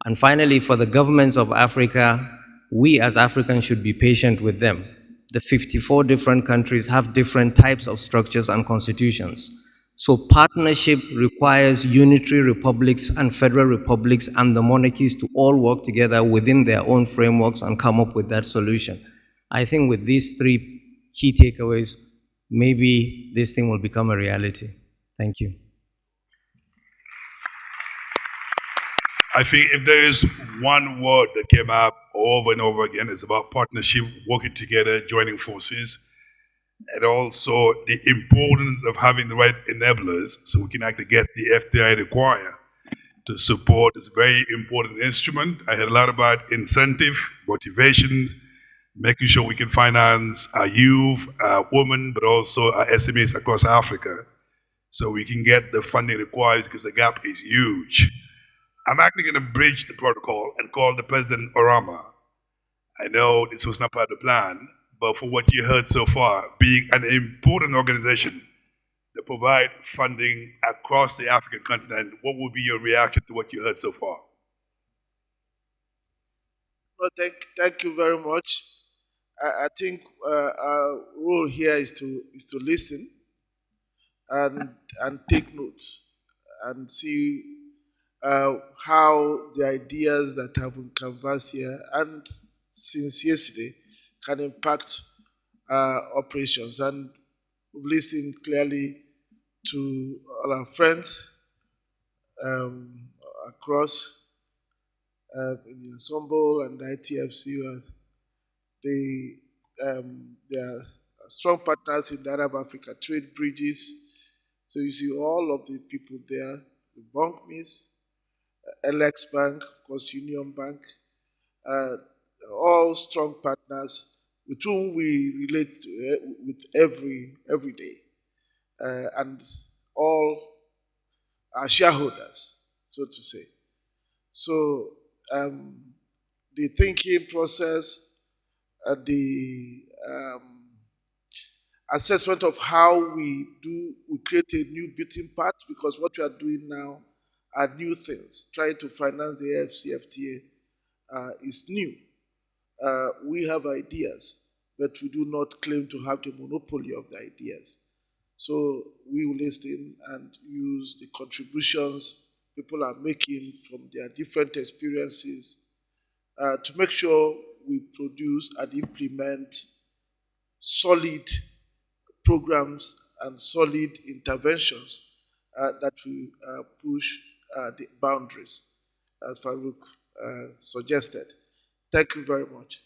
And finally, for the governments of Africa, we as Africans should be patient with them. The 54 different countries have different types of structures and constitutions. So partnership requires unitary republics and federal republics and the monarchies to all work together within their own frameworks and come up with that solution. I think with these three key takeaways, maybe this thing will become a reality. Thank you. I think if there is one word that came up over and over again, it's about partnership, working together, joining forces, and also the importance of having the right enablers so we can actually get the FDI required to support this very important instrument. I heard a lot about incentive, motivations, making sure we can finance our youth, our women, but also our SMEs across Africa so we can get the funding required because the gap is huge. I'm actually going to bridge the protocol and call the President Orama. I know this was not part of the plan, but for what you heard so far, being an important organization that provide funding across the African continent, what would be your reaction to what you heard so far? Well, thank you very much. I think our role here is to listen and take notes and see how the ideas that have been canvassed here and since yesterday can impact operations. And we've listened clearly to all our friends across in the Ensemble and the ITFC. They are strong partners in the Arab Africa trade bridges. So you see all of the people there, the BankMis, LX Bank, of course, Union Bank, all strong partners with whom we relate with every day, and all are shareholders, so to say. So the thinking process, the assessment of how we create a new beating path, because what we are doing now are new things. Trying to finance the AFCFTA is new. We have ideas, but we do not claim to have the monopoly of the ideas. So we will listen and use the contributions people are making from their different experiences to make sure we produce and implement solid programs and solid interventions that will push the boundaries, as Farouk suggested. Thank you very much.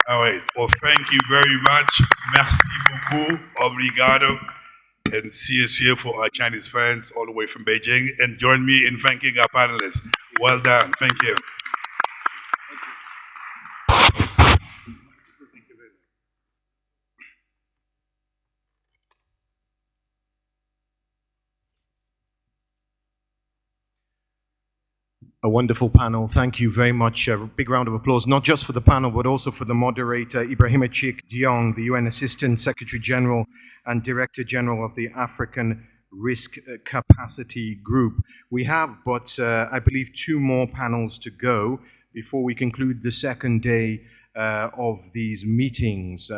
All right. Well, thank you very much. Merci beaucoup. Obrigado. And see us here for our Chinese friends all the way from Beijing. And join me in thanking our panelists. Well done. Thank you. A wonderful panel. Thank you very much. A big round of applause, not just for the panel, but also for the moderator, Ibrahima Chik Diong, the UN Assistant Secretary General and Director General of the African Risk Capacity Group. We have, but I believe, 2 more panels to go before we conclude the second day of these meetings.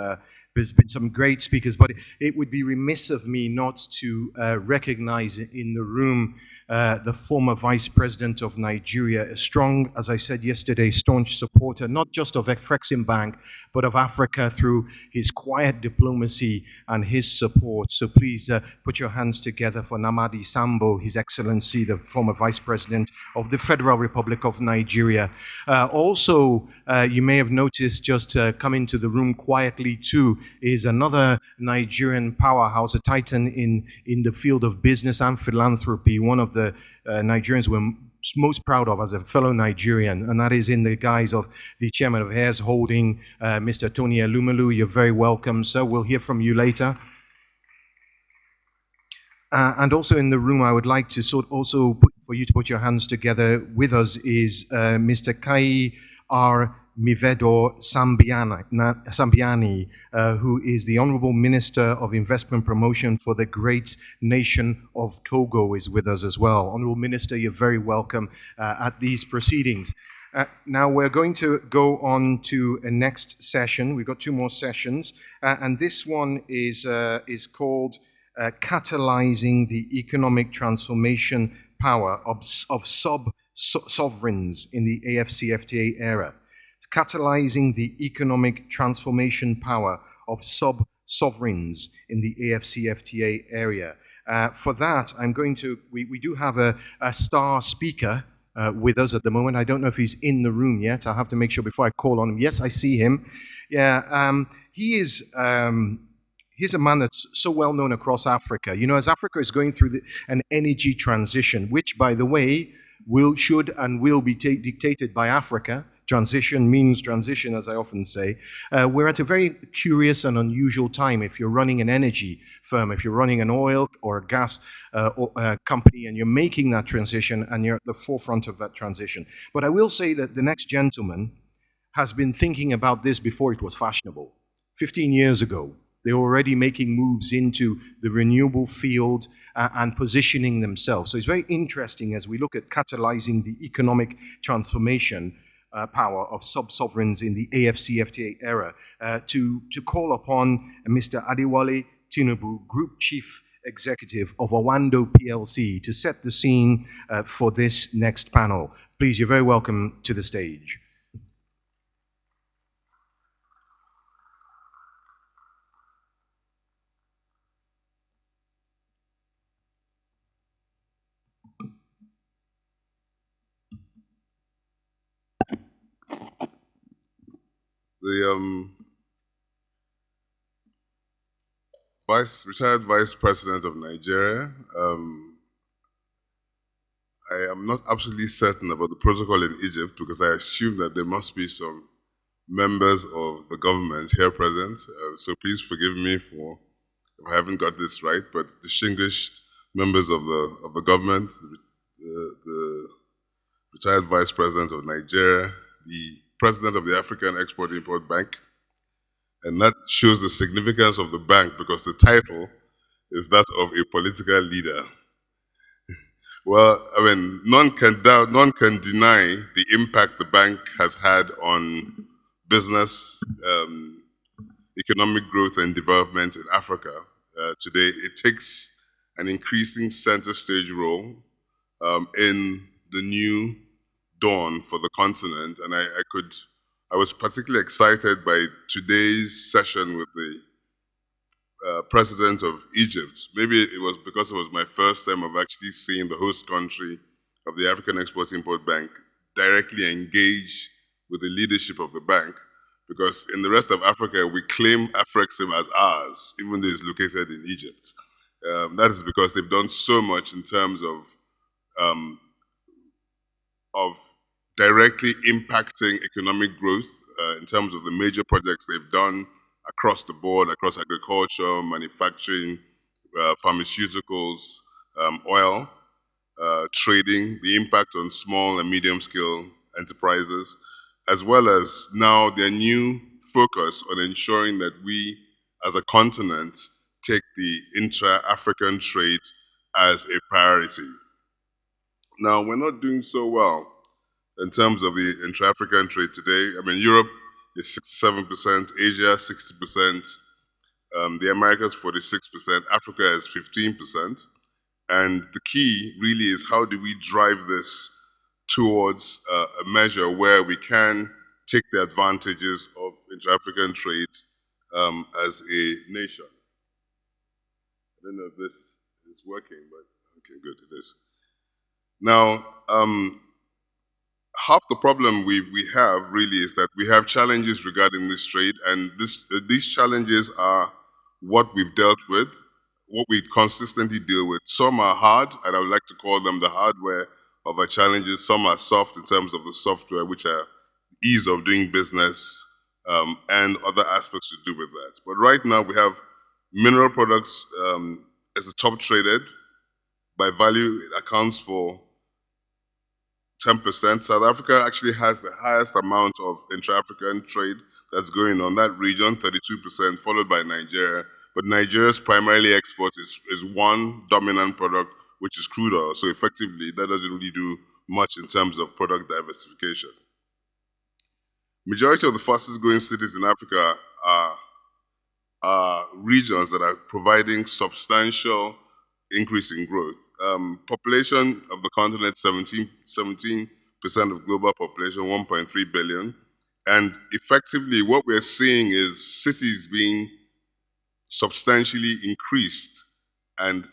There's been some great speakers, but it would be remiss of me not to recognize in the room the former Vice President of Nigeria, a strong, as I said yesterday, staunch supporter, not just of Afreximbank, but of Africa through his quiet diplomacy and his support. So please put your hands together for Namadi Sambo, His Excellency, the former Vice President of the Federal Republic of Nigeria. Also, you may have noticed just coming to the room quietly too, is another Nigerian powerhouse, a titan in the field of business and philanthropy, one of the Nigerians we're most proud of as a fellow Nigerian, and that is in the guise of the chairman of Heirs Holding, Mr. Tony Elumelu. You're very welcome, sir. We'll hear from you later. And also in the room, I would like to for you to put your hands together with us is Mr. Kai R. Mivedo Sambiani, who is the Honorable Minister of Investment Promotion for the great nation of Togo, is with us as well. Honorable Minister, you're very welcome at these proceedings. Now we're going to go on to a next session. We've got 2 more sessions, and this one is called catalyzing the economic transformation power of sovereigns in the AFCFTA era. Catalyzing the economic transformation power of sovereigns in the AFCFTA area. For that, we do have a star speaker with us at the moment. I don't know if he's in the room yet. I'll have to make sure before I call on him. Yes, I see him. Yeah, he's a man that's so well known across Africa. You know, as Africa is going through an energy transition, which, by the way, should and will be dictated by Africa. Transition means transition, as I often say. We're at a very curious and unusual time if you're running an energy firm, if you're running an oil or a gas company and you're making that transition and you're at the forefront of that transition. But I will say that the next gentleman has been thinking about this before it was fashionable. 15 years ago, they were already making moves into the renewable field and positioning themselves. So it's very interesting as we look at catalyzing the economic transformation power of sub-sovereigns in the AFCFTA era to call upon Mr. Adewale Tinubu, Group Chief Executive of Owando PLC, to set the scene for this next panel. Please, you're very welcome to the stage. The retired Vice President of Nigeria, I am not absolutely certain about the protocol in Egypt because I assume that there must be some members of the government here present. So please forgive me if I haven't got this right, but distinguished members of the government, the retired Vice President of Nigeria, the President of the African Export-Import Bank, and that shows the significance of the bank because the title is that of a political leader. Well, I mean, none can deny the impact the bank has had on business, economic growth and development in Africa. Today, it takes an increasing center stage role in the new dawn for the continent, and I was particularly excited by today's session with the president of Egypt. Maybe it was because it was my first time of actually seeing the host country of the African Export-Import Bank directly engage with the leadership of the bank, because in the rest of Africa, we claim Afrexim as ours, even though it's located in Egypt. That is because they've done so much in terms of directly impacting economic growth in terms of the major projects they've done across the board, across agriculture, manufacturing, pharmaceuticals, oil, trading, the impact on small and medium-scale enterprises, as well as now their new focus on ensuring that we, as a continent, take the intra-African trade as a priority. Now, we're not doing so well in terms of the intra-African trade today. I mean, Europe is 67%, Asia 60%, the Americas 46%, Africa is 15%. And the key really is how do we drive this towards a measure where we can take the advantages of intra-African trade as a nation. I don't know if this is working, but okay, good, it is. Now, half the problem we have really is that we have challenges regarding this trade, and these challenges are what we've dealt with, what we consistently deal with. Some are hard, and I would like to call them the hardware of our challenges. Some are soft in terms of the software, which are ease of doing business and other aspects to do with that. But right now we have mineral products as the top traded. By value, it accounts for 10%. South Africa actually has the highest amount of intra-African trade that's going on that region, 32%, followed by Nigeria. But Nigeria's primarily export is one dominant product, which is crude oil. So effectively, that doesn't really do much in terms of product diversification. Majority of the fastest growing cities in Africa are regions that are providing substantial increase in growth. Population of the continent, 17% of global population, 1.3 billion. And effectively, what we're seeing is cities being substantially increased and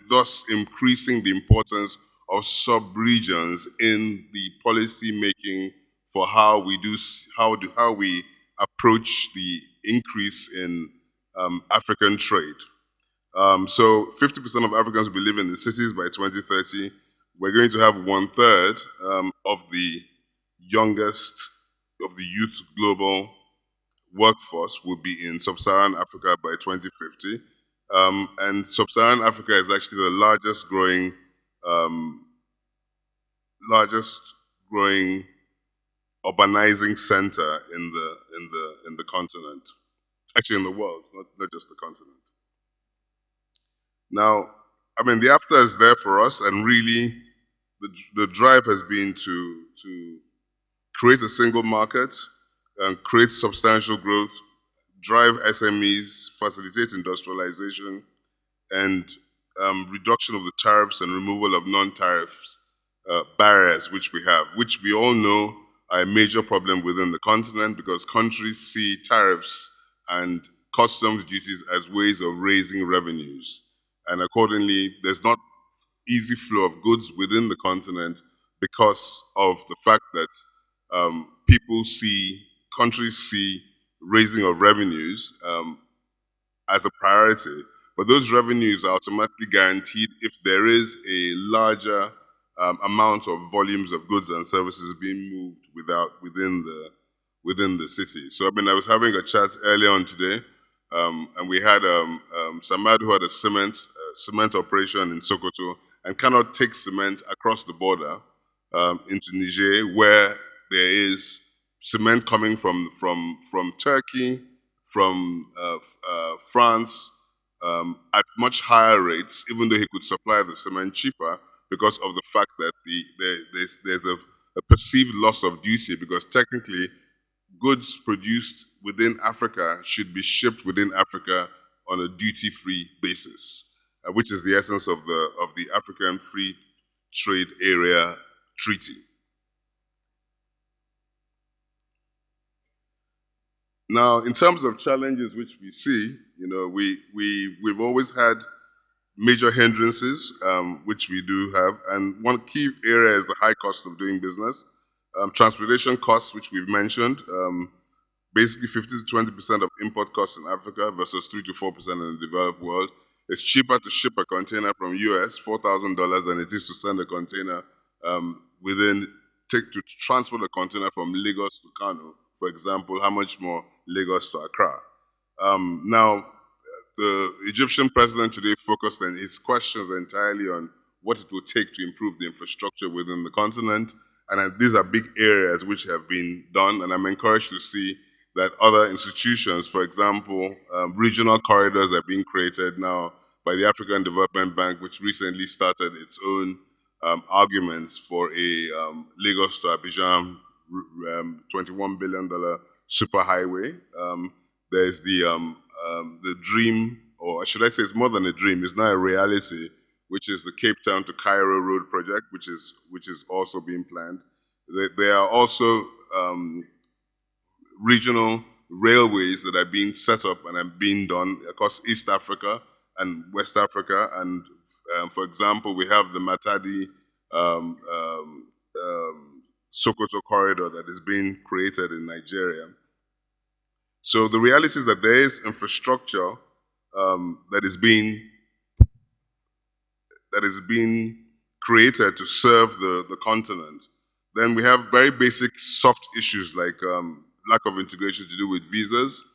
thus increasing the importance of sub-regions in the policy making for how we approach the increase in African trade. So 50% of Africans will be living in cities by 2030. We're going to have 1/3 of the youngest of the youth global workforce will be in sub-Saharan Africa by 2050. And sub-Saharan Africa is actually the largest growing urbanizing center in the continent. Actually in the world, not just the continent. Now, I mean, the AFTA is there for us, and really the drive has been to create a single market and create substantial growth, drive SMEs, facilitate industrialization, and reduction of the tariffs and removal of non-tariffs barriers which we have, which we all know are a major problem within the continent because countries see tariffs and customs duties as ways of raising revenues. And accordingly, there's not easy flow of goods within the continent because of the fact that countries see raising of revenues as a priority. But those revenues are automatically guaranteed if there is a larger amount of volumes of goods and services being moved within the city. So I mean, I was having a chat earlier on today, and we had Samad who had a cement operation in Sokoto and cannot take cement across the border into Niger, where there is cement coming from Turkey, from France, at much higher rates, even though he could supply the cement cheaper, because of the fact that there's a perceived loss of duty, because technically goods produced within Africa should be shipped within Africa on a duty-free basis, which is the essence of the African Free Trade Area Treaty. Now, in terms of challenges which we see, you know, we've always had major hindrances, which we do have, and one key area is the high cost of doing business. Transportation costs, which we've mentioned, basically 50 to 20% of import costs in Africa versus 3 to 4% in the developed world. It's cheaper to ship a container from US, $4,000, than it is to send a container to transport a container from Lagos to Kano, for example. How much more Lagos to Accra? Now, the Egyptian president today focused on his questions entirely on what it will take to improve the infrastructure within the continent. And these are big areas which have been done, and I'm encouraged to see that other institutions, for example, regional corridors are being created now by the African Development Bank, which recently started its own arguments for a Lagos to Abidjan $21 billion superhighway. There's the dream, or should I say it's more than a dream, it's now a reality, which is the Cape Town to Cairo Road project, which is also being planned. There are also regional railways that are being set up and are being done across East Africa and West Africa. And for example, we have the Matadi Sokoto corridor that is being created in Nigeria. So the reality is that there is infrastructure that is being created to serve the continent. Then we have very basic soft issues like lack of integration to do with visas.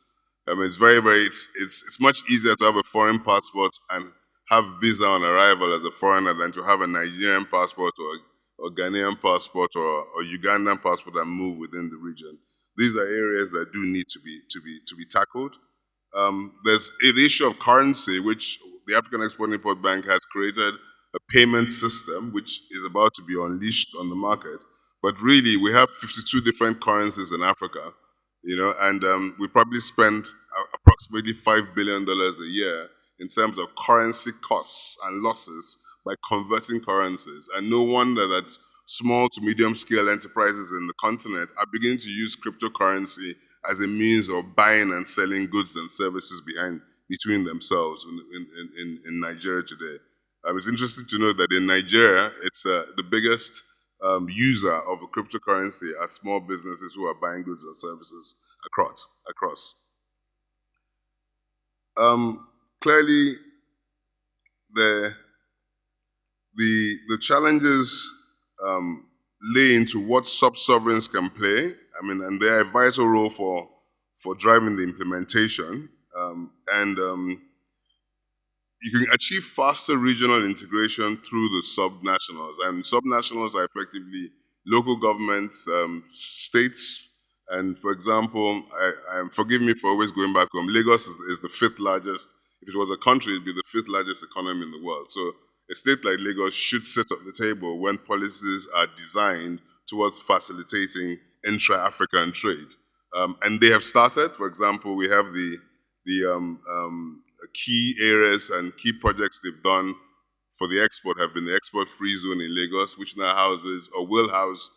I mean, it's much easier to have a foreign passport and have visa on arrival as a foreigner than to have a Nigerian passport or Ghanaian passport or Ugandan passport and move within the region. These are areas that do need to be tackled. There's the issue of currency, which the African Export-Import Bank has created a payment system which is about to be unleashed on the market. But really, we have 52 different currencies in Africa, you know, and we probably spend approximately $5 billion a year in terms of currency costs and losses by converting currencies. And no wonder that small to medium scale enterprises in the continent are beginning to use cryptocurrency as a means of buying and selling goods and services between themselves in Nigeria today. It's interesting to know that in Nigeria, it's the biggest user of a cryptocurrency are small businesses who are buying goods and services across. Clearly, the challenges lay into what sub-sovereigns can play. I mean, and they are a vital role for driving the implementation. You can achieve faster regional integration through the subnationals. And subnationals are effectively local governments, states, and for example, forgive me for always going back home, Lagos is the fifth largest. If it was a country, it'd be the fifth largest economy in the world. So a state like Lagos should sit at the table when policies are designed towards facilitating intra-African trade. And they have started. For example, we have the key areas and key projects they've done for the export have been the export-free zone in Lagos, which now houses or will house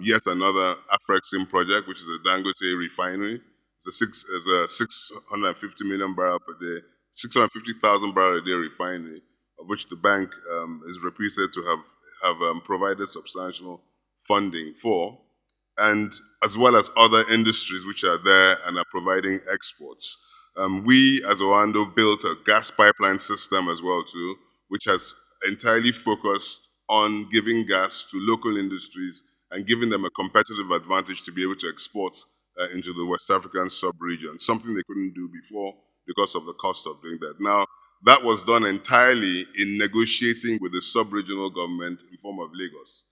yet another Afrexim project, which is a Dangote refinery. It's a 650 million barrel per day, 650,000 barrel a day refinery, of which the bank is reputed to have provided substantial funding for, and as well as other industries which are there and are providing exports. We, as Oando, built a gas pipeline system as well too, which has entirely focused on giving gas to local industries and giving them a competitive advantage to be able to export into the West African sub-region, something they couldn't do before because of the cost of doing that. Now, that was done entirely in negotiating with the sub-regional government in form of Lagos.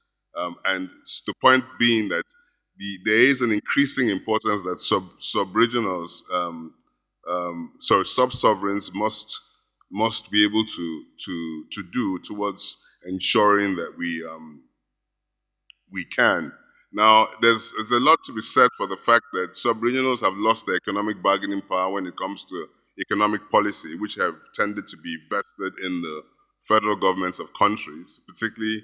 And the point being that there is an increasing importance that sub-regionals, sub-sovereigns must be able to do towards ensuring that we can. Now, there's a lot to be said for the fact that sub-regionals have lost their economic bargaining power when it comes to economic policy, which have tended to be vested in the federal governments of countries, particularly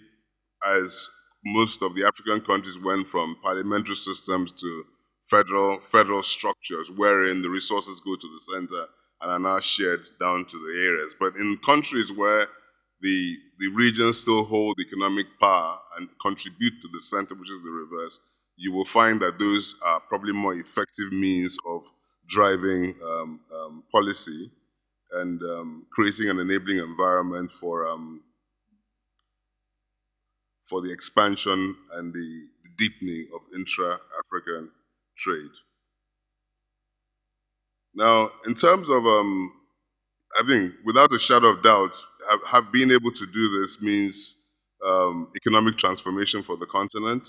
as most of the African countries went from parliamentary systems to federal structures, wherein the resources go to the center and are now shared down to the areas. But in countries where the regions still hold economic power and contribute to the center, which is the reverse, you will find that those are probably more effective means of driving policy and creating an enabling environment for the expansion and the deepening of intra-African trade. Now, in terms of, I think, without a shadow of doubt, have been able to do this means economic transformation for the continent.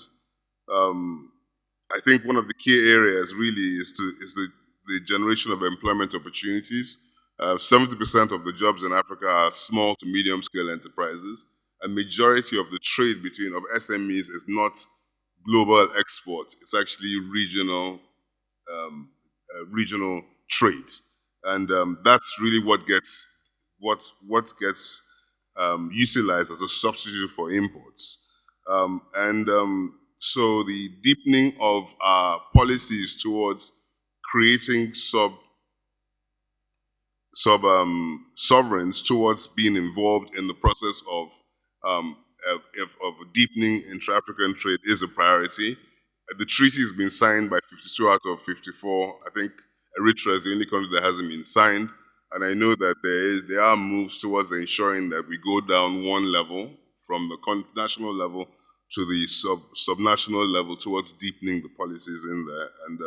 I think one of the key areas really is the generation of employment opportunities. 70% of the jobs in Africa are small to medium scale enterprises. A majority of the trade of SMEs is not global export. It's actually regional trade, and that's really what gets utilized as a substitute for imports. So the deepening of our policies towards creating sovereigns towards being involved in the process of deepening intra-African trade is a priority. The treaty has been signed by 52 out of 54. I think Eritrea is the only country that hasn't been signed. And I know that there are moves towards ensuring that we go down one level from the national level to the subnational level towards deepening the policies in there. And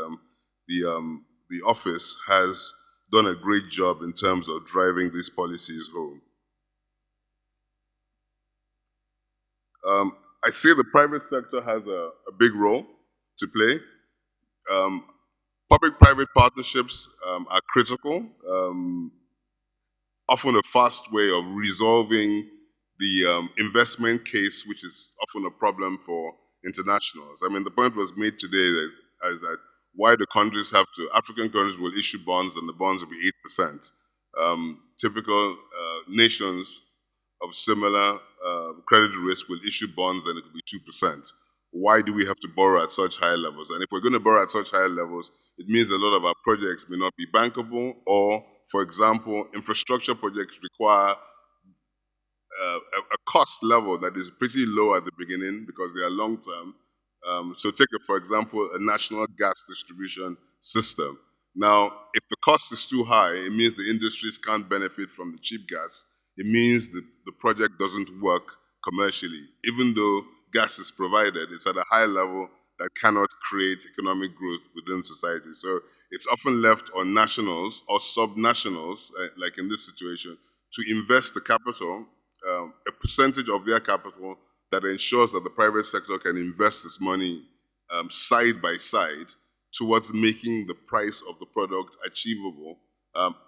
the office has done a great job in terms of driving these policies home. I say the private sector has a big role to play. Public-private partnerships are critical, often a fast way of resolving the investment case, which is often a problem for internationals. I mean, the point was made today that why the countries have to, African countries will issue bonds and the bonds will be 8%. Typical nations of similar credit risk will issue bonds and it will be 2%. Why do we have to borrow at such high levels? And if we're going to borrow at such high levels, it means a lot of our projects may not be bankable, or, for example, infrastructure projects require a cost level that is pretty low at the beginning because they are long term. So take, for example, a national gas distribution system. Now, if the cost is too high, it means the industries can't benefit from the cheap gas. It means that the project doesn't work commercially. Even though gas is provided, it's at a high level that cannot create economic growth within society. So it's often left on nationals or sub-nationals, like in this situation, to invest the capital, a percentage of their capital that ensures that the private sector can invest its money side by side towards making the price of the product achievable.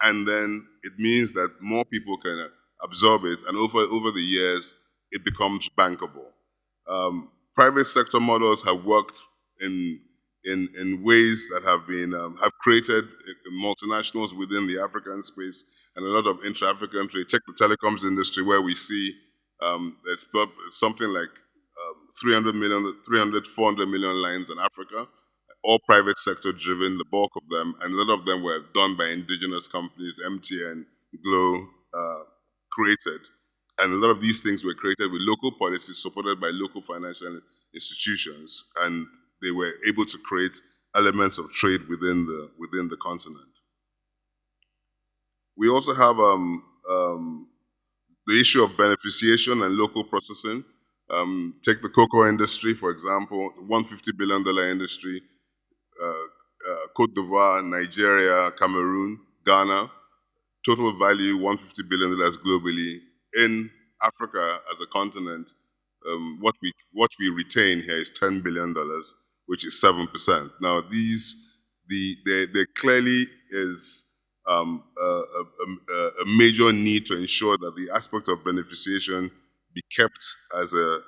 And then it means that more people can absorb it, and over the years, it becomes bankable. Private sector models have worked in ways that have been have created multinationals within the African space and a lot of intra-African trade. Check the telecoms industry, where we see there's something like 300, 400 million lines in Africa, all private sector driven, the bulk of them, and a lot of them were done by indigenous companies, MTN, Glo, created. And a lot of these things were created with local policies supported by local financial institutions, and they were able to create elements of trade within the continent. We also have the issue of beneficiation and local processing. Take the cocoa industry, for example, the $150 billion industry, Cote d'Ivoire, Nigeria, Cameroon, Ghana, total value $150 billion globally. In Africa as a continent, what we retain here is $10 billion, which is 7%. Now, there clearly is a major need to ensure that the aspect of beneficiation be kept as a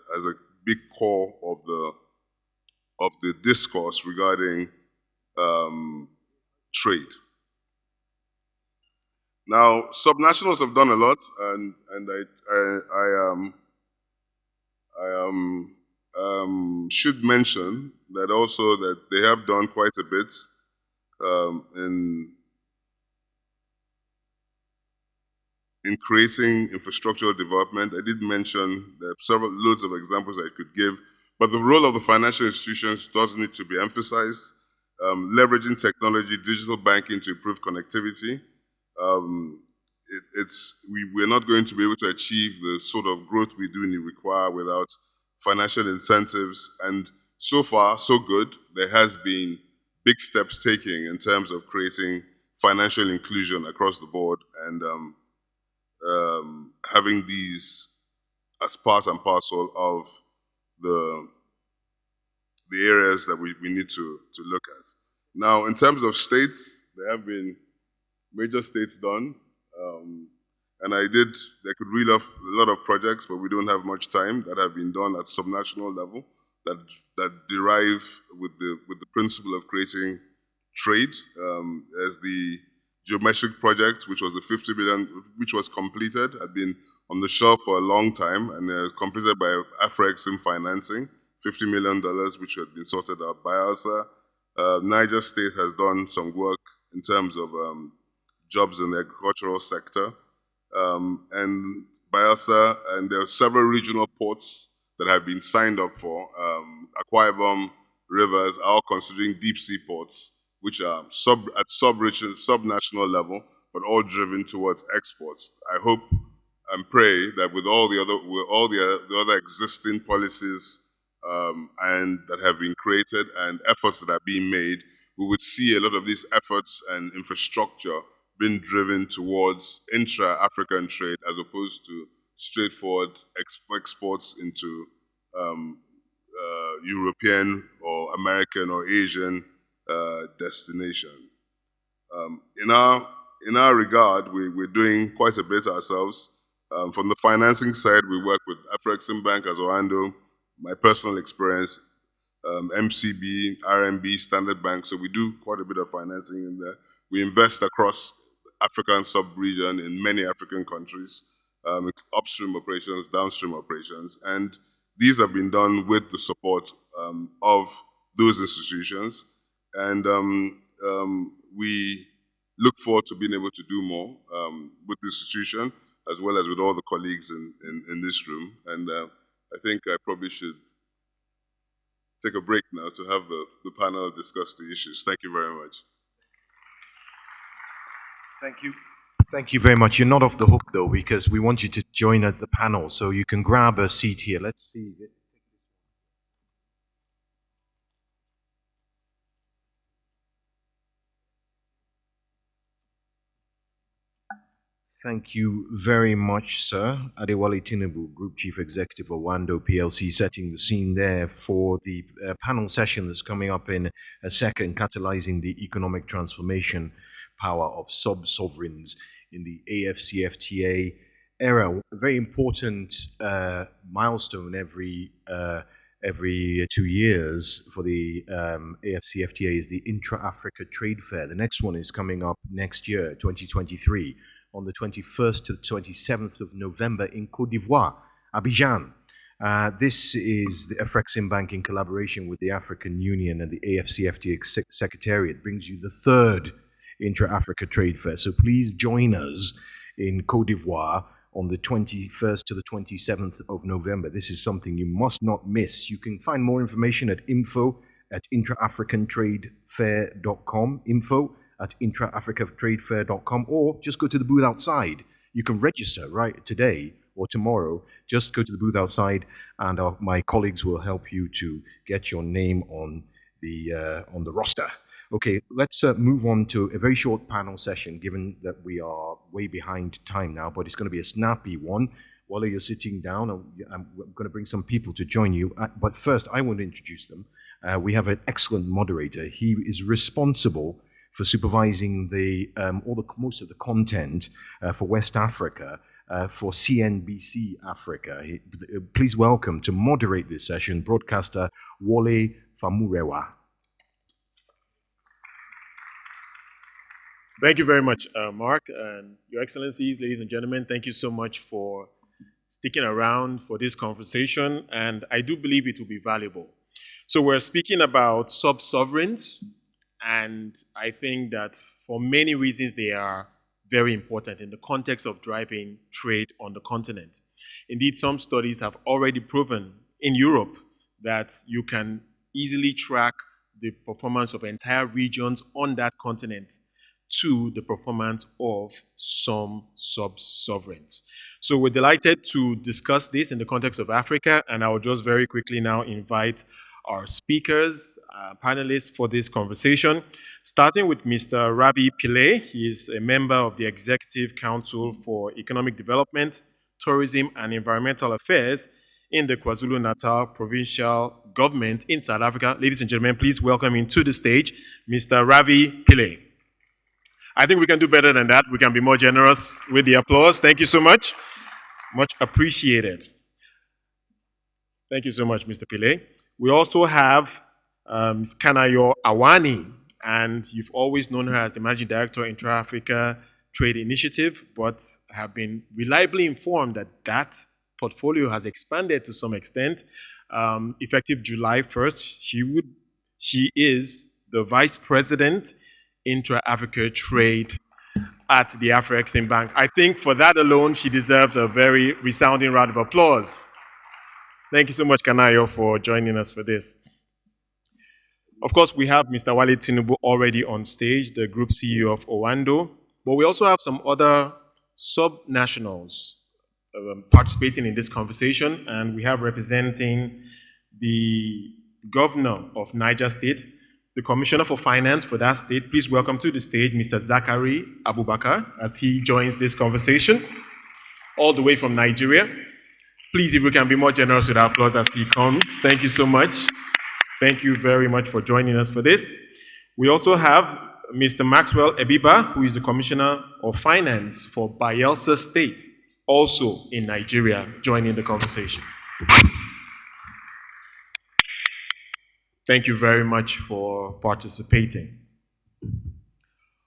big core of the discourse regarding trade. Now, subnationals have done a lot, and I should mention that also that they have done quite a bit in creating infrastructural development. I did mention there are loads of examples I could give, but the role of the financial institutions does need to be emphasized. Leveraging technology, digital banking to improve connectivity. We're not going to be able to achieve the sort of growth we do require without financial incentives. And so far, so good. There has been big steps taken in terms of creating financial inclusion across the board, and having these as part and parcel of the areas that we need to look at. Now, in terms of states, there have been major states done, and I could reel off a lot of projects, but we don't have much time, that have been done at subnational level that derive with the principle of creating trade. There's the Geometric project, which was the 50 billion, which was completed, had been on the shelf for a long time, and completed by Afreximbank financing, $50 million, which had been sorted out by ALSA. Niger State has done some work in terms of jobs in the agricultural sector, and Bielsa, and there are several regional ports that have been signed up for. Akwa Ibom, Rivers are all considering deep sea ports, which are at sub-national level, but all driven towards exports. I hope and pray that with all the other existing policies and that have been created and efforts that are being made, we would see a lot of these efforts and infrastructure being driven towards intra-African trade as opposed to straightforward exports into European or American or Asian destination. In our regard, we're doing quite a bit ourselves. From the financing side, we work with Afreximbank as Orlando. My personal experience, MCB, RMB, Standard Bank. So we do quite a bit of financing in there. We invest across the African sub-region in many African countries, upstream operations, downstream operations, and these have been done with the support of those institutions. And we look forward to being able to do more with the institution, as well as with all the colleagues in this room. And I think I probably should take a break now to have the panel discuss the issues. Thank you very much. Thank you. Thank you very much. You're not off the hook, though, because we want you to join at the panel, so you can grab a seat here. Let's see. Thank you very much, sir. Adewale Tinubu, Group Chief Executive of Wando PLC, setting the scene there for the panel session that's coming up in a second, catalyzing the economic transformation power of sub-sovereigns in the AFCFTA era. A very important milestone every 2 years for the AFCFTA is the Intra-Africa Trade Fair. The next one is coming up next year, 2023. On the 21st to the 27th of November in Côte d'Ivoire, Abidjan. This is the Afreximbank in collaboration with the African Union and the AFCFTA Secretariat brings you the third Intra-Africa Trade Fair. So please join us in Côte d'Ivoire on the 21st to the 27th of November. This is something you must not miss. You can find more information at info@intraafricantradefair.com, info@intraafricatradefair.com, or just go to the booth outside. You can register right today or tomorrow. Just go to the booth outside, and my colleagues will help you to get your name on the roster. Okay, let's move on to a very short panel session, given that we are way behind time now, but it's going to be a snappy one. While you're sitting down, I'm going to bring some people to join you. But first, I want to introduce them. We have an excellent moderator. He is responsible for supervising most of the content for West Africa for CNBC Africa. Please welcome to moderate this session, broadcaster Wole Famurewa. Thank you very much, Mark, and Your Excellencies, ladies and gentlemen. Thank you so much for sticking around for this conversation, and I do believe it will be valuable. So we're speaking about sub-sovereigns, and I think that for many reasons they are very important in the context of driving trade on the continent. Indeed, some studies have already proven in Europe that you can easily track the performance of entire regions on that continent to the performance of some sub-sovereigns. So we're delighted to discuss this in the context of Africa, and I will just very quickly now invite our speakers, panelists for this conversation, starting with Mr. Ravi Pillay. He is a member of the Executive Council for Economic Development, Tourism and Environmental Affairs in the KwaZulu-Natal Provincial Government in South Africa. Ladies and gentlemen, please welcome him to the stage, Mr. Ravi Pillay. I think we can do better than that. We can be more generous with the applause. Thank you so much. Much appreciated. Thank you so much, Mr. Pillay. We also have Ms. Kanayo Awani, and you've always known her as the Managing Director, Intra-Africa Trade Initiative, but have been reliably informed that that portfolio has expanded to some extent. Effective July 1st, she is the Vice President, Intra-Africa Trade at the Afreximbank. I think for that alone, she deserves a very resounding round of applause. Thank you so much, Kanayo, for joining us for this. Of course, we have Mr. Wale Tinubu already on stage, the Group CEO of Owando, but we also have some other sub-nationals participating in this conversation, and we have representing the Governor of Niger State, the Commissioner for Finance for that state. Please welcome to the stage Mr. Zakari Abubakar as he joins this conversation, all the way from Nigeria. Please, if we can be more generous with our applause as he comes. Thank you so much. Thank you very much for joining us for this. We also have Mr. Maxwell Ebiba, who is the Commissioner of Finance for Bayelsa State, also in Nigeria, joining the conversation. Thank you very much for participating.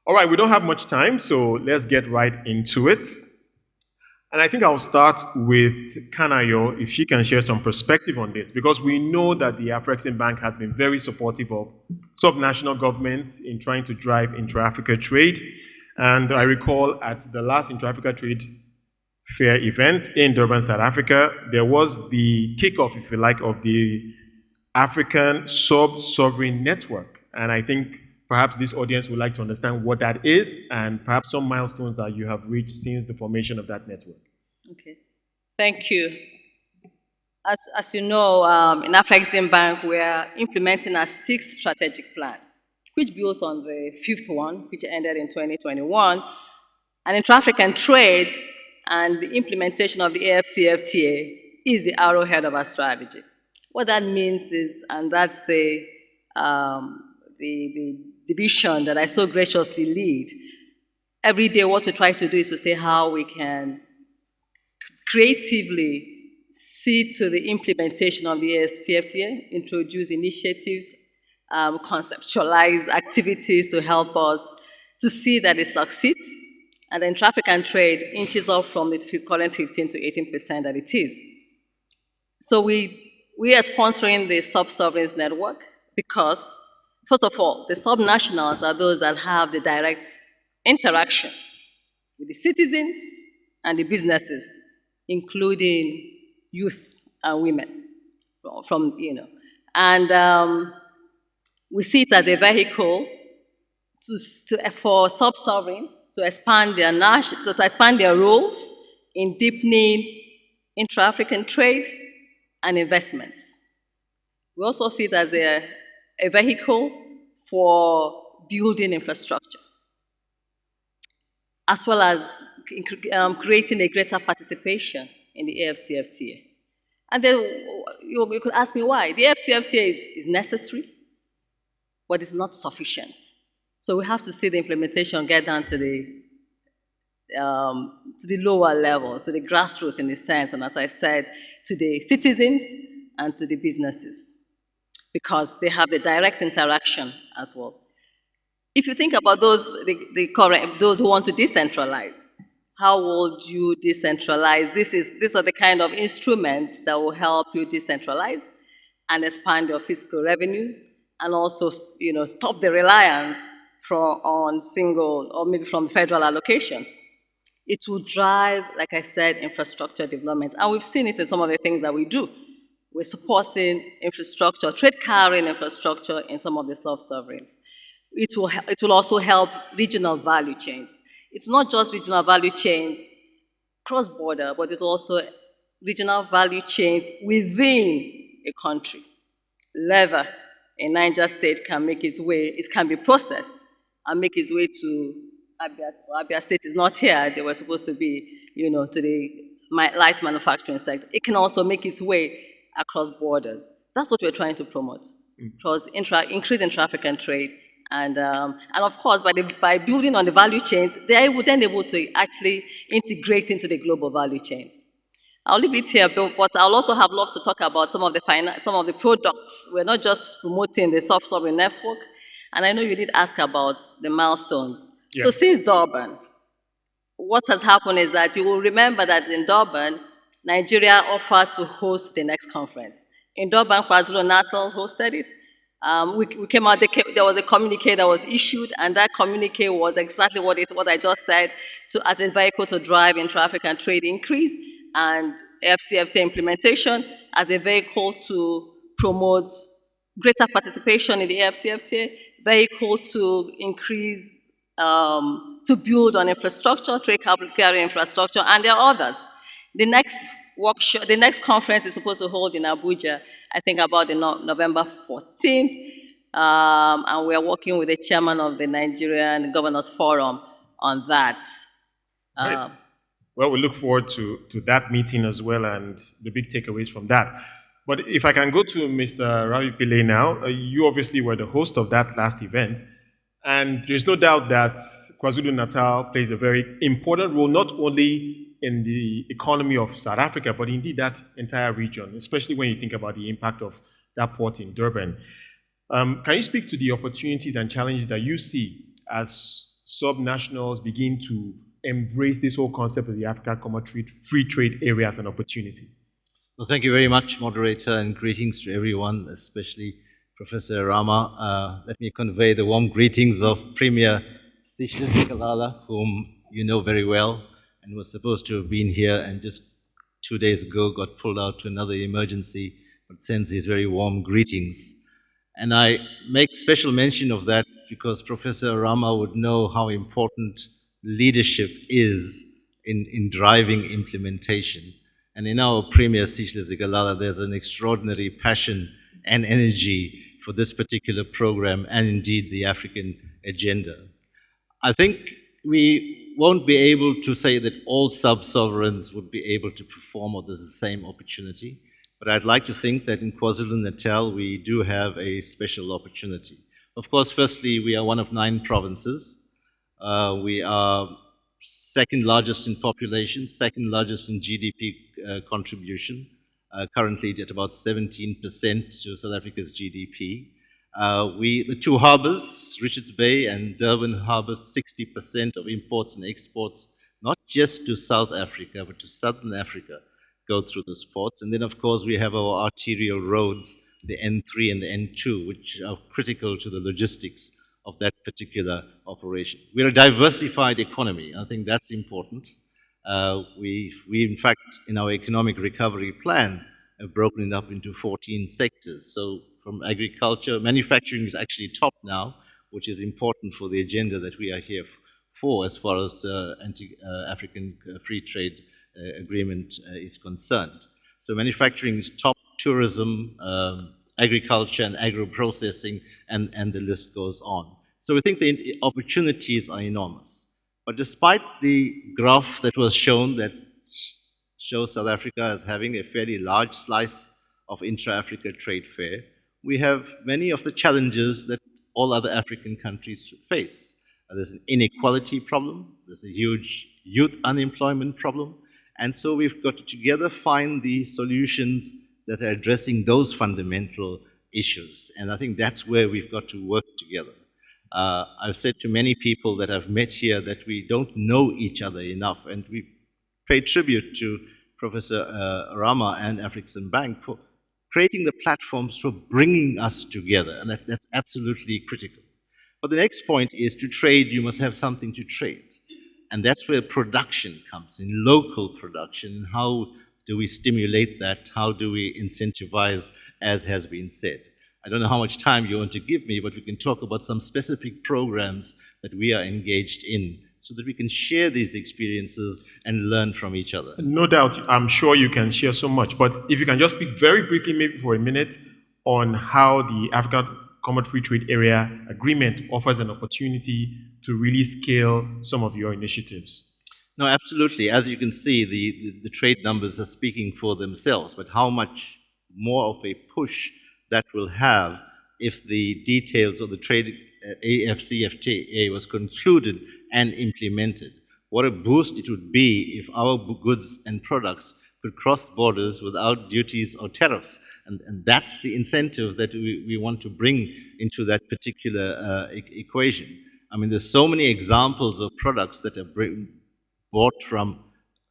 All right, we don't have much time, so let's get right into it. And I think I'll start with Kanayo, if she can share some perspective on this, because we know that the Afreximbank has been very supportive of subnational governments in trying to drive intra-Africa trade. And I recall at the last intra-Africa trade fair event in Durban, South Africa, there was the kickoff, if you like, of the African Sub-Sovereign Network. And I think perhaps this audience would like to understand what that is and perhaps some milestones that you have reached since the formation of that network. Okay, thank you. As you know, in Afreximbank, we are implementing a sixth strategic plan, which builds on the fifth one, which ended in 2021. And intra-African trade and the implementation of the AFCFTA is the arrowhead of our strategy. What that means is, and that's the vision that I so graciously lead, every day what we try to do is to say how we can creatively see to the implementation of the AFCFTA, introduce initiatives, conceptualize activities to help us to see that it succeeds, and then traffic and trade inches up from the current 15 to 18% that it is. So we are sponsoring the sub-sovereigns network because, first of all, the subnationals are those that have the direct interaction with the citizens and the businesses, including youth and women, and we see it as a vehicle for sub-sovereigns to expand their roles in deepening intra-African trade and investments. We also see it as a vehicle for building infrastructure, as well as creating a greater participation in the AFCFTA. And then you could ask me why. The AFCFTA is necessary, but it's not sufficient. So we have to see the implementation get down to the lower levels, to the grassroots in a sense, and as I said, to the citizens and to the businesses, because they have the direct interaction as well. If you think about those who want to decentralize, how would you decentralize? These are the kind of instruments that will help you decentralize and expand your fiscal revenues, and also stop the reliance on single or maybe from federal allocations. It will drive, like I said, infrastructure development. And we've seen it in some of the things that we do. We're supporting infrastructure, trade carrying infrastructure in some of the sub-sovereigns. It will also help regional value chains. It's not just regional value chains cross-border, but it's also regional value chains within a country. Leather in Niger State can make its way, it can be processed and make its way to Abia State is not here. They were supposed to be, to the light manufacturing sector. It can also make its way across borders. That's what we're trying to promote, increase in traffic and trade. And of course, by building on the value chains, they are then able to actually integrate into the global value chains. I'll leave it here, but I'll also have loved to talk about some of the products. We're not just promoting the sub-sovereign network, and I know you did ask about the milestones. Yeah. So since Durban, what has happened is that you will remember that in Durban, Nigeria offered to host the next conference. In Durban, KwaZulu-Natal hosted it. We came out, there was a communique that was issued, and that communique was exactly what I just said, as a vehicle to drive intra-African trade increase, and FCFTA implementation as a vehicle to promote greater participation in the AFCFTA, vehicle to increase, to build on infrastructure, trade carrying infrastructure, and there are others. The next conference is supposed to hold in Abuja, I think about November 14th, and we are working with the chairman of the Nigerian Governors Forum on that. Right. Well, we look forward to that meeting as well and the big takeaways from that. But if I can go to Mr. Ravi Pillay now, you obviously were the host of that last event, and there's no doubt that KwaZulu-Natal plays a very important role, not only in the economy of South Africa, but indeed that entire region, especially when you think about the impact of that port in Durban. Can you speak to the opportunities and challenges that you see as sub-nationals begin to embrace this whole concept of the Africa Common Free Trade Area as an opportunity? Well, thank you very much, moderator, and greetings to everyone, especially Professor Rama. Let me convey the warm greetings of Premier Seychelles Kalala, whom you know very well, and was supposed to have been here and just 2 days ago got pulled out to another emergency, but sends his very warm greetings. And I make special mention of that because Professor Rama would know how important leadership is in driving implementation. And in our Premier Seychelles Igalala, there's an extraordinary passion and energy for this particular program and indeed the African agenda. I think we won't be able to say that all sub-sovereigns would be able to perform or there's the same opportunity. But I'd like to think that in KwaZulu-Natal, we do have a special opportunity. Of course, firstly, we are one of 9 provinces. We are second largest in population, second largest in GDP contribution, currently at about 17% to South Africa's GDP. The 2 harbors, Richards Bay and Durban Harbor, 60% of imports and exports, not just to South Africa, but to Southern Africa, go through those ports. And then, of course, we have our arterial roads, the N3 and the N2, which are critical to the logistics of that particular operation. We're a diversified economy. I think that's important. We, in fact, in our economic recovery plan, have broken it up into 14 sectors. So from agriculture, manufacturing is actually top now, which is important for the agenda that we are here for as far as anti-African free trade agreement is concerned. So manufacturing is top, tourism, agriculture and agro-processing, and the list goes on. So we think the opportunities are enormous. But despite the graph that was shown that shows South Africa as having a fairly large slice of intra-Africa trade fair, we have many of the challenges that all other African countries face. There's an inequality problem, there's a huge youth unemployment problem, and so we've got to together find the solutions that are addressing those fundamental issues. And I think that's where we've got to work together. I've said to many people that I've met here that we don't know each other enough, and we pay tribute to Professor Rama and Afreximbank for creating the platforms for bringing us together, and that's absolutely critical. But the next point is to trade, you must have something to trade. And that's where production comes in, local production. How do we stimulate that? How do we incentivize, as has been said? I don't know how much time you want to give me, but we can talk about some specific programs that we are engaged in so that we can share these experiences and learn from each other. No doubt, I'm sure you can share so much, but if you can just speak very briefly, maybe for a minute, on how the African Common Free Trade Area Agreement offers an opportunity to really scale some of your initiatives. No, absolutely. As you can see, the trade numbers are speaking for themselves, but how much more of a push that will have if the details of the trade AFCFTA was concluded and implemented. What a boost it would be if our goods and products could cross borders without duties or tariffs. And that's the incentive that we want to bring into that particular equation. I mean, there's so many examples of products that are bought from,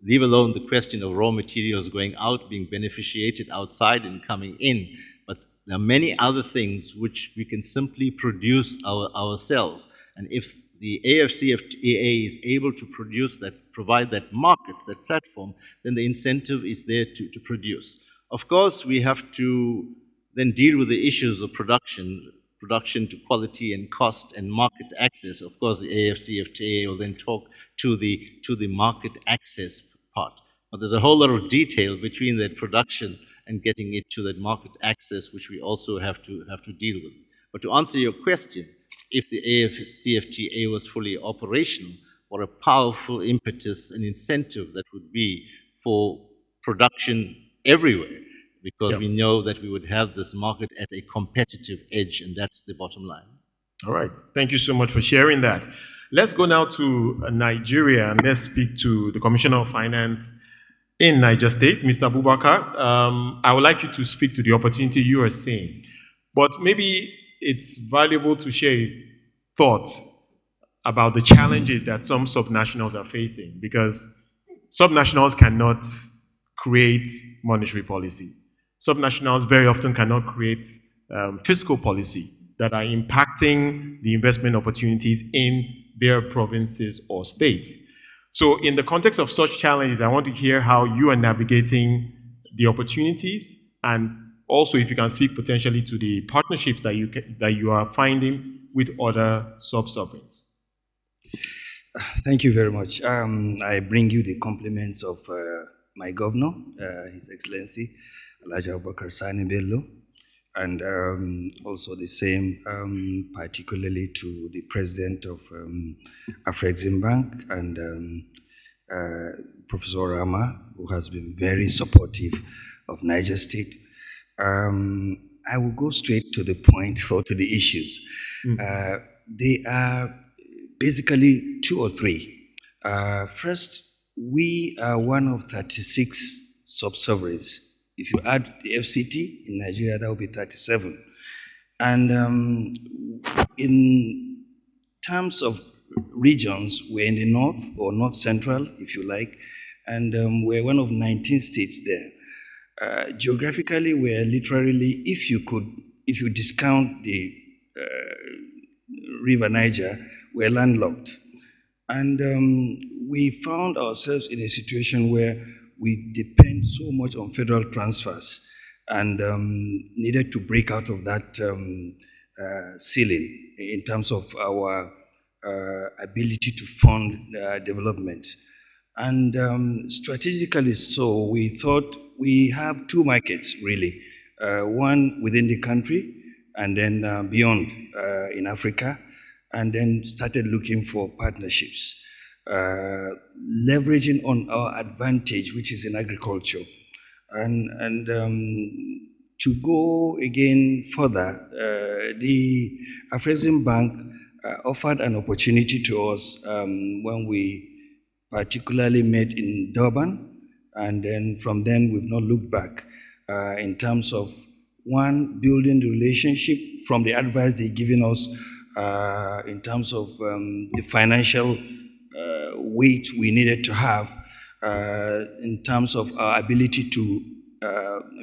leave alone the question of raw materials going out, being beneficiated outside and coming in. But there are many other things which we can simply produce ourselves. And if the AFCFTA is able to produce that, provide that market, that platform, then the incentive is there to produce. Of course, we have to then deal with the issues of production to quality and cost and market access. Of course, the AFCFTA will then talk to the market access part. But there's a whole lot of detail between that production and getting it to that market access, which we also have to deal with. But to answer your question, if the AFCFTA was fully operational, what a powerful impetus and incentive that would be for production everywhere, because we know that we would have this market at a competitive edge, and that's the bottom line. All right. Thank you so much for sharing that. Let's go now to Nigeria, and let's speak to the Commissioner of Finance in Niger State, Mr. Abubakar. I would like you to speak to the opportunity you are seeing. But maybe it's valuable to share thoughts about the challenges that some subnationals are facing, because subnationals cannot create monetary policy. Subnationals very often cannot create fiscal policy that are impacting the investment opportunities in their provinces or states. So in the context of such challenges, I want to hear how you are navigating the opportunities, and also if you can speak potentially to the partnerships that you are finding with other sub-sovereigns. Thank you very much. I bring you the compliments of my governor, His Excellency Alhaji Abubakar Sani Bello, and also the same particularly to the president of Afreximbank and Professor Rama, who has been very supportive of Niger State. I will go straight to the point or to the issues. They are basically two or three. First, we are one of 36 sub-sovereigns. If you add the FCT in Nigeria, that will be 37. And in terms of regions, we're in the north or north central, if you like, and we're one of 19 states there. Geographically, we're literally, if you discount the River Niger, we're landlocked. And we found ourselves in a situation where we depend so much on federal transfers and needed to break out of that ceiling in terms of our ability to fund development. And strategically so, we thought we have two markets really, one within the country and then beyond in Africa, and then started looking for partnerships, leveraging on our advantage, which is in agriculture. And to go again further, the Afreximbank offered an opportunity to us when we particularly met in Durban, and then from then we've not looked back in terms of, one, building the relationship from the advice they're giving us in terms of the financial weight we needed to have in terms of our ability to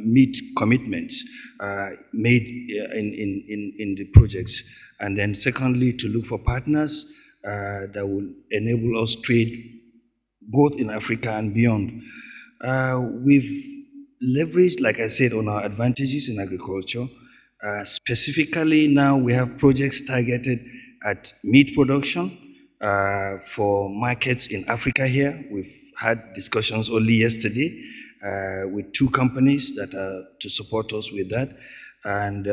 meet commitments made in the projects. And then secondly, to look for partners that will enable us trade both in Africa and beyond. We've leveraged, like I said, on our advantages in agriculture. Specifically now we have projects targeted at meat production for markets in Africa here. We've had discussions only yesterday with two companies that are to support us with that. And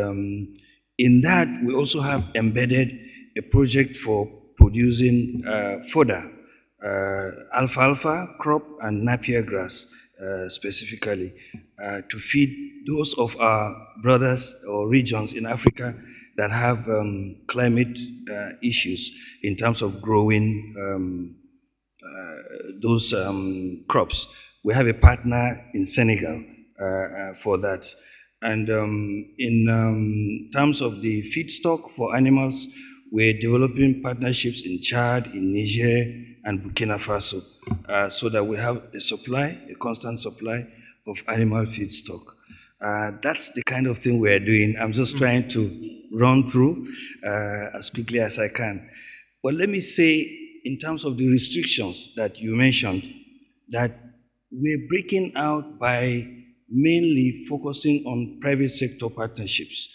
in that, we also have embedded a project for producing fodder, alfalfa crop and napier grass specifically, to feed those of our brothers or regions in Africa that have climate issues in terms of growing those crops. We have a partner in Senegal for that. And in terms of the feedstock for animals, we're developing partnerships in Chad, in Niger, and Burkina Faso, so that we have a supply, a constant supply of animal feedstock. That's the kind of thing we're doing. I'm just trying to run through as quickly as I can. But let me say, in terms of the restrictions that you mentioned, that we're breaking out by mainly focusing on private sector partnerships,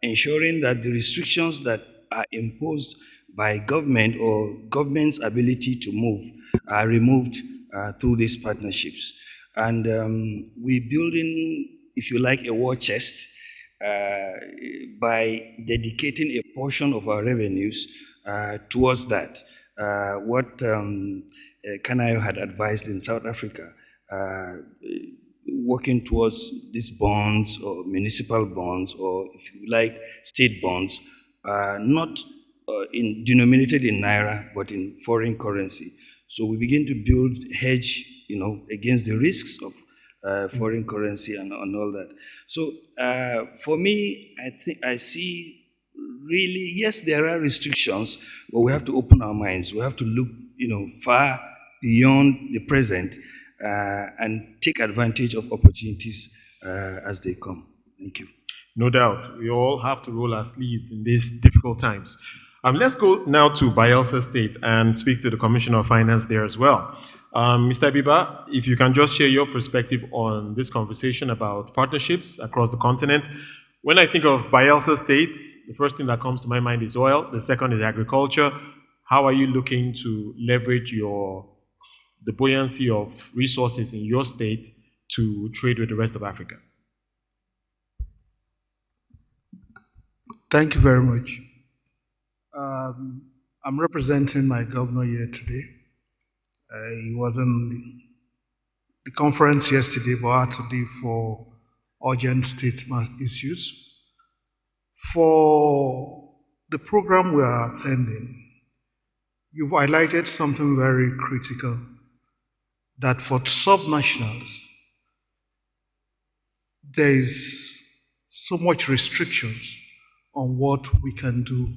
ensuring that the restrictions that are imposed by government or government's ability to move are removed through these partnerships. And we're building, if you like, a war chest by dedicating a portion of our revenues towards that. What Kanayo had advised in South Africa, working towards these bonds or municipal bonds, or if you like, state bonds, not denominated in Naira, but in foreign currency. So we begin to build hedge, against the risks of foreign currency and all that. So for me, I think I see really, yes, there are restrictions, but we have to open our minds. We have to look, far beyond the present and take advantage of opportunities as they come. Thank you. No doubt. We all have to roll our sleeves in these difficult times. Let's go now to Bayelsa State and speak to the Commissioner of Finance there as well. Mr. Biba, if you can just share your perspective on this conversation about partnerships across the continent. When I think of Bayelsa State, the first thing that comes to my mind is oil. The second is agriculture. How are you looking to leverage the buoyancy of resources in your state to trade with the rest of Africa? Thank you very much. I'm representing my governor here today. He was in the conference yesterday, but I had to leave for urgent state issues. For the program we are attending, you've highlighted something very critical, that for subnationals, there is so much restrictions on what we can do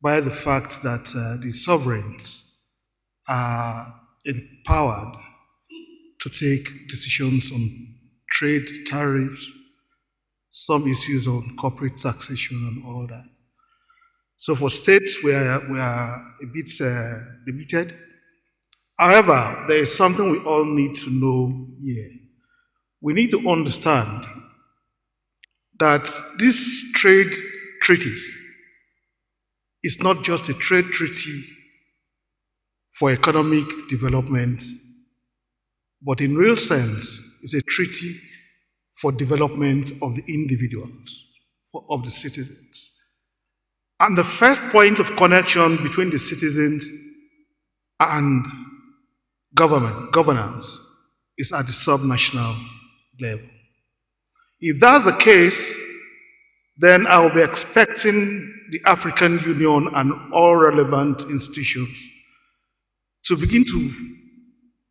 by the fact that the sovereigns are empowered to take decisions on trade, tariffs, some issues on corporate taxation and all that. So for states, we are a bit limited. However, there is something we all need to know here. We need to understand that this trade treaty is not just a trade treaty for economic development, but in real sense, it's a treaty for development of the individuals, of the citizens. And the first point of connection between the citizens and governance is at the subnational level. If that's the case, then I will be expecting the African Union and all relevant institutions to begin to,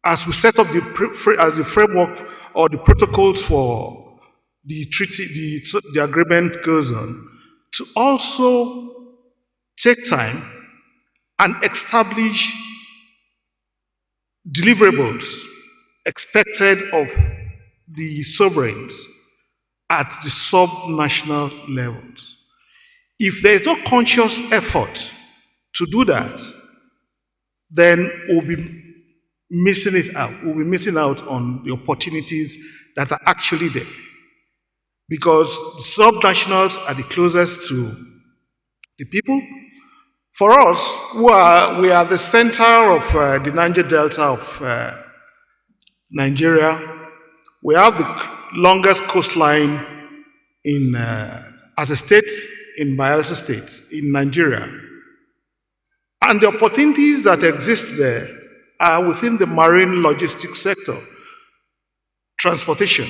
as we set up as the framework or the protocols for the treaty, the agreement goes on, to also take time and establish deliverables expected of the sovereigns at the subnational levels. If there is no conscious effort to do that, then we'll be missing it out. We'll be missing out on the opportunities that are actually there. Because the subnationals are the closest to the people. For us, we are the center of the Niger Delta of Nigeria. We have the longest coastline as a state in Bayelsa State, in Nigeria. And the opportunities that exist there are within the marine logistics sector, transportation.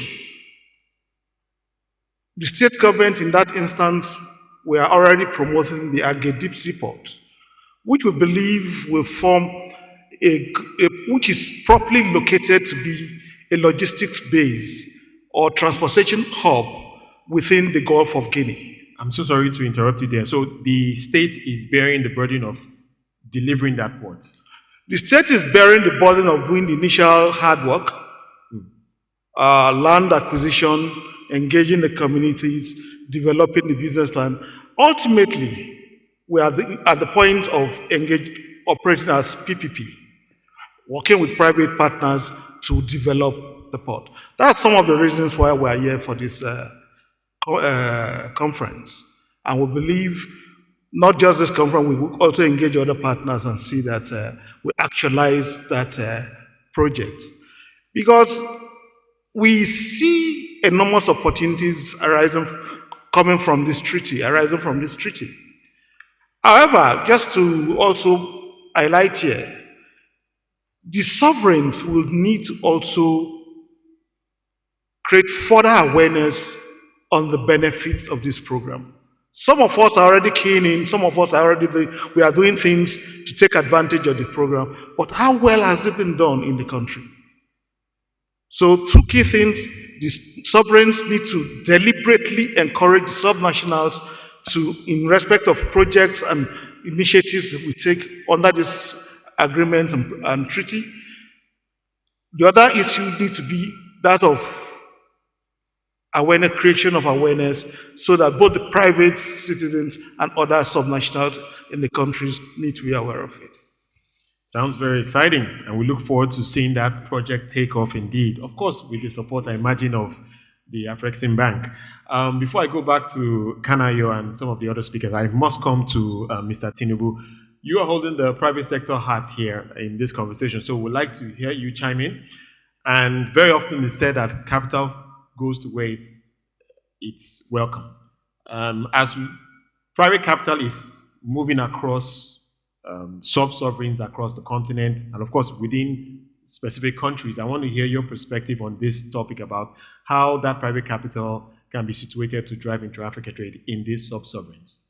The state government in that instance, we are already promoting the Agge Deep Sea Port, which we believe will form which is properly located to be a logistics base or transportation hub within the Gulf of Guinea. I'm so sorry to interrupt you there. So the state is bearing the burden of delivering that port? The state is bearing the burden of doing the initial hard work, land acquisition, engaging the communities, developing the business plan. Ultimately, we are at the point of operating as PPP, working with private partners to develop the port. That's some of the reasons why we are here for this conference. And we believe not just this conference, we will also engage other partners and see that we actualize that project. Because we see enormous opportunities coming from this treaty, arising from this treaty. However, just to also highlight here, the sovereigns will need to also create further awareness on the benefits of this program. Some of us are already keen in, some of us are we are doing things to take advantage of the program, but how well has it been done in the country? So two key things, the sovereigns need to deliberately encourage the subnationals in respect of projects and initiatives that we take under this agreement and treaty. The other issue needs to be that of awareness, creation of awareness, so that both the private citizens and other subnationals in the countries need to be aware of it. Sounds very exciting, and we look forward to seeing that project take off indeed. Of course, with the support, I imagine, of the Afreximbank. Before I go back to Kanayo and some of the other speakers, I must come to Mr. Tinubu. You are holding the private sector hat here in this conversation, so we'd like to hear you chime in. And very often it's said that capital goes to where it's welcome. Private capital is moving across sub-sovereigns across the continent, and of course within specific countries, I want to hear your perspective on this topic about how that private capital can be situated to drive intra-Africa trade in these sub-sovereigns.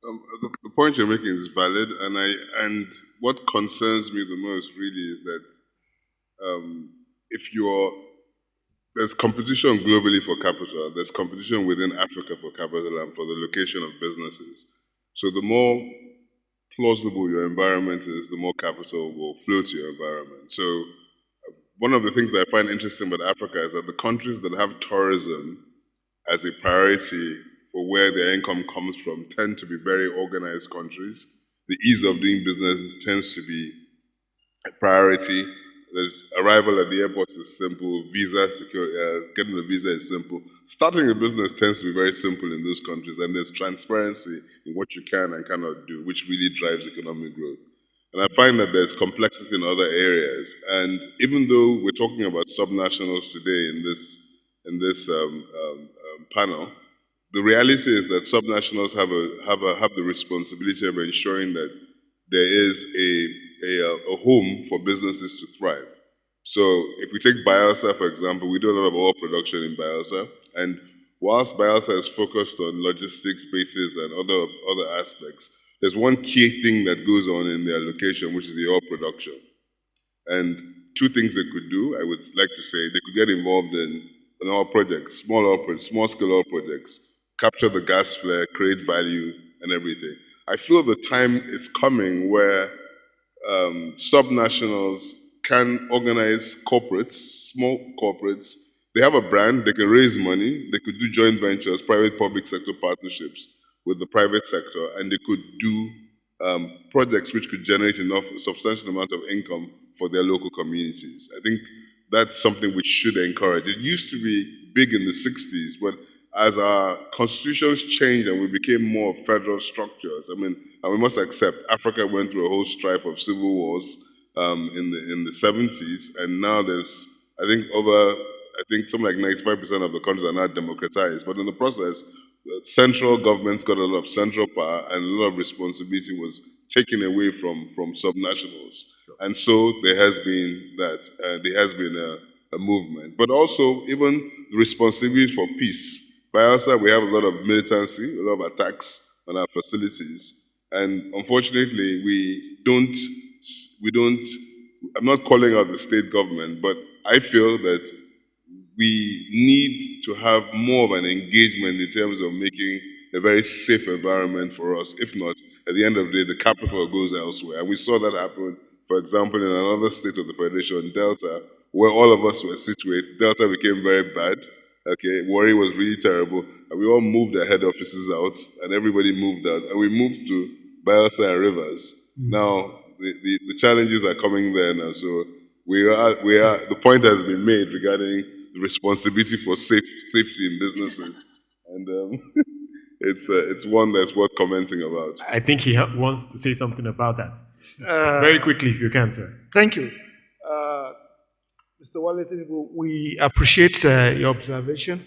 The point you're making is valid, and what concerns me the most really is that there's competition globally for capital, there's competition within Africa for capital and for the location of businesses. So the more plausible your environment is, the more capital will flow to your environment. So one of the things that I find interesting about Africa is that the countries that have tourism as a priority for where their income comes from tend to be very organized countries. The ease of doing business tends to be a priority. There's arrival at the airport is simple, visa security, getting a visa is simple. Starting a business tends to be very simple in those countries, and there's transparency in what you can and cannot do, which really drives economic growth. And I find that there's complexity in other areas. And even though we're talking about subnationals today in this panel, the reality is that subnationals have the responsibility of ensuring that there is a home for businesses to thrive. So if we take Bielsa, for example, we do a lot of oil production in Bielsa, and whilst Bielsa is focused on logistics bases and other aspects, there's one key thing that goes on in their location, which is the oil production. And two things they could do, I would like to say, they could get involved in oil projects, small-scale oil projects, capture the gas flare, create value, and everything. I feel the time is coming where subnationals can organize corporates, small corporates. They have a brand, they can raise money, they could do joint ventures, private-public sector partnerships with the private sector, and they could do projects which could generate a substantial amount of income for their local communities. I think that's something which should encourage. It used to be big in the 60s, but as our constitutions changed and we became more federal structures, and we must accept Africa went through a whole strife of civil wars in the 70s, and now there's, I think something like 95% of the countries are now democratized, but in the process, central governments got a lot of central power and a lot of responsibility was taken away from subnationals. And so there has been a movement. But also even the responsibility for peace. Bielsa, we have a lot of militancy, a lot of attacks on our facilities. And unfortunately, I'm not calling out the state government, but I feel that we need to have more of an engagement in terms of making a very safe environment for us. If not, at the end of the day, the capital goes elsewhere. And we saw that happen, for example, in another state of the Federation, Delta, where all of us were situated. Delta became very bad. Okay, Warri was really terrible. And we all moved our head offices out, and everybody moved out. And we moved to Bielsa and Rivers. Now, the challenges are coming there now. So the point has been made regarding the responsibility for safety in businesses, and it's one that's worth commenting about. I think he wants to say something about that. Very quickly, if you can, sir. Thank you. Mr. Wale Tinubu, we appreciate your observation,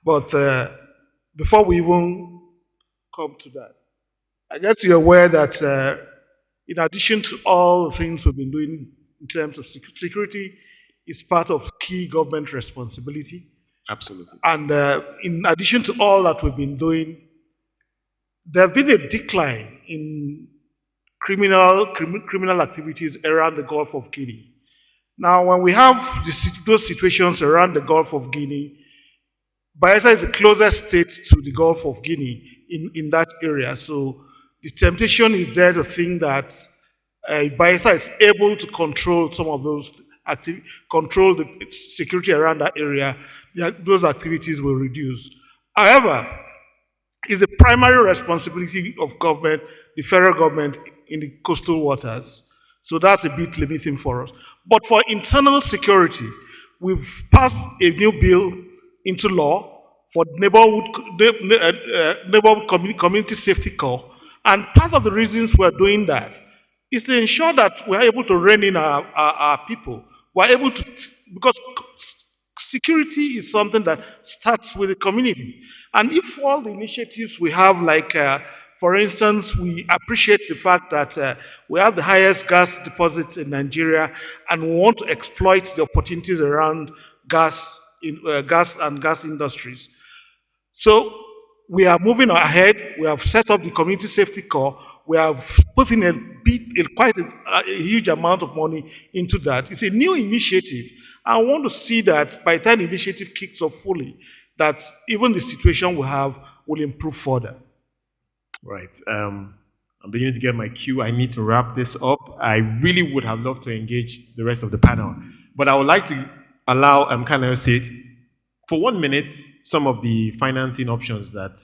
but before we even come to that, I guess you're aware that in addition to all the things we've been doing in terms of security, is part of key government responsibility. Absolutely. And in addition to all that we've been doing, there have been a decline in criminal activities around the Gulf of Guinea. Now, when we have those situations around the Gulf of Guinea, Bayelsa is the closest state to the Gulf of Guinea in that area. So the temptation is there to think that Bayelsa is able to control some of those control the security around that area, those activities will reduce. However, it's the primary responsibility of government, the federal government in the coastal waters. So that's a bit limiting for us. But for internal security, we've passed a new bill into law for neighborhood community safety corps. And part of the reasons we're doing that is to ensure that we're able to rein in our people. We're able to, because security is something that starts with the community. And if all the initiatives we have, like, for instance, we appreciate the fact that we have the highest gas deposits in Nigeria, and we want to exploit the opportunities around gas and gas industries. So we are moving ahead. We have set up the community safety corps. We have put in quite a huge amount of money into that. It's a new initiative. I want to see that by the time the initiative kicks off fully, that even the situation we have will improve further. Right. I'm beginning to get my cue. I need to wrap this up. I really would have loved to engage the rest of the panel, but I would like to allow Kanayose, for 1 minute, some of the financing options that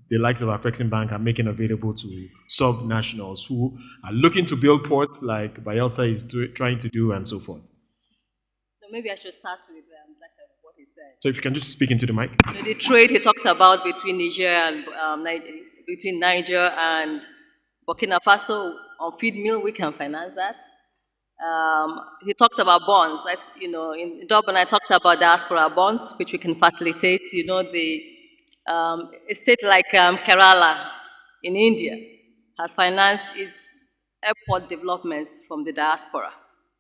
the likes of Afreximbank are making available to sub-nationals who are looking to build ports like Bayelsa is trying to do, and so forth. So maybe I should start with what he said. So if you can just speak into the mic. You know, the trade he talked about between Niger and Niger and Burkina Faso on feed mill, we can finance that. He talked about bonds. In Durban, I talked about diaspora bonds, which we can facilitate. You know, a state like Kerala in India has financed its airport developments from the diaspora.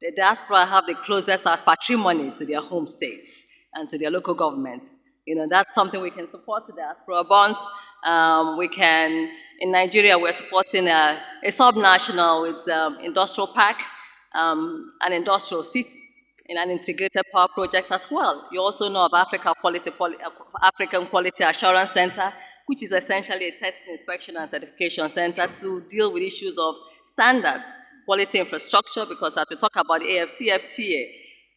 The diaspora have the closest patrimony to their home states and to their local governments. You know, that's something we can support, the diaspora bonds. In Nigeria, we're supporting a sub-national with industrial park, an industrial city, in an integrated power project as well. You also know of African Quality Assurance Center, which is essentially a testing, inspection, and certification center to deal with issues of standards, quality infrastructure, because as we talk about the AFCFTA,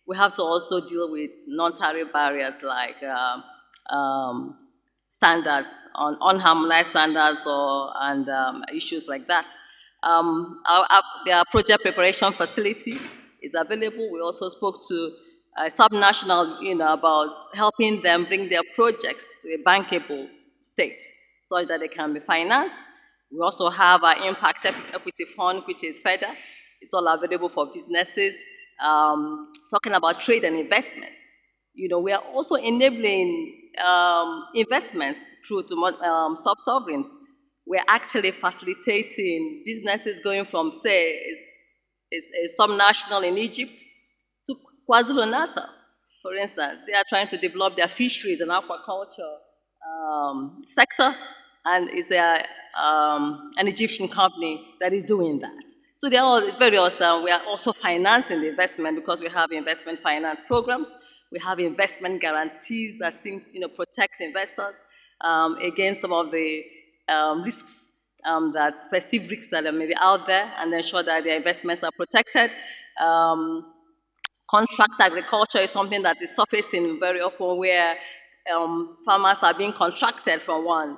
we have to also deal with non-tariff barriers like standards, unharmonized standards and issues like that. Their project preparation facility is available. We also spoke to a sub-national, about helping them bring their projects to a bankable state such that they can be financed. We also have our impact equity fund, which is FEDA. It's all available for businesses. Talking about trade and investment, we are also enabling investments through to sub-sovereigns. We're actually facilitating businesses going from, say, a sub-national in Egypt to KwaZulu-Natal, for instance. They are trying to develop their fisheries and aquaculture sector, and it's an Egyptian company that is doing that. So they're all very awesome. We are also financing the investment because we have investment finance programs. We have investment guarantees that protect investors against some of the risks, perceived risks that are maybe out there, and ensure that their investments are protected. Contract agriculture is something that is surfacing very often, where farmers are being contracted from one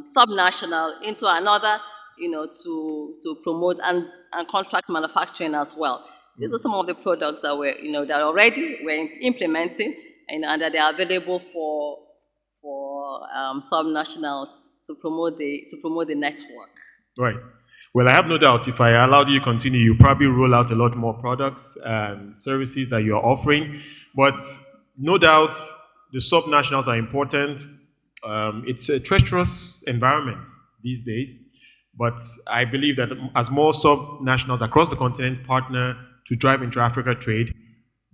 sub-national into another, to promote and contract manufacturing as well. These are some of the products that that already we're implementing, and that they are available for sub-nationals to promote the network. Right. Well, I have no doubt if I allowed you to continue, you probably roll out a lot more products and services that you're offering. But no doubt the sub-nationals are important. It's a treacherous environment these days. But I believe that as more sub-nationals across the continent partner to drive intra-Africa trade,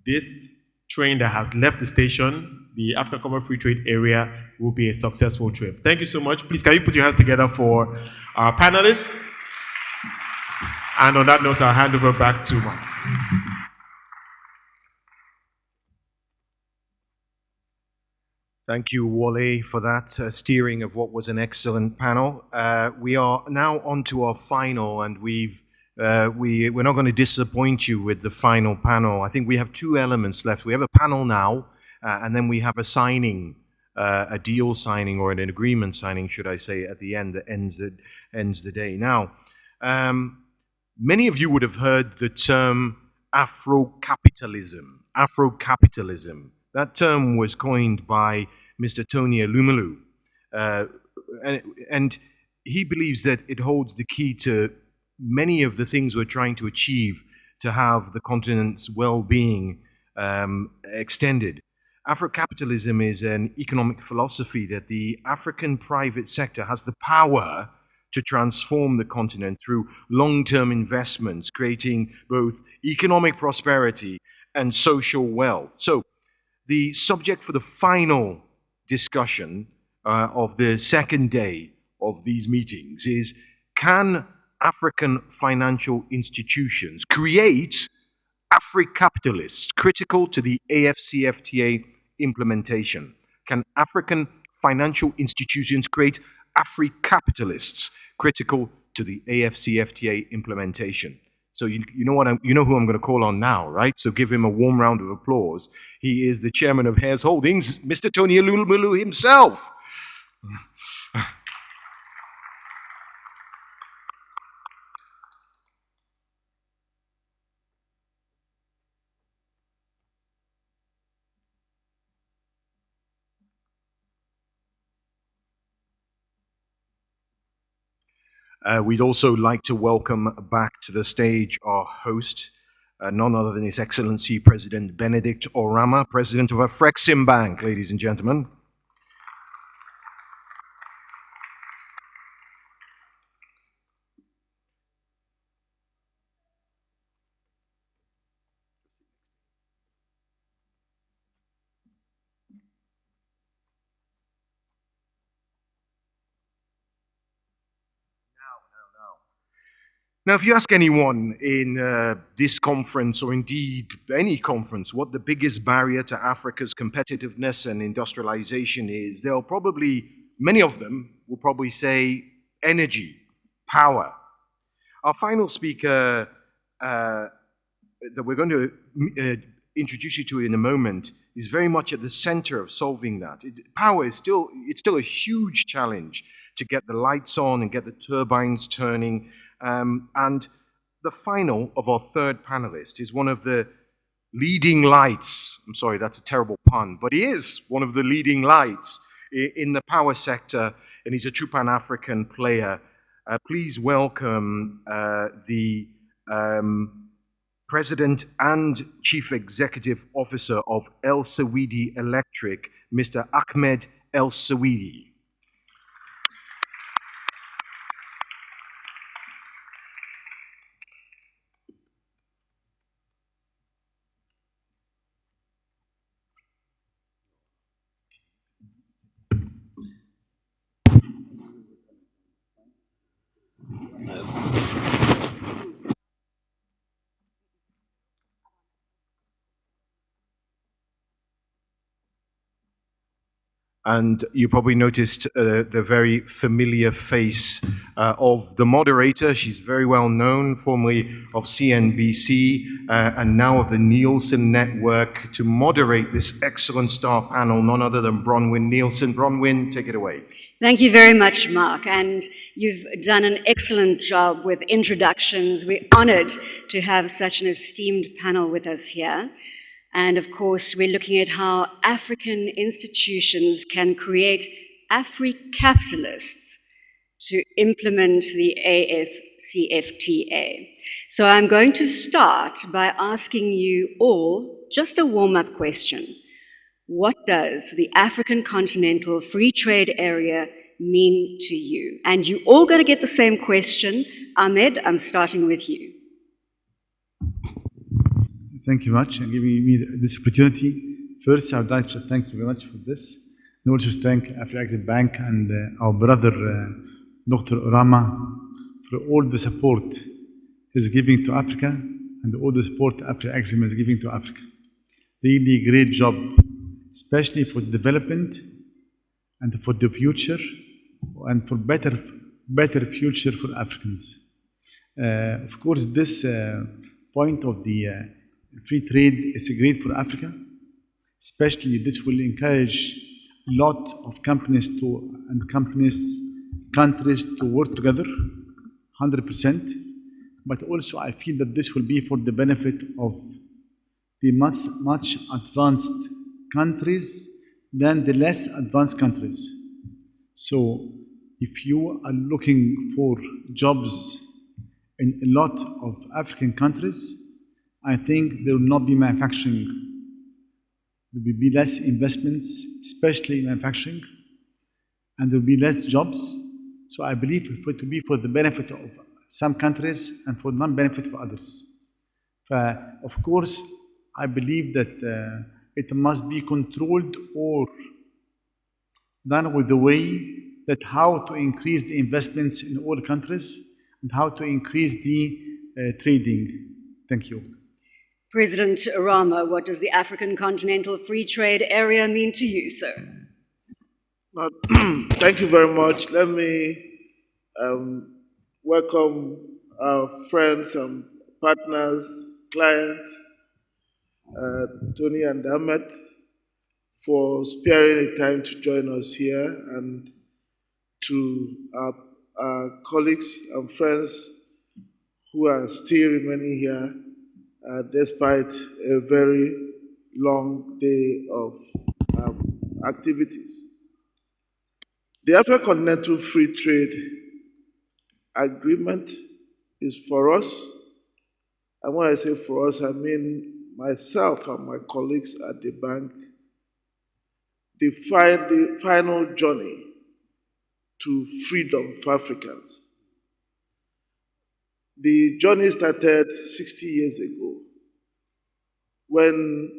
this train that has left the station, the African Common Free Trade Area, will be a successful trip. Thank you so much. Please, can you put your hands together for our panelists? And on that note, I'll hand over back to Mark. Thank you, Wale, for that steering of what was an excellent panel. We are now on to our final, and we're not going to disappoint you with the final panel. I think we have two elements left. We have a panel now, and then we have a signing, a deal signing or an agreement signing, should I say, at the end that ends the day. Now, many of you would have heard the term Afro-capitalism. Afro-capitalism. That term was coined by Mr. Tony Elumelu, and he believes that it holds the key to many of the things we're trying to achieve to have the continent's well-being extended. Afro-capitalism is an economic philosophy that the African private sector has the power to transform the continent through long-term investments, creating both economic prosperity and social wealth. So, the subject for the final discussion of the second day of these meetings is, can African financial institutions create Afri-capitalists critical to the AFCFTA implementation? Can African financial institutions create Afri-capitalists critical to the AFCFTA implementation? So you know who I'm going to call on now, right? So give him a warm round of applause. He is the chairman of Hares Holdings, Mr. Tony Elumelu himself. We'd also like to welcome back to the stage our host, none other than His Excellency President Benedict Orama, President of Afreximbank, ladies and gentlemen. Now, if you ask anyone in this conference, or indeed any conference, what the biggest barrier to Africa's competitiveness and industrialization is, they'll probably, many of them will probably say energy, power. Our final speaker that we're going to introduce you to in a moment is very much at the center of solving that. Power is still a huge challenge to get the lights on and get the turbines turning. And the final of our third panelist is one of the leading lights. I'm sorry, that's a terrible pun, but he is one of the leading lights in the power sector, and he's a true Pan-African player. Please welcome the President and Chief Executive Officer of El Sawidi Electric, Mr. Ahmed El Sawidi. And you probably noticed the very familiar face of the moderator. She's very well known, formerly of CNBC and now of the Nielsen Network, to moderate this excellent star panel, none other than Bronwyn Nielsen. Bronwyn, take it away. Thank you very much, Mark, and you've done an excellent job with introductions. We're honored to have such an esteemed panel with us here. And of course, we're looking at how African institutions can create Afri-capitalists to implement the AFCFTA. So I'm going to start by asking you all just a warm-up question. What does the African Continental Free Trade Area mean to you? And you're all going to get the same question. Ahmed, I'm starting with you. Thank you very much for giving me this opportunity. First, I would like to thank you very much for this. And also thank Afreximbank and our brother, Dr. Orama, for all the support he's giving to Africa and all the support Afrexim is giving to Africa. Really great job, especially for development and for the future and for better future for Africans. Of course, this point of the free trade is great for Africa. Especially, this will encourage a lot of countries to work together, 100%. But also, I feel that this will be for the benefit of the much advanced countries than the less advanced countries. So, if you are looking for jobs in a lot of African countries, I think there will not be manufacturing. There will be less investments, especially in manufacturing, and there will be less jobs. So I believe it will be for the benefit of some countries and for non-benefit of others. Of course, I believe that it must be controlled or done with the way that how to increase the investments in all countries and how to increase the trading. Thank you. President Rama, what does the African Continental Free Trade Area mean to you, sir? Thank you very much. Let me welcome our friends and partners, clients, Tony and Ahmed, for sparing the time to join us here, and to our colleagues and friends who are still remaining here despite a very long day of activities. The African Continental Free Trade Agreement is for us, and when I say for us, I mean myself and my colleagues at the bank, the final journey to freedom for Africans. The journey started 60 years ago when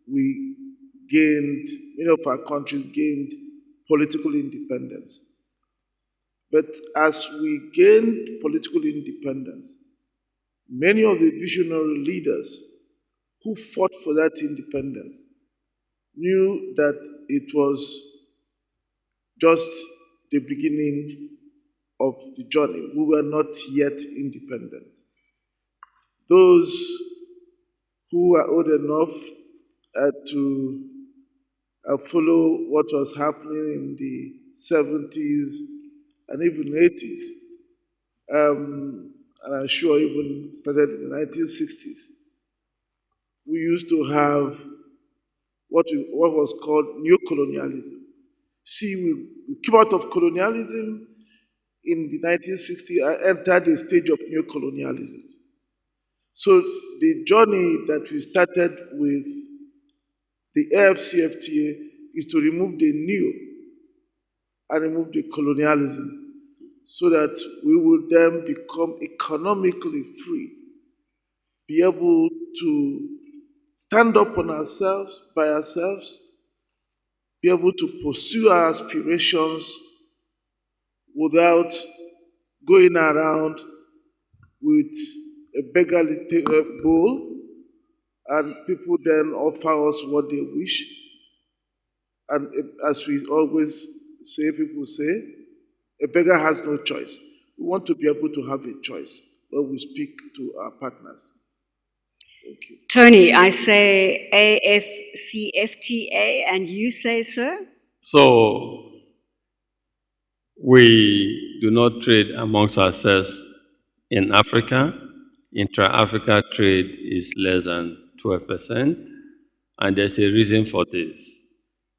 many of our countries gained political independence. But as we gained political independence, many of the visionary leaders who fought for that independence knew that it was just the beginning of the journey. We were not yet independent. Those who were old enough to follow what was happening in the 70s and even 80s, and I'm sure even started in the 1960s, we used to have what was called neo-colonialism. See, we came out of colonialism in the 1960s and entered the stage of neo-colonialism. So the journey that we started with the AFCFTA is to remove the neo and remove the colonialism so that we will then become economically free, be able to stand up on ourselves, by ourselves, be able to pursue our aspirations without going around with a beggarly bowl, and people then offer us what they wish. And as we always say, people say, a beggar has no choice. We want to be able to have a choice when we speak to our partners. Thank you. Tony, I say AFCFTA, and you say, sir? So, we do not trade amongst ourselves in Africa. Intra-Africa trade is less than 12%, and there's a reason for this.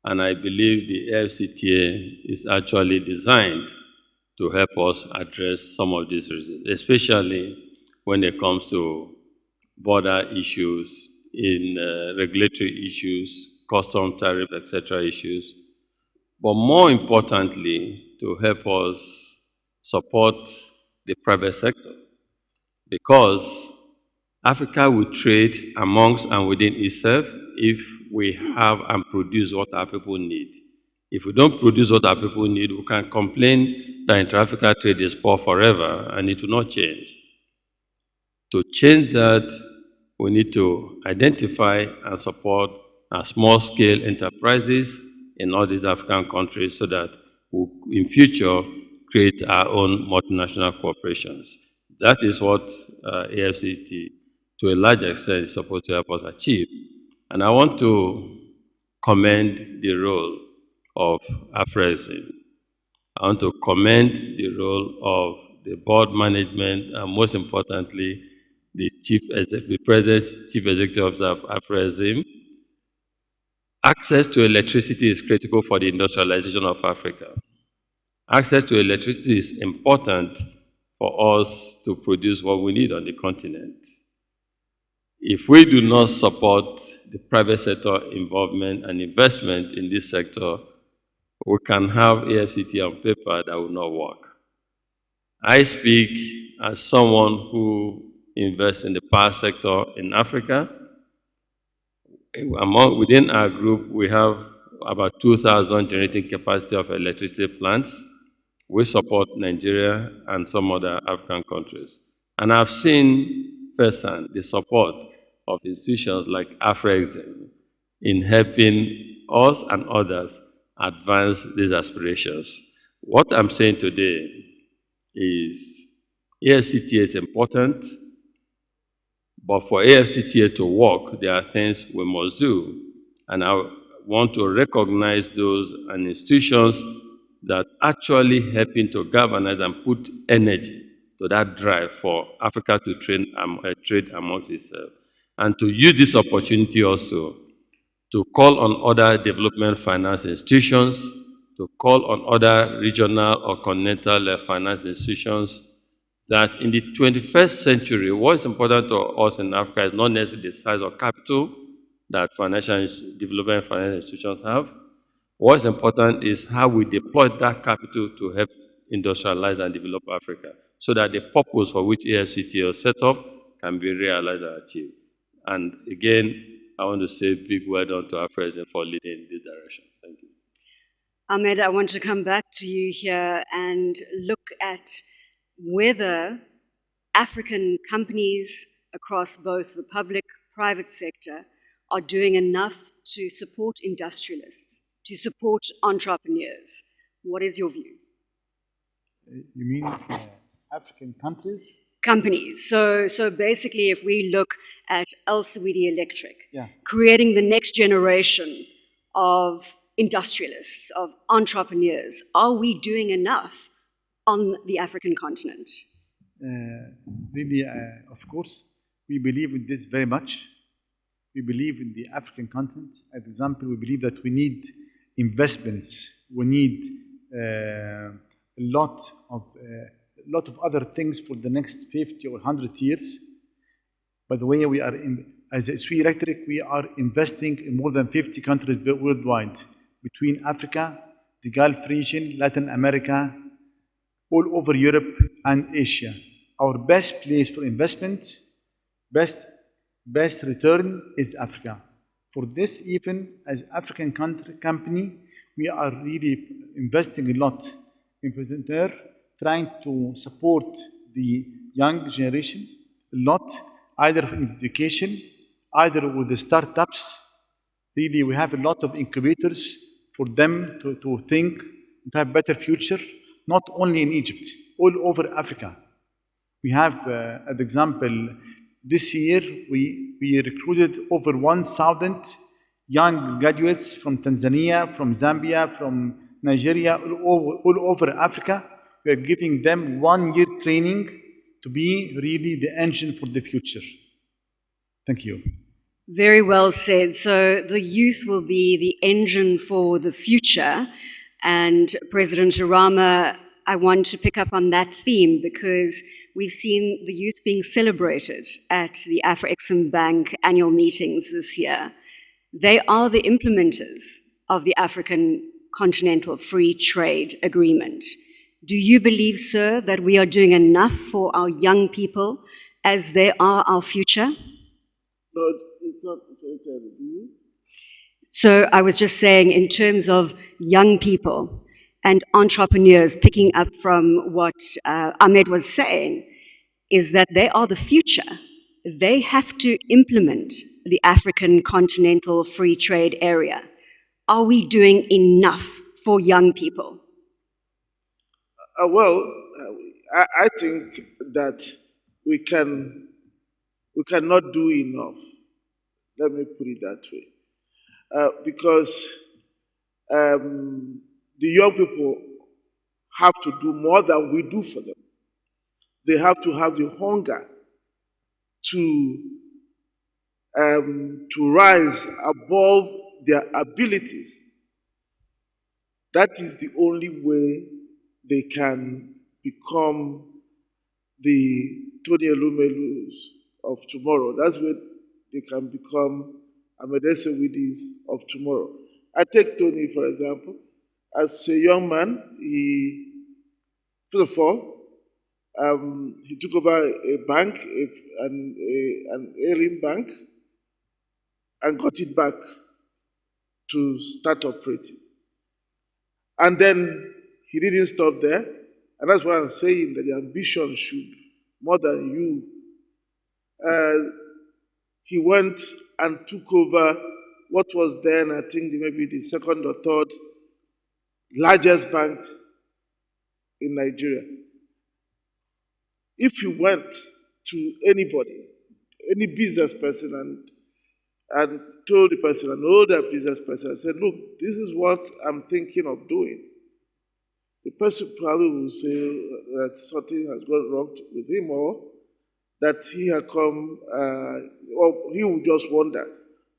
And I believe the AFCTA is actually designed to help us address some of these reasons, especially when it comes to border issues, in regulatory issues, custom tariff, etc. issues, but more importantly, to help us support the private sector. Because Africa will trade amongst and within itself if we have and produce what our people need. If we don't produce what our people need, we can complain that intra-Africa trade is poor forever, and it will not change. To change that, we need to identify and support our small-scale enterprises in all these African countries so that we'll, in future, create our own multinational corporations. That is what AFCT, to a large extent, is supposed to help us achieve. And I want to commend the role of Afrexim. I want to commend the role of the board management and, most importantly, the President's Chief Executive Officer of Afrexim. Access to electricity is critical for the industrialization of Africa. Access to electricity is important for us to produce what we need on the continent. If we do not support the private sector involvement and investment in this sector, we can have AFCT on paper that will not work. I speak as someone who invests in the power sector in Africa. Within our group, we have about 2,000 generating capacity of electricity plants. We support Nigeria and some other African countries. And I've seen firsthand the support of institutions like Afrexim in helping us and others advance these aspirations. What I'm saying today is AFCTA is important, but for AFCTA to work, there are things we must do. And I want to recognize those and institutions that actually helping to galvanize and put energy to that drive for Africa to trade amongst itself. And to use this opportunity also to call on other development finance institutions, to call on other regional or continental finance institutions, that in the 21st century, what is important to us in Africa is not necessarily the size of capital that development finance institutions have. What's important is how we deploy that capital to help industrialize and develop Africa, so that the purpose for which AFCTA was set up can be realized and achieved. And again, I want to say big well done to Afrexim for leading in this direction. Thank you. Ahmed, I want to come back to you here and look at whether African companies across both the public, private sector are doing enough to support industrialists, to support entrepreneurs. What is your view? You mean African countries? Companies. So basically, if we look at El Saudi Electric, Yeah. creating the next generation of industrialists, of entrepreneurs, are we doing enough on the African continent? Really, of course, we believe in this very much. We believe in the African continent. As an example, we believe that we need investments. We need a lot of other things for the next 50 or 100 years. By the way, we are as a SWE Electric, we are investing in more than 50 countries worldwide, between Africa, the Gulf region, Latin America, all over Europe and Asia. Our best place for investment, best return is Africa. For this, even as African company, we are really investing a lot in entrepreneur, trying to support the young generation a lot, either in education, either with the startups. Really, we have a lot of incubators for them to think, to have better future, not only in Egypt, all over Africa. We have, as example, this year we recruited over 1,000 young graduates from Tanzania, from Zambia, from Nigeria, all over Africa. We are giving them 1-year training to be really the engine for the future. Thank you. Very well said. So the youth will be the engine for the future. And President Jarama, I want to pick up on that theme because we've seen the youth being celebrated at the Afreximbank annual meetings this year. They are the implementers of the African Continental Free Trade Agreement. Do you believe, sir, that we are doing enough for our young people as they are our future? No, it's not affected. Do you? So I was just saying, in terms of young people and entrepreneurs, picking up from what Ahmed was saying, is that they are the future. They have to implement the African Continental Free Trade Area. Are we doing enough for young people? I think that we cannot do enough. Let me put it that way, because the young people have to do more than we do for them. They have to have the hunger to rise above their abilities. That is the only way they can become the Tony Elumelus of tomorrow. That's where they can become Amedese Widis of tomorrow. I take Tony, for example. As a young man, first of all, he took over a bank, an ailing bank, and got it back to start operating. And then he didn't stop there. And that's why I'm saying that the ambition should, more than you. He went and took over what was then, I think, maybe the second or third largest bank in Nigeria. If you went to anybody, any business person, and told the person, an older business person, I said, look, this is what I'm thinking of doing, the person probably will say that something has gone wrong with him, or that he had come, or he would just wonder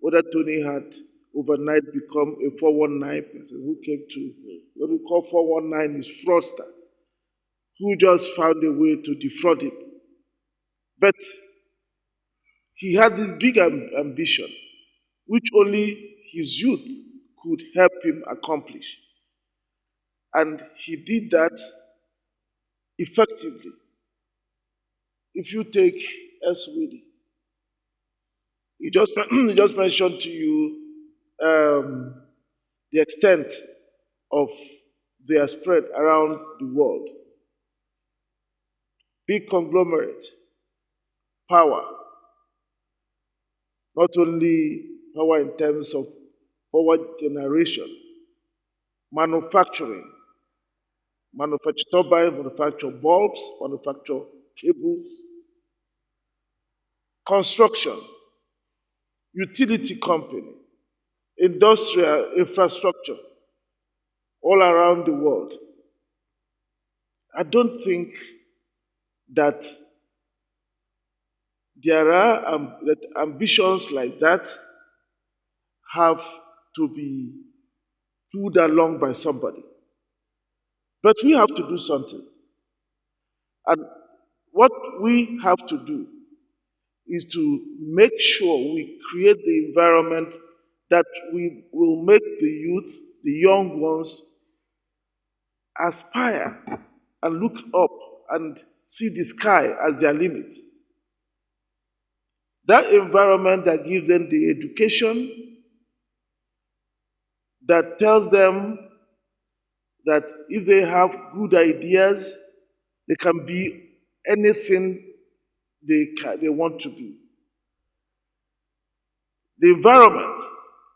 whether Tony had overnight become a 419 person who came to, what we call 419 is fraudster, who just found a way to defraud him. But he had this big ambition, which only his youth could help him accomplish. And he did that effectively. If you take S. Willie, he just mentioned to you the extent of their spread around the world. Big conglomerate, power, not only power in terms of power generation, manufacturing, manufacture turbines, manufacture bulbs, manufacture cables, construction, utility company, industrial infrastructure, all around the world. I don't think that there are that ambitions like that have to be pulled along by somebody. But we have to do something. And what we have to do is to make sure we create the environment that we will make the youth, the young ones, aspire and look up and see the sky as their limit. That environment that gives them the education, that tells them that if they have good ideas, they can be anything they want to be. The environment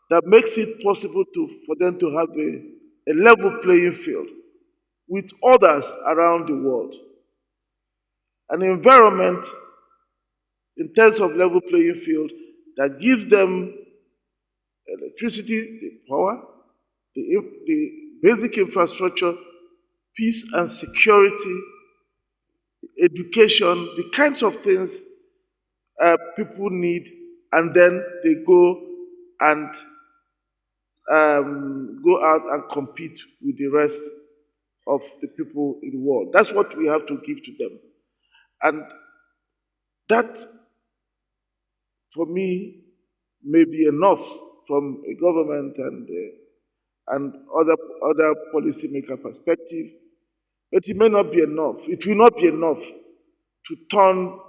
that makes it possible for them to have a level playing field with others around the world. An environment in terms of level playing field that gives them electricity, the power, the basic infrastructure, peace and security, education, the kinds of things people need, and then they go and go out and compete with the rest of the people in the world. That's what we have to give to them. And that, for me, may be enough from a government and other policymaker perspective, but it may not be enough. It will not be enough to turn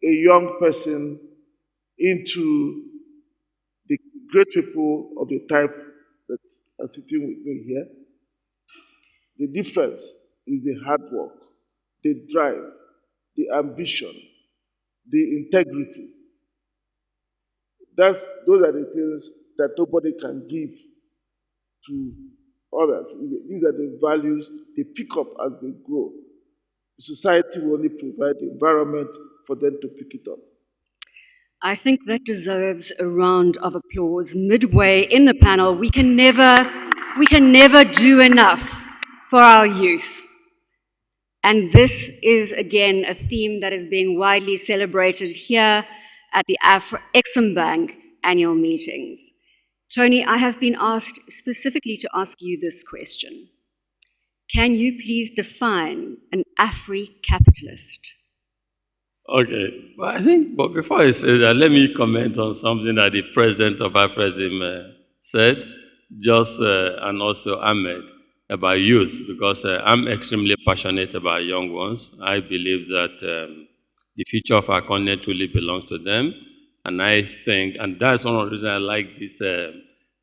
a young person into the great people of the type that are sitting with me here. The difference is the hard work, the drive, the ambition, the integrity, Those are the things that nobody can give to others. These are the values they pick up as they grow. Society will only provide the environment for them to pick it up. I think that deserves a round of applause. Midway in the panel, we can never do enough for our youth. And this is, again, a theme that is being widely celebrated here at the Afreximbank annual meetings. Tony, I have been asked specifically to ask you this question. Can you please define an Afri-capitalist? Okay, well, I think, but before I say that, let me comment on something that the president of Afrexim said, and also Ahmed, about youth, because I'm extremely passionate about young ones. I believe that the future of our continent really belongs to them, and I think, and that's one of the reasons I like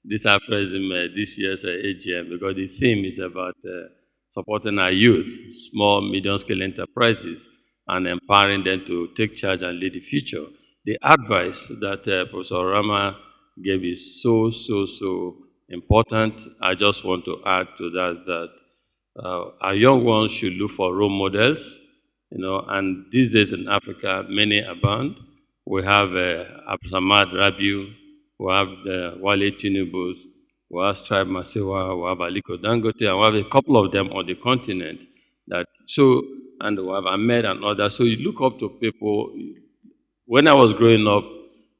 this Afrexim this year's AGM, because the theme is about supporting our youth, small, medium-scale enterprises, and empowering them to take charge and lead the future. The advice that Professor Rama gave is so important. I just want to add to that our young ones should look for role models, and these days in Africa, many abound. We have Absamad Rabiu, we have Wale Tinubu, we have Strive Masewa, we have Aliko Dangote, and we have a couple of them on the continent. And we have Ahmed and others. So you look up to people. When I was growing up,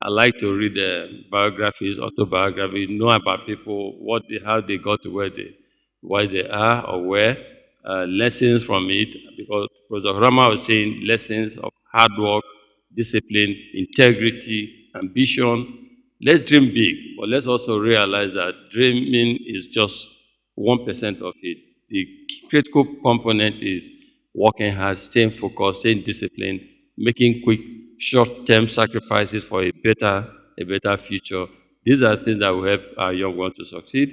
I like to read biographies, autobiographies, know about people, how they got to where they are or where, lessons from it. Because Professor Rama was saying lessons of hard work, discipline, integrity, ambition. Let's dream big, but let's also realize that dreaming is just 1% of it. The critical component is working hard, staying focused, staying disciplined, making quick, short-term sacrifices for a better future. These are things that will help our young ones to succeed.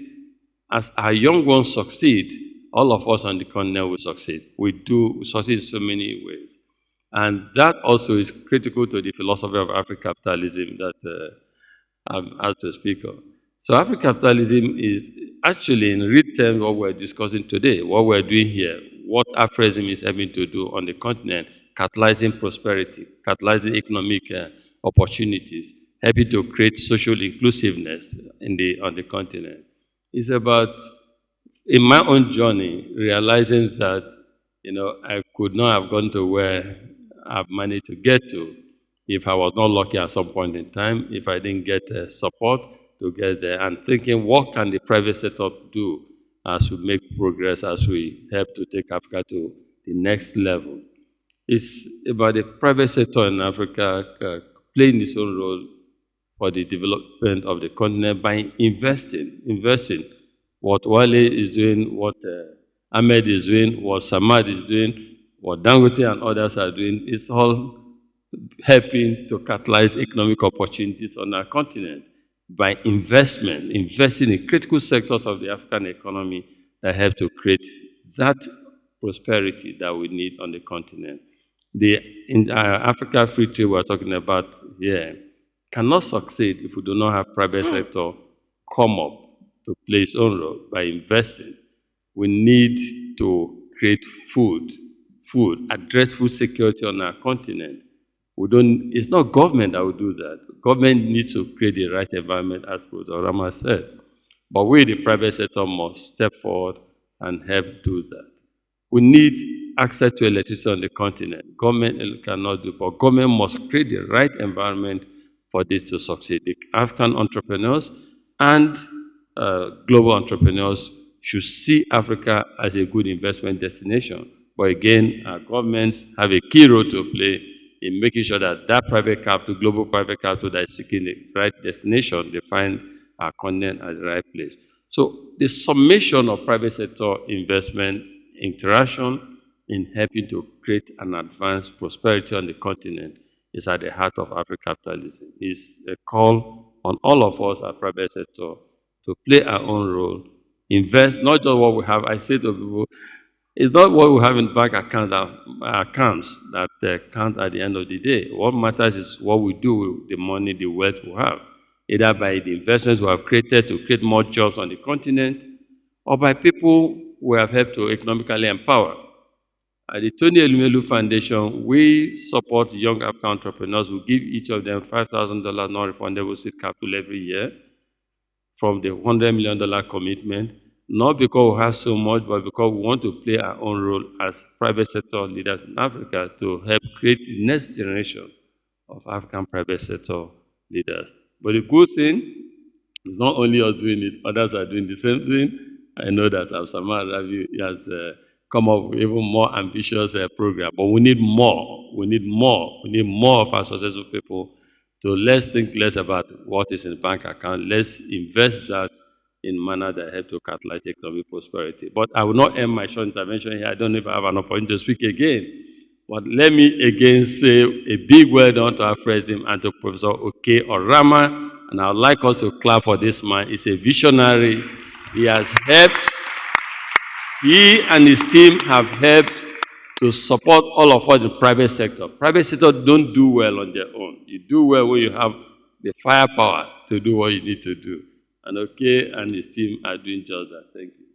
As our young ones succeed, all of us on the continent will succeed. We succeed in so many ways. And that also is critical to the philosophy of Afrocapitalism that I'm asked to speak on. So Afrocapitalism is actually, in real terms, what we're discussing today, what we're doing here, what Afrexim is aiming to do on the continent, catalyzing prosperity, catalyzing economic opportunities, helping to create social inclusiveness on the continent. It's about, in my own journey, realizing that, I could not have gone to where I've managed to get to if I was not lucky at some point in time, if I didn't get support to get there, and thinking, what can the private sector do as we make progress, as we help to take Africa to the next level? It's about the private sector in Africa playing its own role for the development of the continent by investing. What Wale is doing, what Ahmed is doing, what Samad is doing, what Dangote and others are doing, is all helping to catalyze economic opportunities on our continent by investing in critical sectors of the African economy that help to create that prosperity that we need on the continent. In Africa free trade we're talking about here cannot succeed if we do not have private sector come up to play its own role by investing. We need to create food, address food security on our continent. It's not government that will do that. Government needs to create the right environment, as Professor Rama said. But we, the private sector, must step forward and help do that. We need access to electricity on the continent. Government cannot do, but government must create the right environment for this to succeed. The African entrepreneurs and global entrepreneurs should see Africa as a good investment destination. But again, our governments have a key role to play in making sure that private capital, global private capital that is seeking the right destination, they find our continent as the right place. So the summation of private sector investment, interaction in helping to create and advance prosperity on the continent is at the heart of Afrocapitalism. It's a call on all of us at private sector to play our own role, invest, not just what we have. I say to people, it's not what we have in bank accounts that count at the end of the day. What matters is what we do with the money, the wealth we have. either by the investments we have created to create more jobs on the continent, or by people we have helped to economically empower. At the Tony Elumelu Foundation, we support young African entrepreneurs. We give each of them $5,000 non-refundable seed capital every year from the $100 million commitment, not because we have so much, but because we want to play our own role as private sector leaders in Africa to help create the next generation of African private sector leaders. But the good thing is not only us doing it, others are doing the same thing. I know that Absalom Ravi has come up with even more ambitious program, but we need more. We need more. We need more of our successful people to let's think less about what is in the bank account. Let's invest that in a manner that helps to catalyze economic prosperity. But I will not end my short intervention here. I don't know if I have an opportunity to speak again. But let me again say a big well done to Afrexim and to Professor Oke Orama. And I would like us to clap for this man. He's a visionary. He has helped, he and his team have helped to support all of us in the private sector. Private sector don't do well on their own. You do well when you have the firepower to do what you need to do. And Oke and his team are doing just that. Thank you.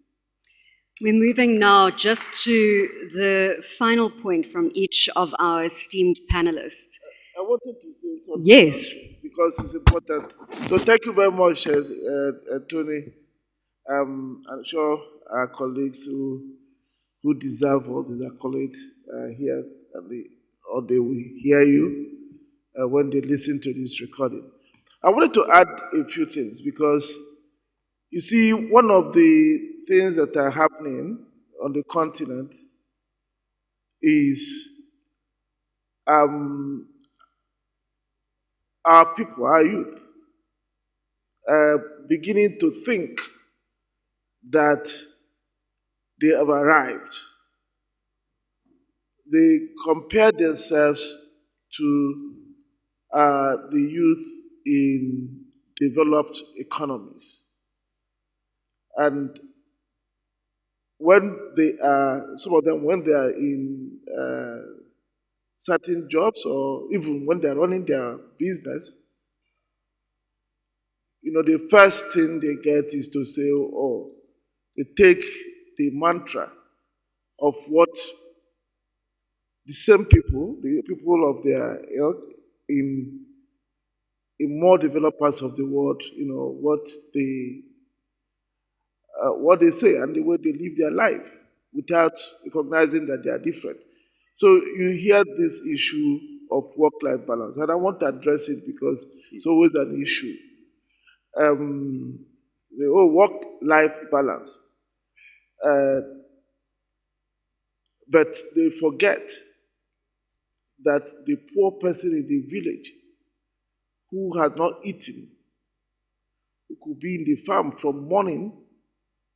We're moving now just to the final point from each of our esteemed panelists. I wanted to say something. Yes. Because it's important. So thank you very much, Tony. I'm sure our colleagues who deserve all these accolades here, or they will hear you when they listen to this recording. I wanted to add a few things because you see, one of the things that are happening on the continent is our people, our youth, beginning to think that they have arrived. They compare themselves to the youth in developed economies. And when they are, some of them, when they are in certain jobs or even when they are running their business, you know, the first thing they get is to say, oh, they take the mantra of what the same people, the people of their ilk in more developed parts of the world, you know, what they say and the way they live their life without recognizing that they are different. So you hear this issue of work-life balance, and I want to address it because it's always an issue. The whole work-life balance. But they forget that the poor person in the village who has not eaten, who could be in the farm from morning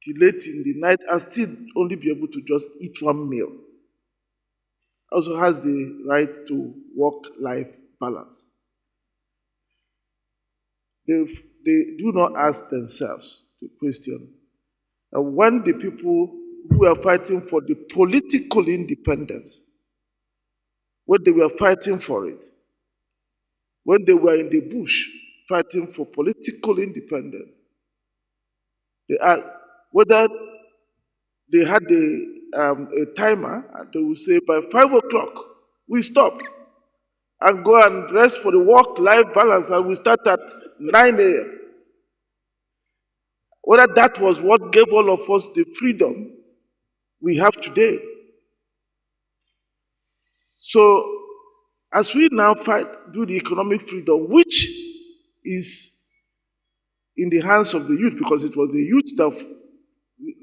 till late in the night and still only be able to just eat one meal, also has the right to work-life balance. They do not ask themselves the question, and when the people who are fighting for the political independence, when they were fighting for it, when they were in the bush fighting for political independence, they asked whether they had a timer, and they would say by 5 o'clock, we stop and go and rest for the work-life balance, and we start at 9 a.m. Whether that was what gave all of us the freedom we have today. So, as we now fight, do the economic freedom, which is in the hands of the youth, because it was the youth that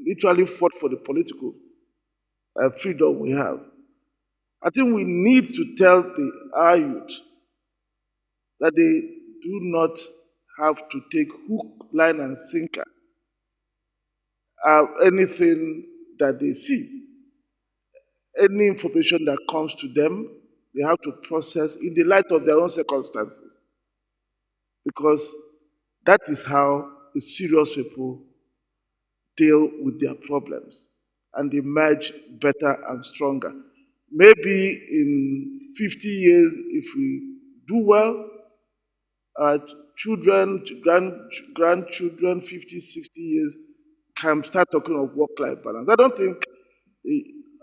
literally fought for the political freedom we have. I think we need to tell our youth that they do not have to take hook, line, and sinker anything that they see. Any information that comes to them, they have to process in the light of their own circumstances. Because that is how the serious people deal with their problems and emerge better and stronger. Maybe in 50 years, if we do well, children, grandchildren, 50, 60 years, can start talking of work-life balance. I don't think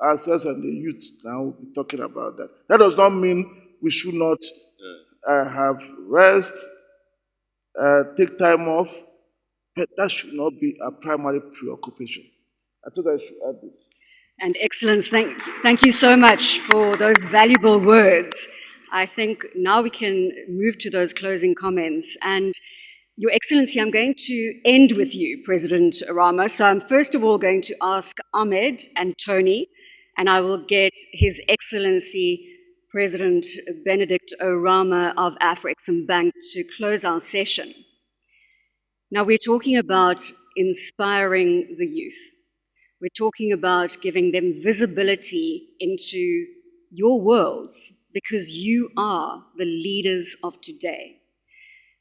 ourselves and the youth now will be talking about that. That does not mean we should not have rest, take time off, but that should not be a primary preoccupation. I thought I should add this. And Excellence, thank you so much for those valuable words. I think now we can move to those closing comments. And Your Excellency, I'm going to end with you, President Rama. So I'm first of all going to ask Ahmed and Tony, and I will get His Excellency President Benedict Orama of Afreximbank to close our session. Now we're talking about inspiring the youth. We're talking about giving them visibility into your worlds because you are the leaders of today.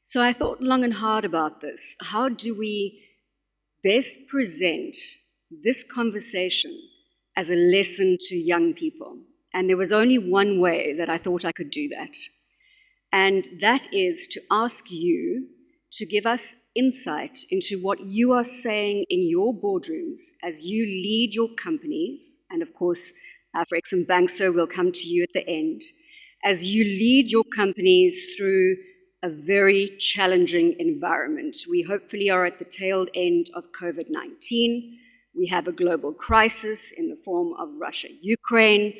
So I thought long and hard about this. How do we best present this conversation as a lesson to young people? And there was only one way that I thought I could do that. And that is to ask you to give us insight into what you are saying in your boardrooms as you lead your companies, and of course, Afreximbank, so will come to you at the end, as you lead your companies through a very challenging environment. We hopefully are at the tail end of COVID-19. We have a global crisis in the form of Russia-Ukraine.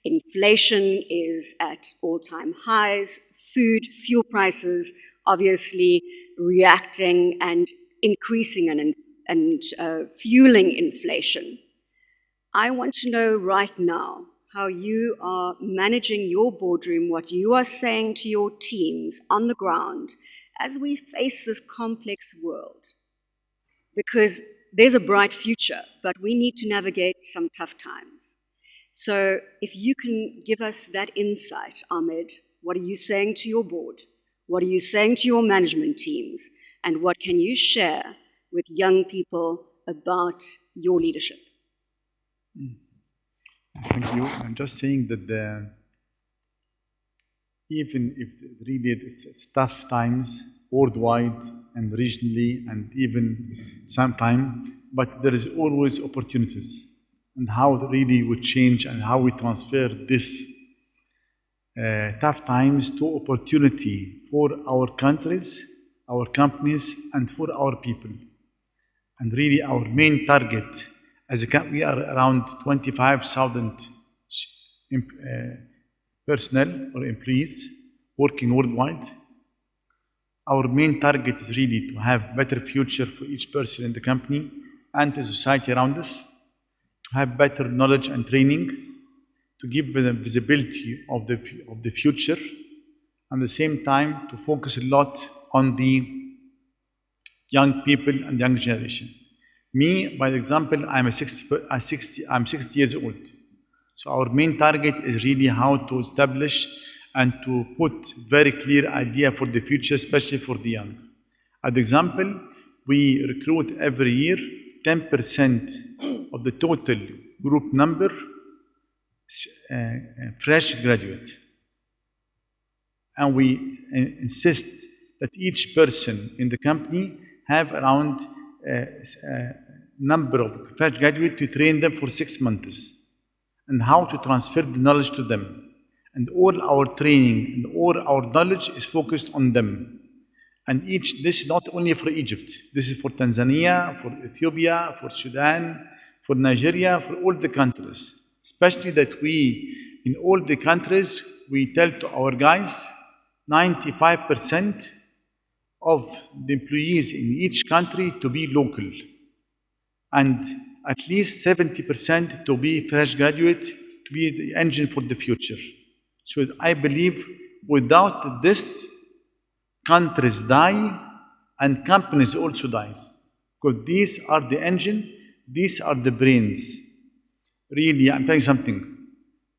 Inflation is at all-time highs. Food, fuel prices, obviously reacting and increasing and fueling inflation. I want to know right now how you are managing your boardroom, what you are saying to your teams on the ground as we face this complex world. Because there's a bright future, but we need to navigate some tough times. So if you can give us that insight, Ahmed, what are you saying to your board? What are you saying to your management teams? And what can you share with young people about your leadership? Thank you. I'm just saying that even if really it's tough times worldwide and regionally and even sometime, but there is always opportunities, and how it really would change and how we transfer this tough times to opportunity for our countries, our companies, and for our people. And really our main target, as a company, we are around 25,000 personnel or employees working worldwide. Our main target is really to have better future for each person in the company and the society around us, to have better knowledge and training, to give them visibility of the future, and at the same time to focus a lot on the young people and young generation. Me, by example, I'm 60 years old. So our main target is really how to establish and to put very clear idea for the future, especially for the young. As example, we recruit every year 10% of the total group number fresh graduate. And we insist that each person in the company have around number of fresh graduates to train them for 6 months and how to transfer the knowledge to them. And all our training and all our knowledge is focused on them. And this is not only for Egypt, this is for Tanzania, for Ethiopia, for Sudan, for Nigeria, for all the countries. Especially that we, in all the countries, we tell to our guys, 95% of the employees in each country to be local, and at least 70% to be fresh graduate, to be the engine for the future. So I believe without this, countries die and companies also dies. Because these are the engine, these are the brains. Really, I'm telling you something.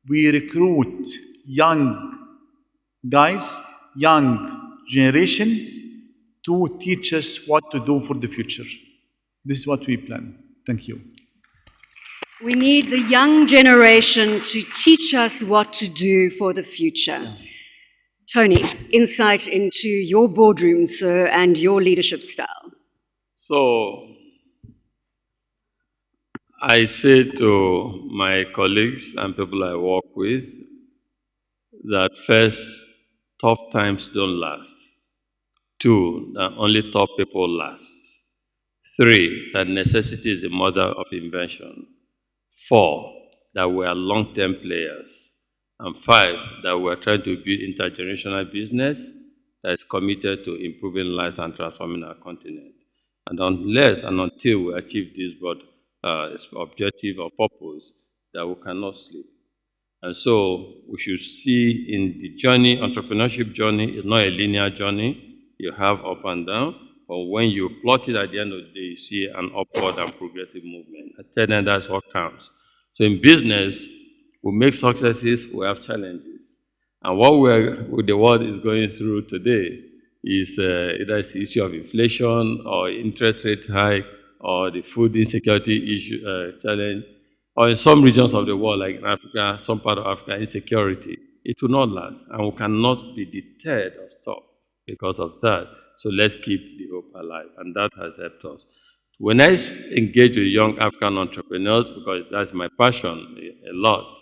We recruit young guys, young generation to teach us what to do for the future. This is what we plan. Thank you. We need the young generation to teach us what to do for the future. Tony, insight into your boardroom, sir, and your leadership style. So I say to my colleagues and people I work with that first, tough times don't last. Two, that only tough people last. Three, that necessity is the mother of invention. Four, that we are long-term players. And five, that we are trying to build intergenerational business that is committed to improving lives and transforming our continent. And unless and until we achieve this broad objective or purpose, that we cannot sleep. And so we should see in the journey, entrepreneurship journey is not a linear journey. You have up and down, but when you plot it at the end of the day, you see an upward and progressive movement. I tell them that's what counts. So in business, we make successes, we have challenges. And what the world is going through today is either it's the issue of inflation or interest rate hike or the food insecurity issue challenge, or in some regions of the world, like in Africa, some part of Africa, insecurity. It will not last, and we cannot be deterred or stopped because of that. So let's keep the hope alive, and that has helped us. When I engage with young African entrepreneurs, because that's my passion a lot,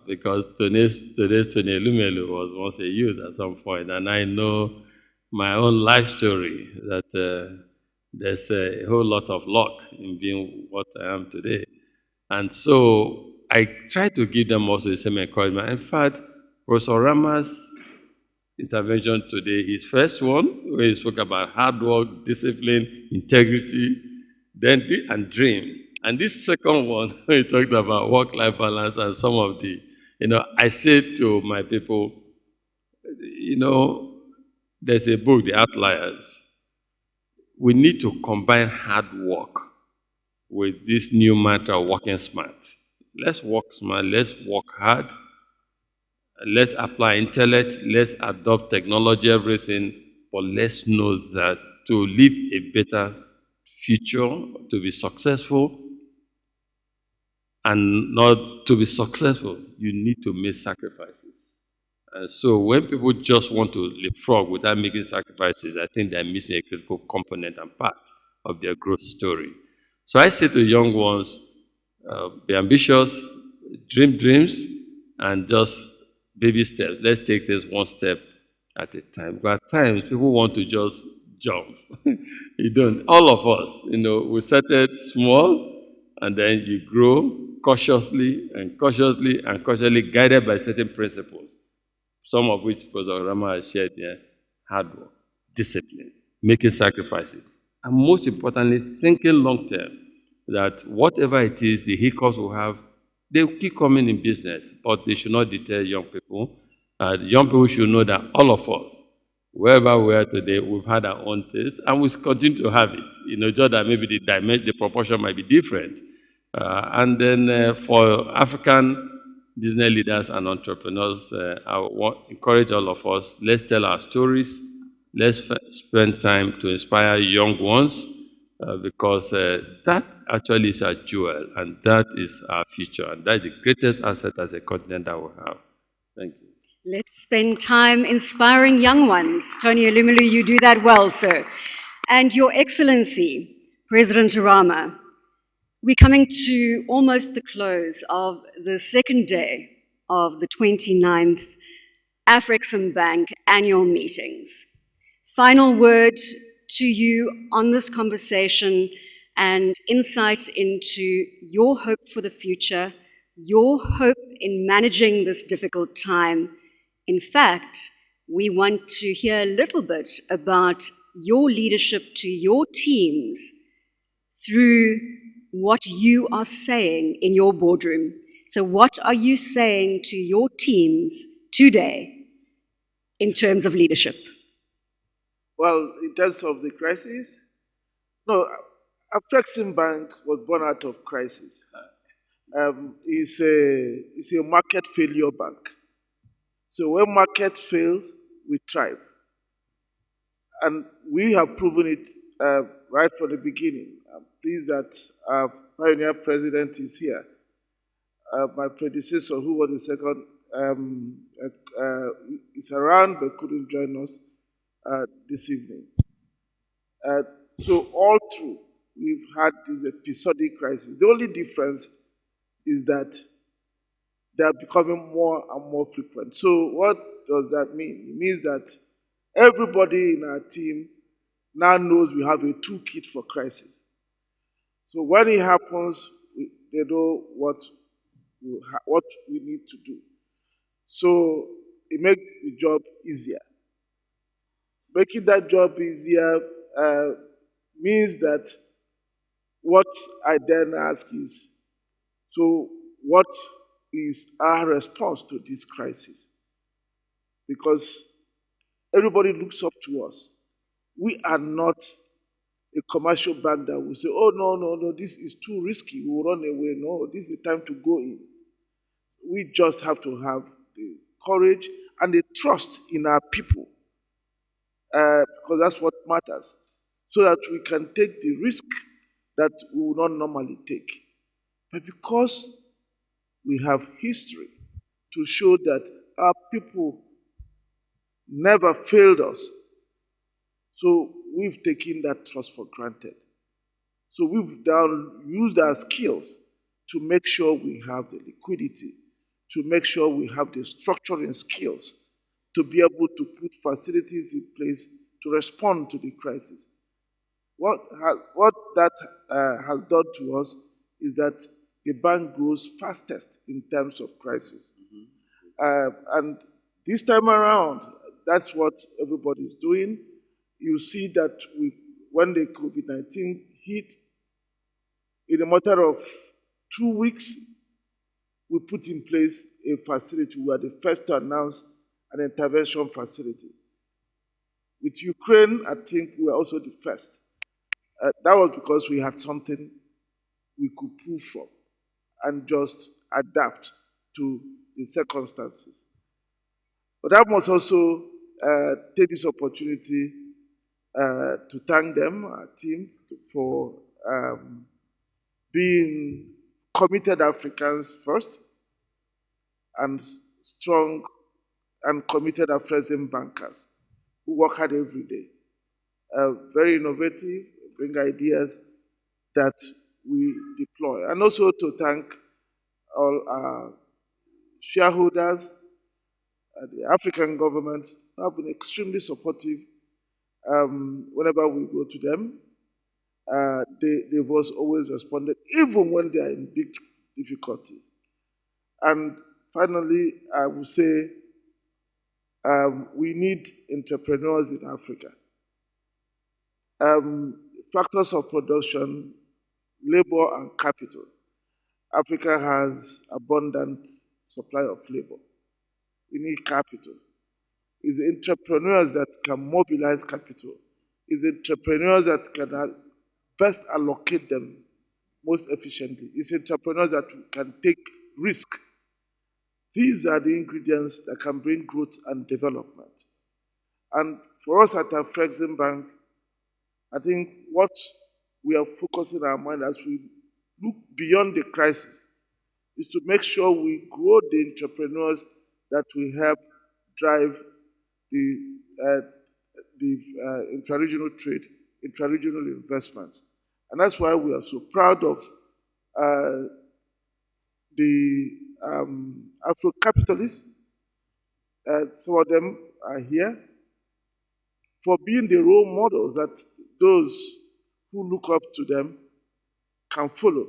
because today's Tony Elumelu was once a youth at some point, and I know my own life story that there's a whole lot of luck in being what I am today. And so I try to give them also the same encouragement. In fact, Professor Rama's intervention today, his first one, where he spoke about hard work, discipline, integrity, and dream. And this second one, where he talked about work-life balance and some of the, I say to my people, there's a book, The Outliers. We need to combine hard work with this new mantra of working smart. Let's work smart, let's work hard, let's apply intellect, let's adopt technology, everything, but let's know that to live a better future, to be successful, and not to be successful, you need to make sacrifices. And so when people just want to leapfrog without making sacrifices, I think they're missing a critical component and part of their growth story. So I say to young ones, be ambitious, dream dreams, and just baby steps. Let's take this one step at a time. But at times, people want to just jump. You don't. All of us, we started small, and then you grow cautiously and cautiously and cautiously, guided by certain principles, some of which Professor Rama has shared here: hard work, discipline, making sacrifices, and most importantly, thinking long term, that whatever it is, the hiccups we have, they will keep coming in business, but they should not deter young people. Young people should know that all of us, wherever we are today, we've had our own taste, and we continue to have it. Just that maybe the proportion might be different. And then for African business leaders and entrepreneurs, I encourage all of us, let's tell our stories, let's spend time to inspire young ones, because that actually is our jewel, and that is our future, and that is the greatest asset as a continent that we have. Thank you. Let's spend time inspiring young ones. Tony Elumelu, you do that well, sir. And Your Excellency, President Rama, we're coming to almost the close of the second day of the 29th Afreximbank annual meetings. Final word to you on this conversation and insight into your hope for the future, your hope in managing this difficult time. In fact, we want to hear a little bit about your leadership to your teams through what you are saying in your boardroom. So what are you saying to your teams today in terms of leadership? Well, in terms of the crisis, no, Afreximbank was born out of crisis. It's a market failure bank. So when market fails, we thrive. And we have proven it right from the beginning. I'm pleased that our pioneer president is here. My predecessor, who was the second is around but couldn't join us this evening. So all through, we've had this episodic crisis. The only difference is that they are becoming more and more frequent. So what does that mean? It means that everybody in our team now knows we have a toolkit for crisis. So when it happens, they know what we need to do. So it makes the job easier. Making that job easier means that what I then ask is, so what is our response to this crisis? Because everybody looks up to us. We are not a commercial bank that will say, oh, no, this is too risky, we'll run away. No, this is the time to go in. We just have to have the courage and the trust in our people, because that's what matters, so that we can take the risk that we would not normally take. But because we have history to show that our people never failed us, so we've taken that trust for granted. So we've used our skills to make sure we have the liquidity, to make sure we have the structuring skills to be able to put facilities in place to respond to the crisis. What that has done to us is that the bank grows fastest in terms of crisis. And this time around, that's what everybody is doing. You see that when the COVID-19 hit, in a matter of 2 weeks, we put in place a facility. We were the first to announce an intervention facility. With Ukraine, I think we were also the first. That was because we had something we could pull from and just adapt to the circumstances. But I must also take this opportunity to thank them, our team, for being committed Africans first and strong and committed Afreximbankers who work hard every day. Very innovative, bring ideas that we deploy. And also to thank all our shareholders, the African government, who have been extremely supportive whenever we go to them. They've always responded, even when they are in big difficulties. And finally, I would say we need entrepreneurs in Africa. Factors of production, labor and capital. Africa has abundant supply of labor. We need capital. It's entrepreneurs that can mobilize capital. It's entrepreneurs that can best allocate them most efficiently. It's entrepreneurs that can take risk. These are the ingredients that can bring growth and development. And for us at Afreximbank, I think what we are focusing our mind as we look beyond the crisis is to make sure we grow the entrepreneurs that will help drive the intra-regional trade, intra-regional investments. And that's why we are so proud of the Afro-capitalists. Some of them are here for being the role models that those who look up to them can follow,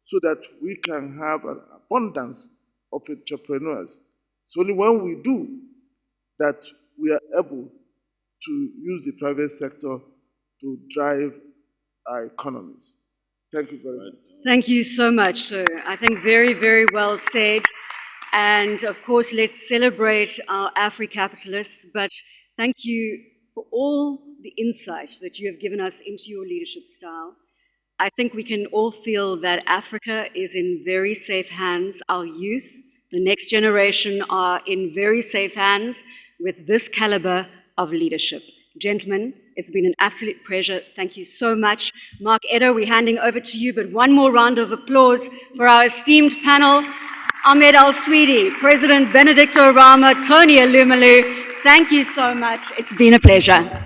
so that we can have an abundance of entrepreneurs. It's only when we do that we are able to use the private sector to drive our economies. Thank you very much. Thank you so much, sir. I think very, very well said. And of course, let's celebrate our Afro-capitalists, but thank you for all the insight that you have given us into your leadership style. I think we can all feel that Africa is in very safe hands. Our youth, the next generation, are in very safe hands with this caliber of leadership. Gentlemen, it's been an absolute pleasure. Thank you so much. Mark Eddo, we're handing over to you, but one more round of applause for our esteemed panel. Ahmed Al-Swedi, President Benedict Orama, Tony Alumelu, thank you so much. It's been a pleasure.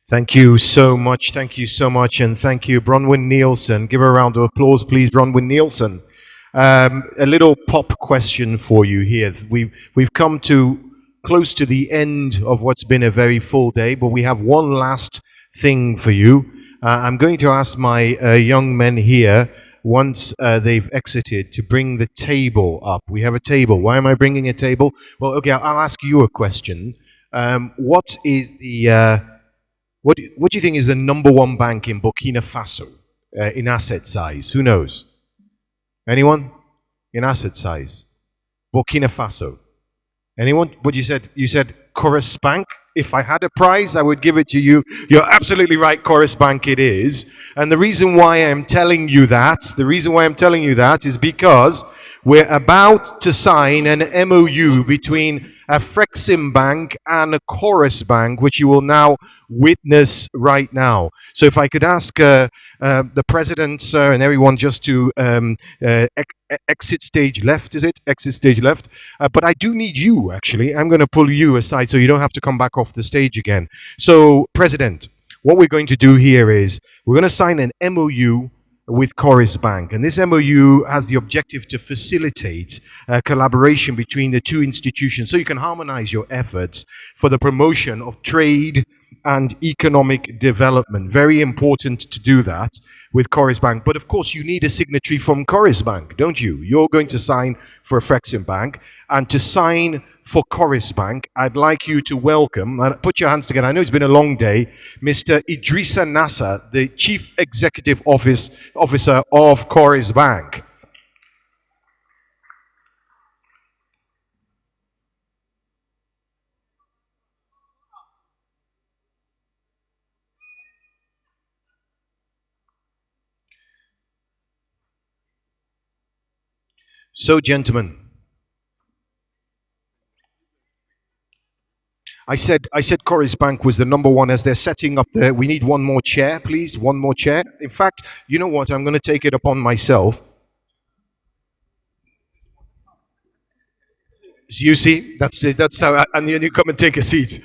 Thank you so much. Thank you so much. And thank you, Bronwyn Nielsen. Give her a round of applause, please, Bronwyn Nielsen. A little pop question for you here. We've come to close to the end of what's been a very full day, but we have one last thing for you. I'm going to ask my young men here, once they've exited, to bring the table up. We have a table. Why am I bringing a table? Well, okay, I'll ask you a question. What is the what do you think is the #1 bank in Burkina Faso in asset size? Who knows? Anyone? In asset size? Burkina Faso. Anyone? What you said? You said Chorus Bank. If I had a prize, I would give it to you. You're absolutely right, Chorus Bank it is. And the reason why I'm telling you that, is because we're about to sign an MOU between Afreximbank and Chorus Bank, which you will now witness right now. So if I could ask the President, sir, and everyone just to exit stage left, is it? Exit stage left. But I do need you, actually. I'm going to pull you aside so you don't have to come back off the stage again. So, President, what we're going to do here is we're going to sign an MOU with Chorus Bank. And this MOU has the objective to facilitate collaboration between the two institutions so you can harmonize your efforts for the promotion of trade and economic development. Very important to do that with Chorus Bank. But of course, you need a signatory from Chorus Bank, don't you? You're going to sign for Afreximbank. And to sign for Chorus Bank, I'd like you to welcome, put your hands together, I know it's been a long day, Mr. Idrissa Nasser, the Chief Executive Officer of Chorus Bank. So, gentlemen, I said Chorus Bank was the #1 as they're setting up there. We need one more chair, please. One more chair. In fact, you know what? I'm going to take it upon myself. You see, that's it. That's how. And you come and take a seat.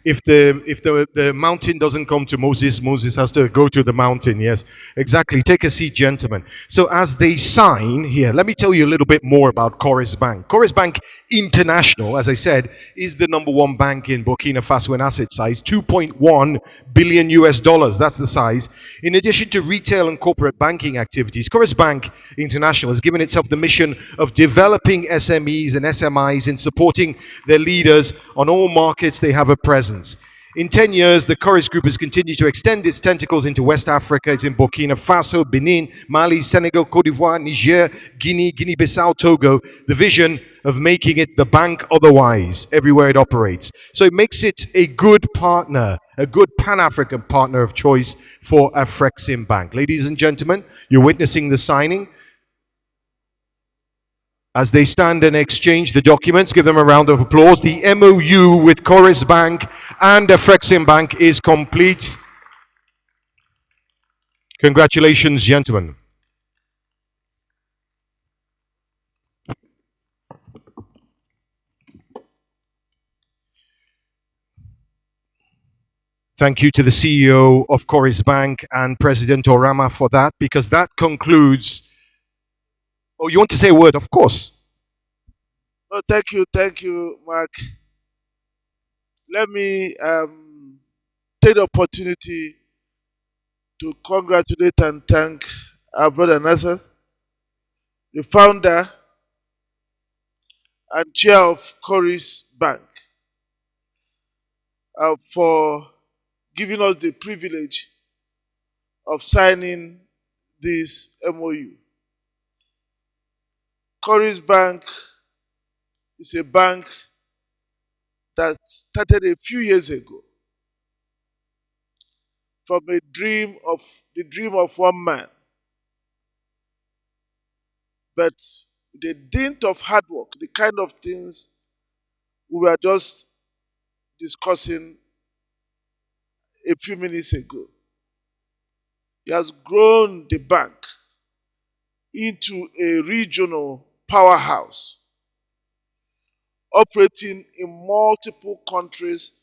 If the mountain doesn't come to Moses, Moses has to go to the mountain. Yes, exactly. Take a seat, gentlemen. So as they sign here, let me tell you a little bit more about Chorus Bank. Chorus Bank International, as I said, is the #1 bank in Burkina Faso in asset size, $2.1 billion US. That's the size. In addition to retail and corporate banking activities, Chorus Bank International has given itself the mission of developing SMEs and SMIs and supporting their leaders on all markets they have a presence. In 10 years, the Chorus Group has continued to extend its tentacles into West Africa. It's in Burkina Faso, Benin, Mali, Senegal, Cote d'Ivoire, Niger, Guinea, Guinea-Bissau, Togo. The vision of making it the bank otherwise everywhere it operates. So it makes it a good partner, a good Pan-African partner of choice for Afreximbank. Ladies and gentlemen, you're witnessing the signing. As they stand and exchange the documents, give them a round of applause. The MOU with Chorus Bank and Afreximbank is complete. Congratulations, gentlemen. Thank you to the CEO of Chorus Bank and President Orama for that, because that concludes. Oh, you want to say a word? Of course. Oh, thank you, Mark. Let me take the opportunity to congratulate and thank our brother Nasser, the founder and chair of Chorus Bank, for giving us the privilege of signing this MOU. Chorus Bank is a bank that started a few years ago from the dream of one man. But the dint of hard work, the kind of things we were just discussing a few minutes ago, he has grown the bank into a regional powerhouse operating in multiple countries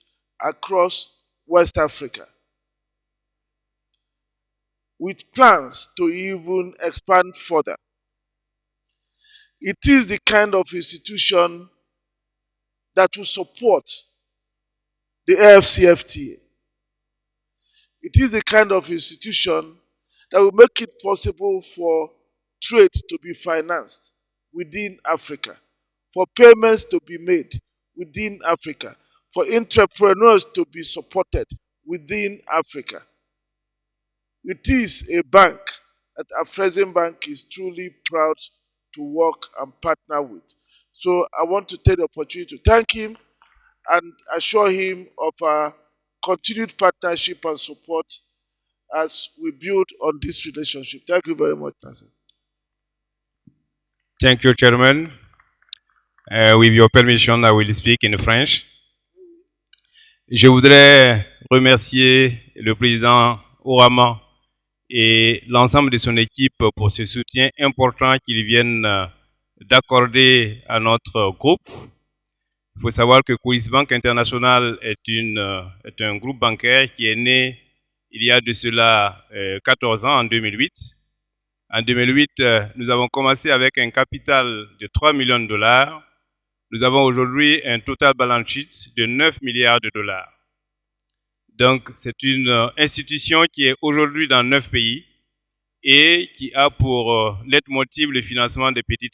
across West Africa, with plans to even expand further. It is the kind of institution that will support the AFCFTA. It is the kind of institution that will make it possible for trade to be financed within Africa, for payments to be made within Africa, for entrepreneurs to be supported within Africa. It is a bank that Afreximbank is truly proud to work and partner with. So I want to take the opportunity to thank him and assure him of our continued partnership and support as we build on this relationship. Thank you very much, Nasser. Thank you, Chairman. With your permission, I will speak in French. Je voudrais remercier le président Orama et l'ensemble de son équipe pour ce soutien important qu'ils viennent d'accorder à notre groupe. Il faut savoir que Bank International est un groupe bancaire qui est né il y a de cela 14 ans, en 2008. En 2008, nous avons commencé avec un capital de 3 millions de dollars. Nous avons aujourd'hui un total balance sheet de 9 milliards de dollars. Donc, c'est une institution qui est aujourd'hui dans 9 pays et qui a pour leitmotiv le financement des petites et